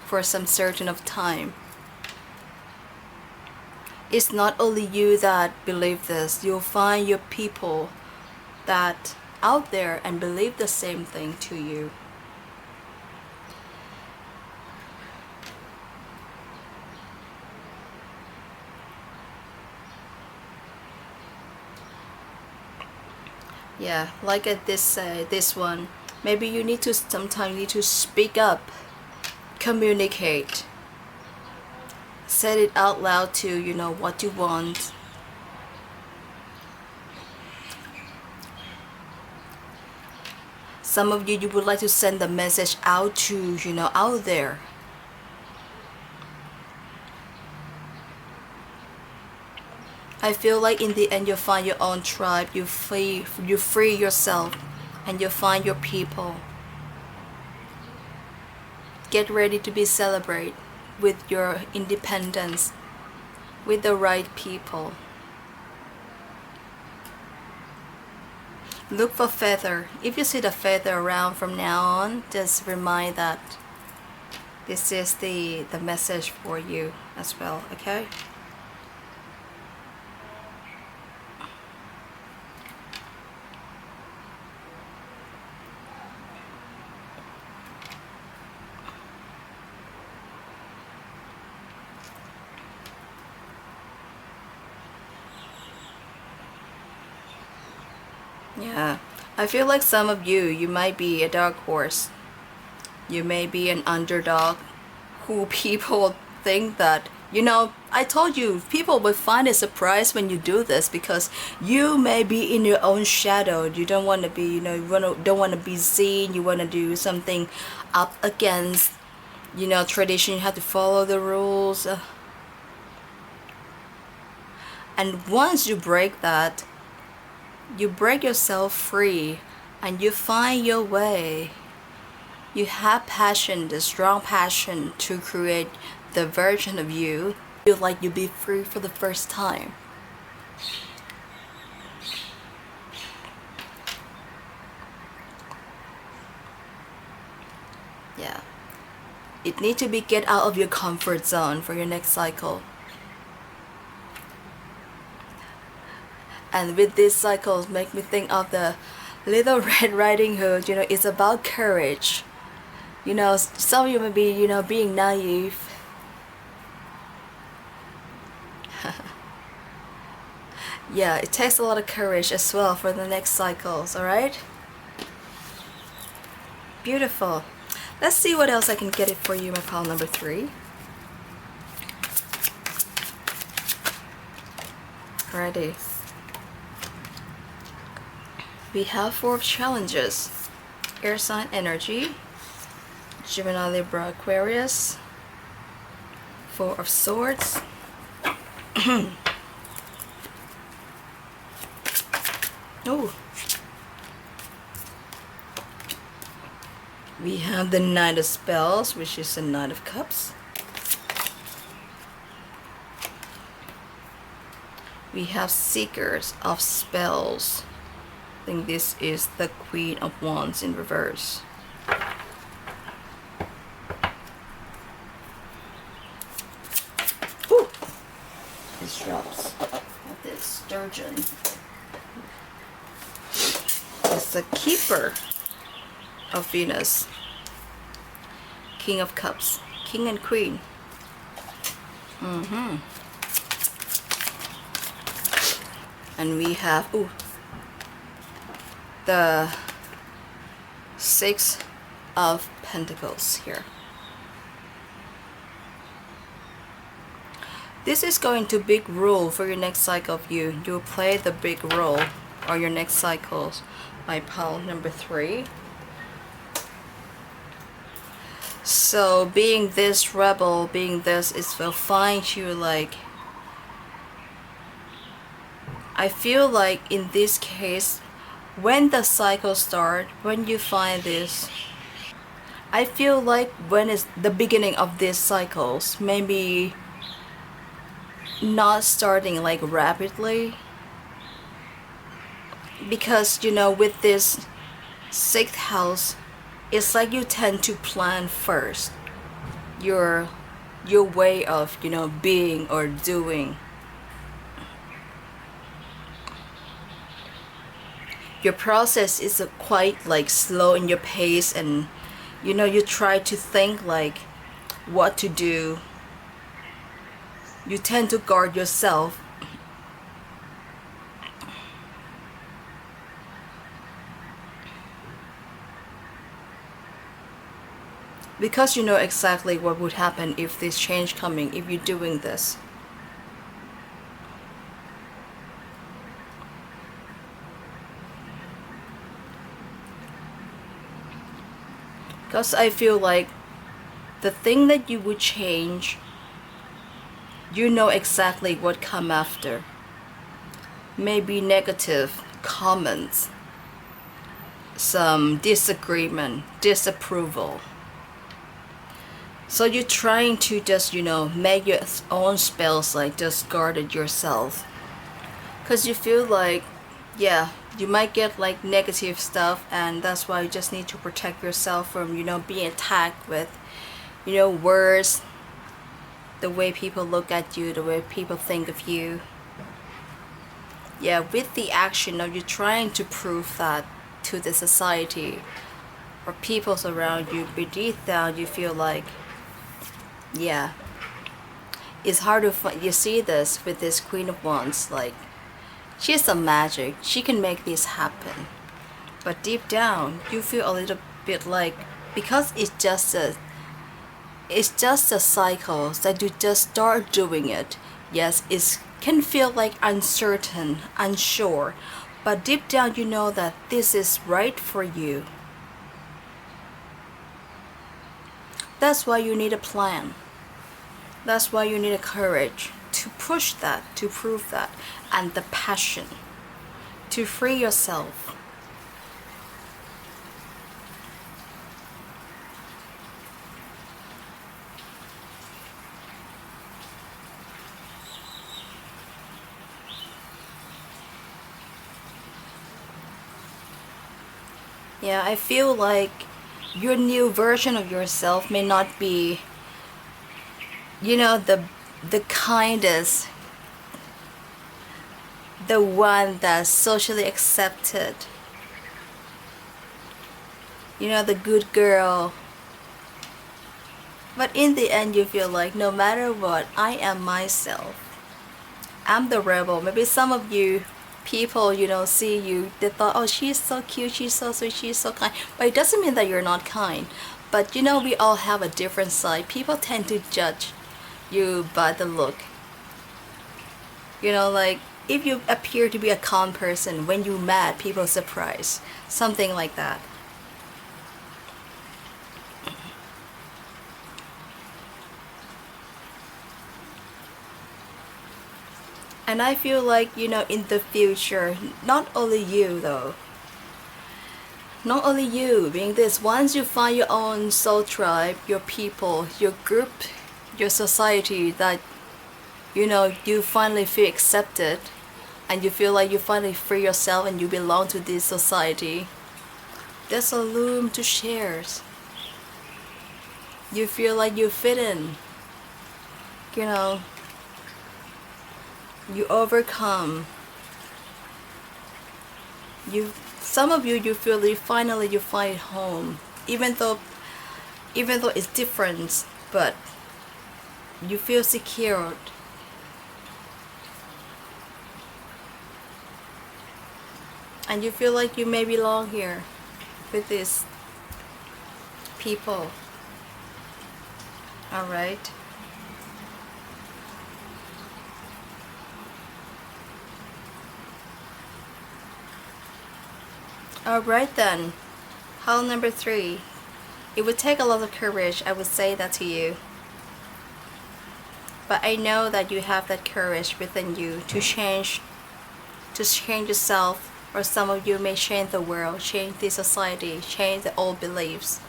for some certain of time. It's not only you that believe this. You'll find your people that out there and believe the same thing to you. Yeah, like I did say, this one, Maybe you need to sometimes you need to speak up, communicate, say it out loud to, you know, what you want. Some of you would like to send the message out to, you know, out there. I feel like in the end you'll find your own tribe, you free yourself, and you'll find your people. Get ready to be celebrated with your independence, with the right people. Look for feather. If you see the feather around from now on, just remind that this is the message for you as well, okay? Yeah, I feel like some of you might be a dark horse. You may be an underdog who people think that, you know, I told you, people will find it surprise when you do this because you may be in your own shadow. You don't want to be, you know, don't want to be seen. You want to do something up against, you know, tradition. You have to follow the rules. And once you break that, you break yourself free and you find your way. You have passion, the strong passion to create the version of you. Feel like you be free for the first time. Yeah. It needs to be get out of your comfort zone for your next cycle. And with these cycles make me think of the Little Red Riding Hood. You know, it's about courage. You know, some of you may be, you know, being naive. Yeah, it takes a lot of courage as well for the next cycles, alright? Beautiful. Let's see what else I can get it for you, my pile number 3. Alrighty. We have 4 challenges. Air sign energy, Gemini, Libra, Aquarius, 4 of Swords, oh, we have the Knight of Spells, which is the Knight of Cups. We have Seekers of Spells. I think this is the Queen of Wands in reverse. Ooh. This drops of this sturgeon. It's the Keeper of Venus. King of Cups. King and Queen. And we have, ooh, the 6 of Pentacles here. This is going to big role for your next cycle of you. You will play the big role or your next cycles. My pile number 3. So being this rebel, being this, it will find you like, I feel like in this case, when the cycle starts, when you find this, I feel like when it's the beginning of these cycles, maybe not starting like rapidly, because you know with this 6th house, it's like you tend to plan first your way of, you know, being or doing. Your process is quite like slow in your pace, and you know, you try to think like what to do. You tend to guard yourself. because you know exactly what would happen if this change coming, if you're doing this. Because I feel like the thing that you would change, you know exactly what come after. Maybe negative comments, some disagreement, disapproval. So you're trying to just, you know, make your own spells, like just guard it yourself. Because you feel like, yeah, you might get like negative stuff, and that's why you just need to protect yourself from, you know, being attacked with, you know, words, the way people look at you, the way people think of you. Yeah, with the action of you trying to prove that to the society or people around you, but deep down you feel like, yeah, it's hard to find. You see this with this Queen of Wands, like, she has some magic, she can make this happen, but deep down you feel a little bit like, because it's just a cycle that you just start doing it. Yes, it can feel like uncertain, unsure, but deep down you know that this is right for you. That's why you need a plan. That's why you need a courage to push that, to prove that, and the passion to free yourself. Yeah, I feel like your new version of yourself may not be, you know, the kindest, the one that's socially accepted, you know, the good girl. But in the end you feel like, no matter what, I am myself. I'm the rebel. Maybe some of you people, you know, see you, they thought, oh, she's so cute, she's so sweet, she's so kind. But it doesn't mean that you're not kind. But you know, we all have a different side. People tend to judge you by the look. You know, like, if you appear to be a calm person, when you're mad, people are surprised. Something like that. And I feel like, you know, in the future, not only you though, not only you being this, once you find your own soul tribe, your people, your group, your society, that, you know, you finally feel accepted and you feel like you finally free yourself and you belong to this society, there's a loom to shares. You feel like you fit in, you know, you overcome. You, some of you, you feel that finally you find home, even though it's different, but you feel secured. And you feel like you may belong here with these people. Alright? Alright then. Howl number 3. It would take a lot of courage, I would say that to you. But I know that you have that courage within you to change yourself, or some of you may change the world, change the society, change the old beliefs.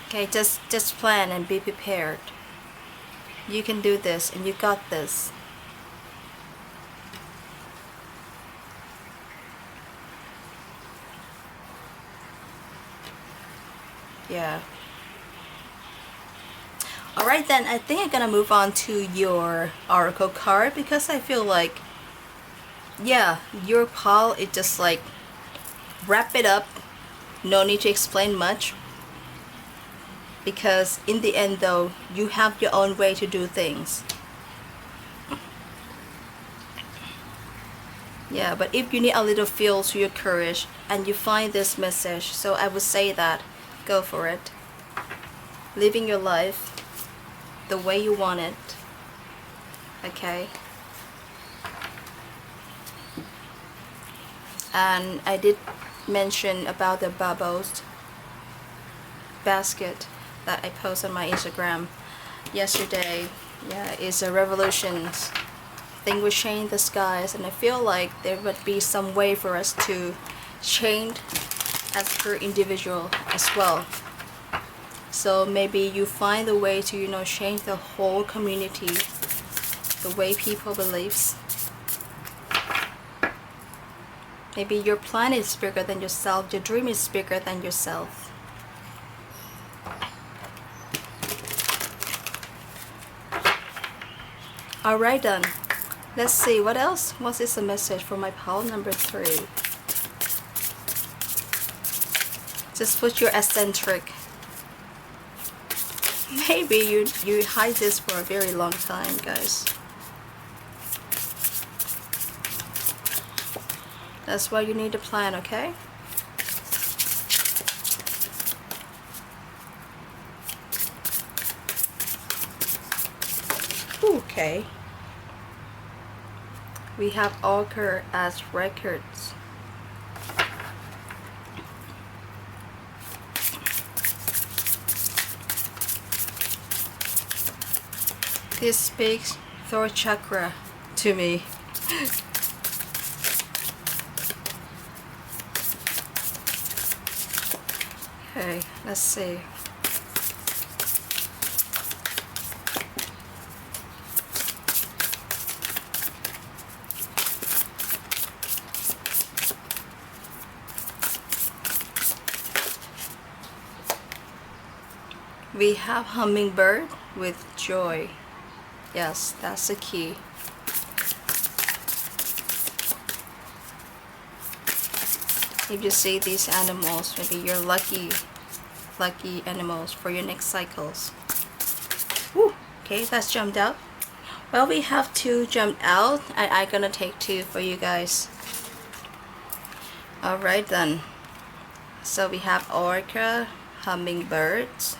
Okay, just plan and be prepared. You can do this and you got this. Yeah. Alright then, I think I'm gonna move on to your oracle card, because I feel like, yeah, your pile, it just like, wrap it up. No need to explain much. Because in the end though, you have your own way to do things. Yeah, but if you need a little fuel to your courage and you find this message, so I would say that go for it. Living your life the way you want it. Okay. And I did mention about the bubbles basket that I posted on my Instagram yesterday. Yeah, it's a revolution thing with change the skies, and I feel like there would be some way for us to change as per individual as well. So maybe you find a way to, you know, change the whole community, the way people believes. Maybe your plan is bigger than yourself, your dream is bigger than yourself. Alright then, let's see what else. What is the message for my pile number 3? Just put your eccentric. Maybe you hide this for a very long time, guys. That's why you need a plan, okay? Okay. We have ochre as records. This speaks third chakra to me. Okay, let's see. We have hummingbird with joy. Yes, that's the key. If you see these animals, maybe you're lucky animals for your next cycles. Woo, okay, that's jumped out. Well, we have 2 jumped out, and I'm gonna take 2 for you guys. Alright then. So we have orca, hummingbirds.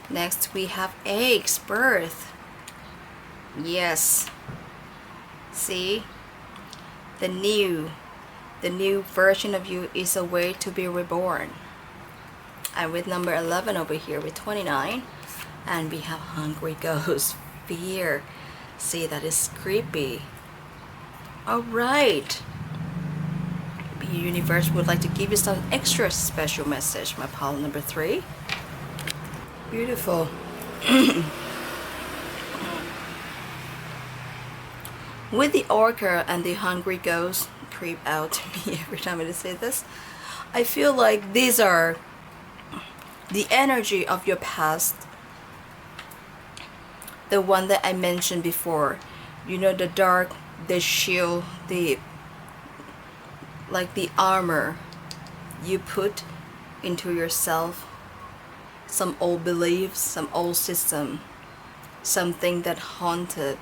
Next we have eggs, birth. Yes. See? The new version of you is a way to be reborn. And with number 11 over here with 29. And we have hungry ghost, fear. See, that is creepy. Alright. The universe would like to give you some extra special message, my pile number 3. Beautiful. With the orca and the hungry ghost creep out to me every time I say this, I feel like these are the energy of your past, the one that I mentioned before, you know, the dark, the shield, the like the armor you put into yourself, some old beliefs, some old system, something that haunted,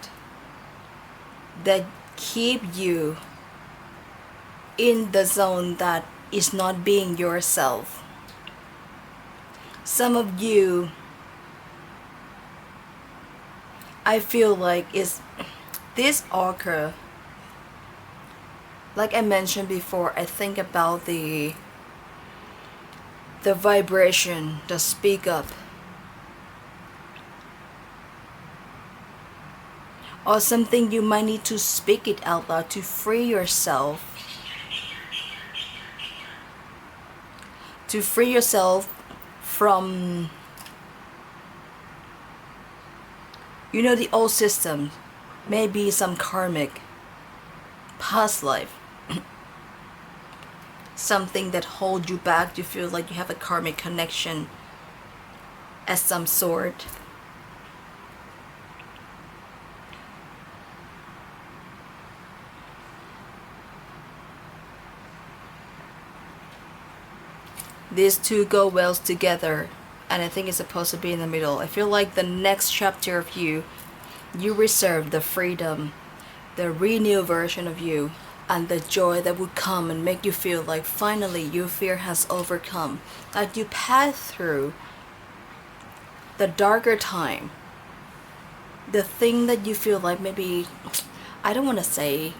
that keep you in the zone that is not being yourself. Some of you, I feel like, is this orca, like I mentioned before, I think about the vibration, the speak up, or something you might need to speak it out loud to free yourself, from, you know, the old system, maybe some karmic past life, something that holds you back. You feel like you have a karmic connection as some sort. These two go well together, and I think it's supposed to be in the middle. I feel like the next chapter of you reserve the freedom, the renewed version of you and the joy that would come and make you feel like finally your fear has overcome, that you pass through the darker time, the thing that you feel like maybe, I don't want to say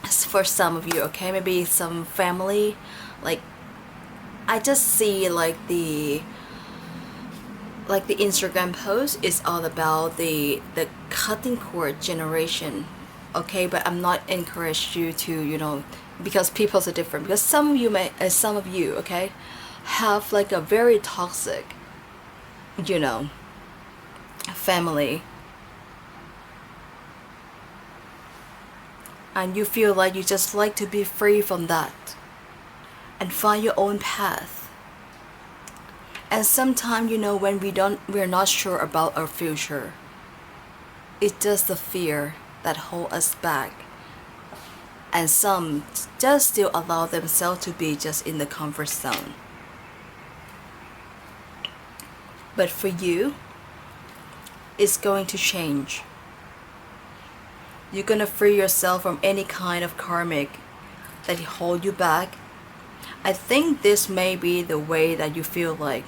for some of you, okay, maybe some family, like I just see like the Instagram post is all about the cutting cord generation, okay, but I'm not encourage you to, you know, because people are different, because some of you, okay, have like a very toxic, you know, family, and you feel like you just like to be free from that and find your own path. And sometimes, you know, when we're not sure about our future, it's just the fear that hold us back. And some just still allow themselves to be just in the comfort zone. But for you, it's going to change. You're gonna free yourself from any kind of karmic that hold you back. I think this may be the way that you feel like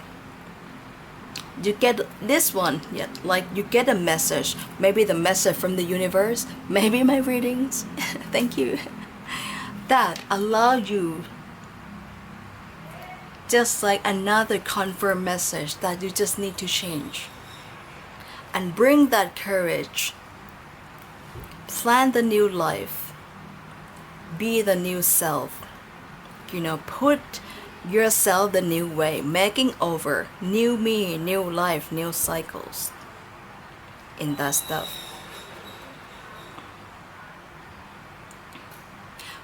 you get this one, yeah, like you get a message, maybe the message from the universe, maybe my readings, thank you, that allow you just like another confirmed message that you just need to change and bring that courage, plan the new life, be the new self, you know, put yourself the new way, making over new me, new life, new cycles in that stuff.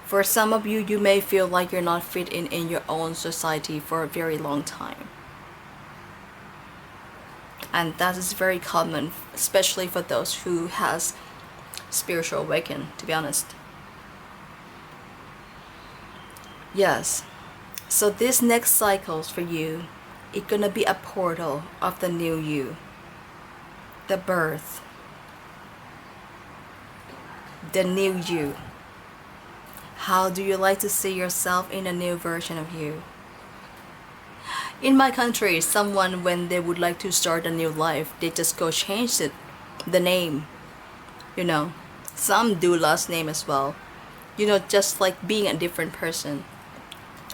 For some of you, you may feel like you're not fit in your own society for a very long time, and that is very common, especially for those who has spiritual awakening, to be honest. Yes. So this next cycles for you, it's gonna be a portal of the new you, the birth, the new you. How do you like to see yourself in a new version of you? In my country, someone, when they would like to start a new life, they just go change it, the name, you know. Some do last name as well, you know, just like being a different person.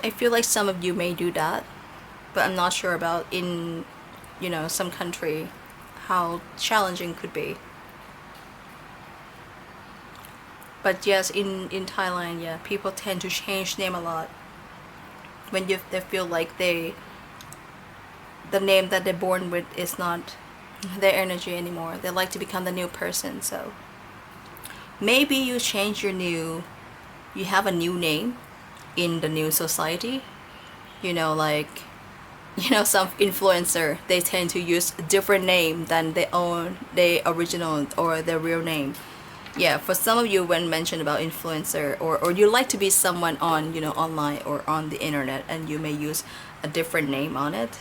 I feel like some of you may do that, but I'm not sure about in, you know, some country how challenging could be. But yes, in Thailand, yeah, people tend to change name a lot when they feel like the name that they're born with is not their energy anymore. They like to become the new person. So maybe you change you have a new name in the new society, you know, like, you know, some influencer, they tend to use a different name than their original or their real name. Yeah, for some of you, when mentioned about influencer, or you like to be someone on, you know, online or on the internet, and you may use a different name on it.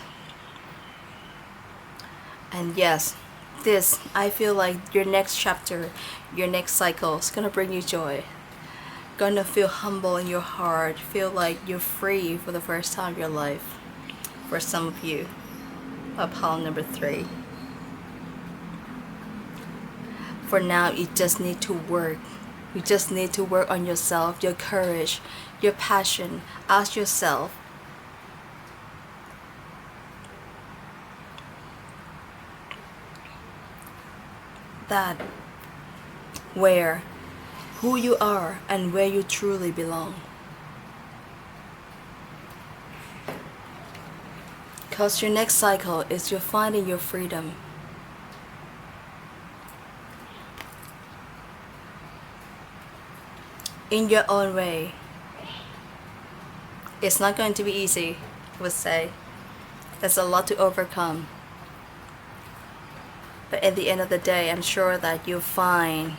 And yes, this, I feel like your next chapter, your next cycle is gonna bring you joy, gonna feel humble in your heart, feel like you're free for the first time in your life. For some of you, pile number 3. For now, you just need to work. You just need to work on yourself, your courage, your passion. Ask yourself, that who you are and where you truly belong. Because your next cycle is you're finding your freedom. In your own way. It's not going to be easy, I would say. There's a lot to overcome. But at the end of the day, I'm sure that you'll find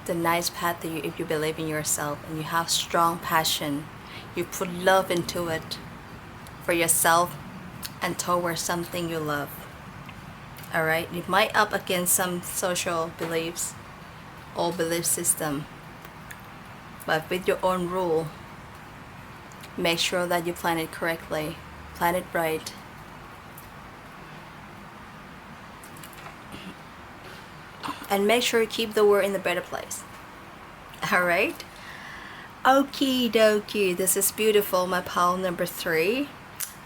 the nice path that if you believe in yourself and you have strong passion, you put love into it for yourself and towards something you love. Alright, it might up against some social beliefs or belief system, but with your own rule. Make sure that you plan it correctly, plan it right. And make sure you keep the world in a better place. Alright? Okie dokie, this is beautiful, my pile number 3.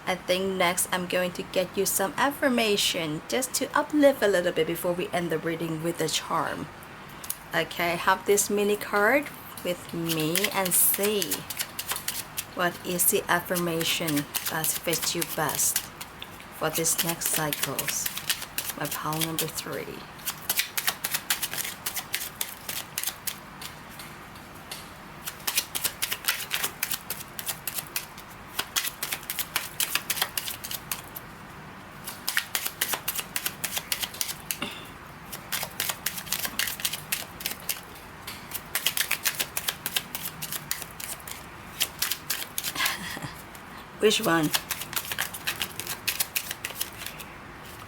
I think next I'm going to get you some affirmation just to uplift a little bit before we end the reading with the charm. Okay, have this mini card with me and see what is the affirmation that fits you best for this next cycles. My pile number 3. Which one?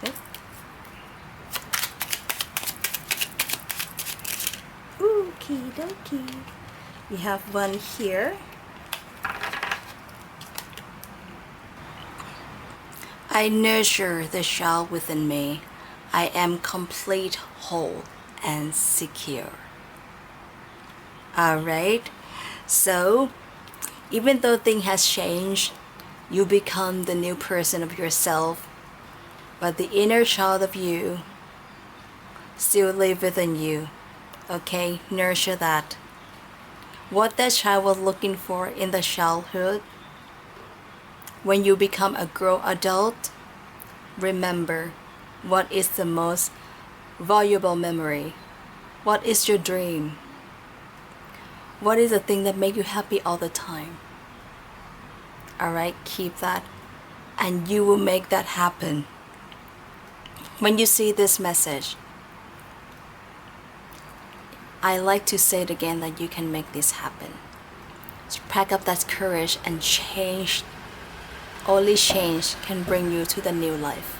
Okay. Okie dokie. We have one here. I nurture the child within me. I am complete, whole, and secure. Alright? So, even though things has changed, you become the new person of yourself, but the inner child of you still live within you. Okay, nurture that. What that child was looking for in the childhood, when you become a grown adult, remember what is the most valuable memory. What is your dream? What is the thing that makes you happy all the time? Alright, keep that and you will make that happen. When you see this message, I like to say it again that you can make this happen. So pack up that courage and change. Only change can bring you to the new life.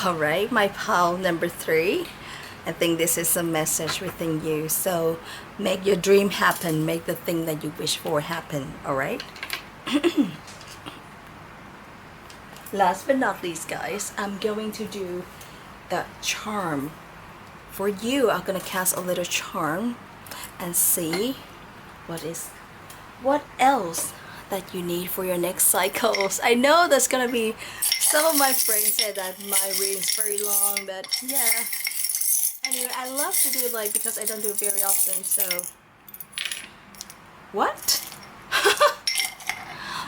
Alright, my pile number 3. I think this is a message within you. So make your dream happen. Make the thing that you wish for happen. Alright? Last but not least, guys, I'm going to do the charm. For you, I'm going to cast a little charm and see what else that you need for your next cycles. I know that's going to be, some of my friends said that my reading is very long, but yeah. Anyway, I love to do it like because I don't do it very often, so what?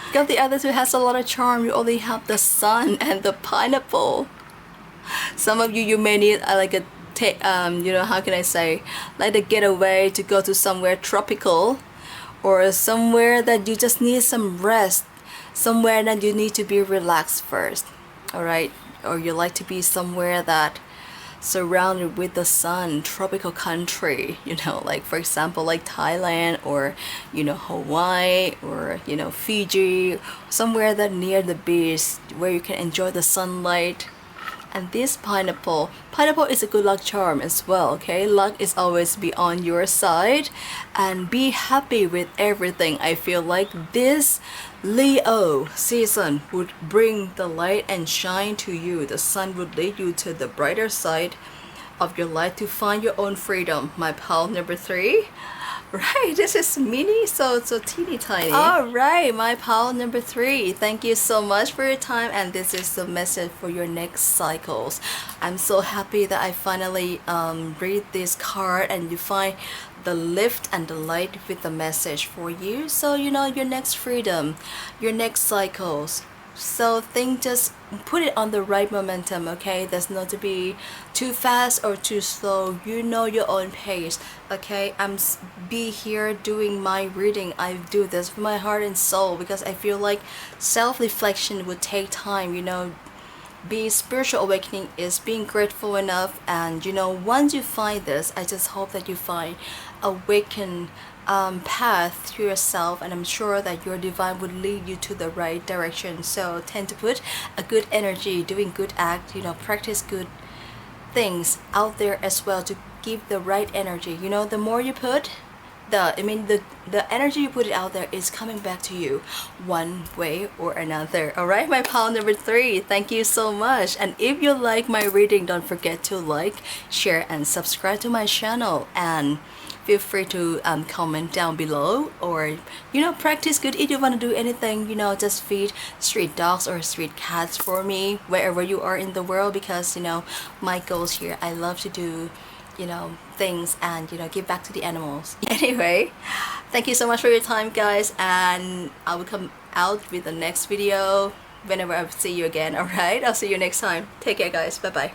Because the other two has a lot of charm. You only have the sun and the pineapple. Some of you may need like a you know, how can I say, like a getaway to go to somewhere tropical, or somewhere that you just need some rest, somewhere that you need to be relaxed first. All right, or you like to be somewhere that surrounded with the sun, tropical country, you know, like for example like Thailand, or you know, Hawaii, or you know, Fiji, somewhere that near the beach where you can enjoy the sunlight. And this pineapple is a good luck charm as well. Okay, luck is always be on your side, and be happy with everything. I feel like this Leo season would bring the light and shine to you. The sun would lead you to the brighter side of your life to find your own freedom. My pile number 3. Right, this is mini, so teeny tiny. Alright, my pile number 3. Thank you so much for your time, and this is the message for your next cycles. I'm so happy that I finally read this card and you find the lift and the light with the message for you. So you know, your next freedom, your next cycles. So think, just put it on the right momentum, okay? There's not to be too fast or too slow. You know your own pace, okay? I'm be here doing my reading. I do this with my heart and soul because I feel like self-reflection would take time, you know. Be spiritual awakening is being grateful enough, and you know, once you find this, I just hope that you find awaken path to yourself, and I'm sure that your divine would lead you to the right direction. So tend to put a good energy, doing good act, you know, practice good things out there as well to give the right energy. You know, the more you put, the energy you put it out there is coming back to you one way or another. All right, my pal number 3, thank you so much. And if you like my reading, don't forget to like, share, and subscribe to my channel. And feel free to comment down below, or practice good if you want to do anything, just feed street dogs or street cats for me wherever you are in the world, because my goals here, I love to do things and give back to the animals. Anyway, thank you so much for your time, guys, and I will come out with the next video whenever I see you again. All right, I'll see you next time. Take care, guys. Bye bye.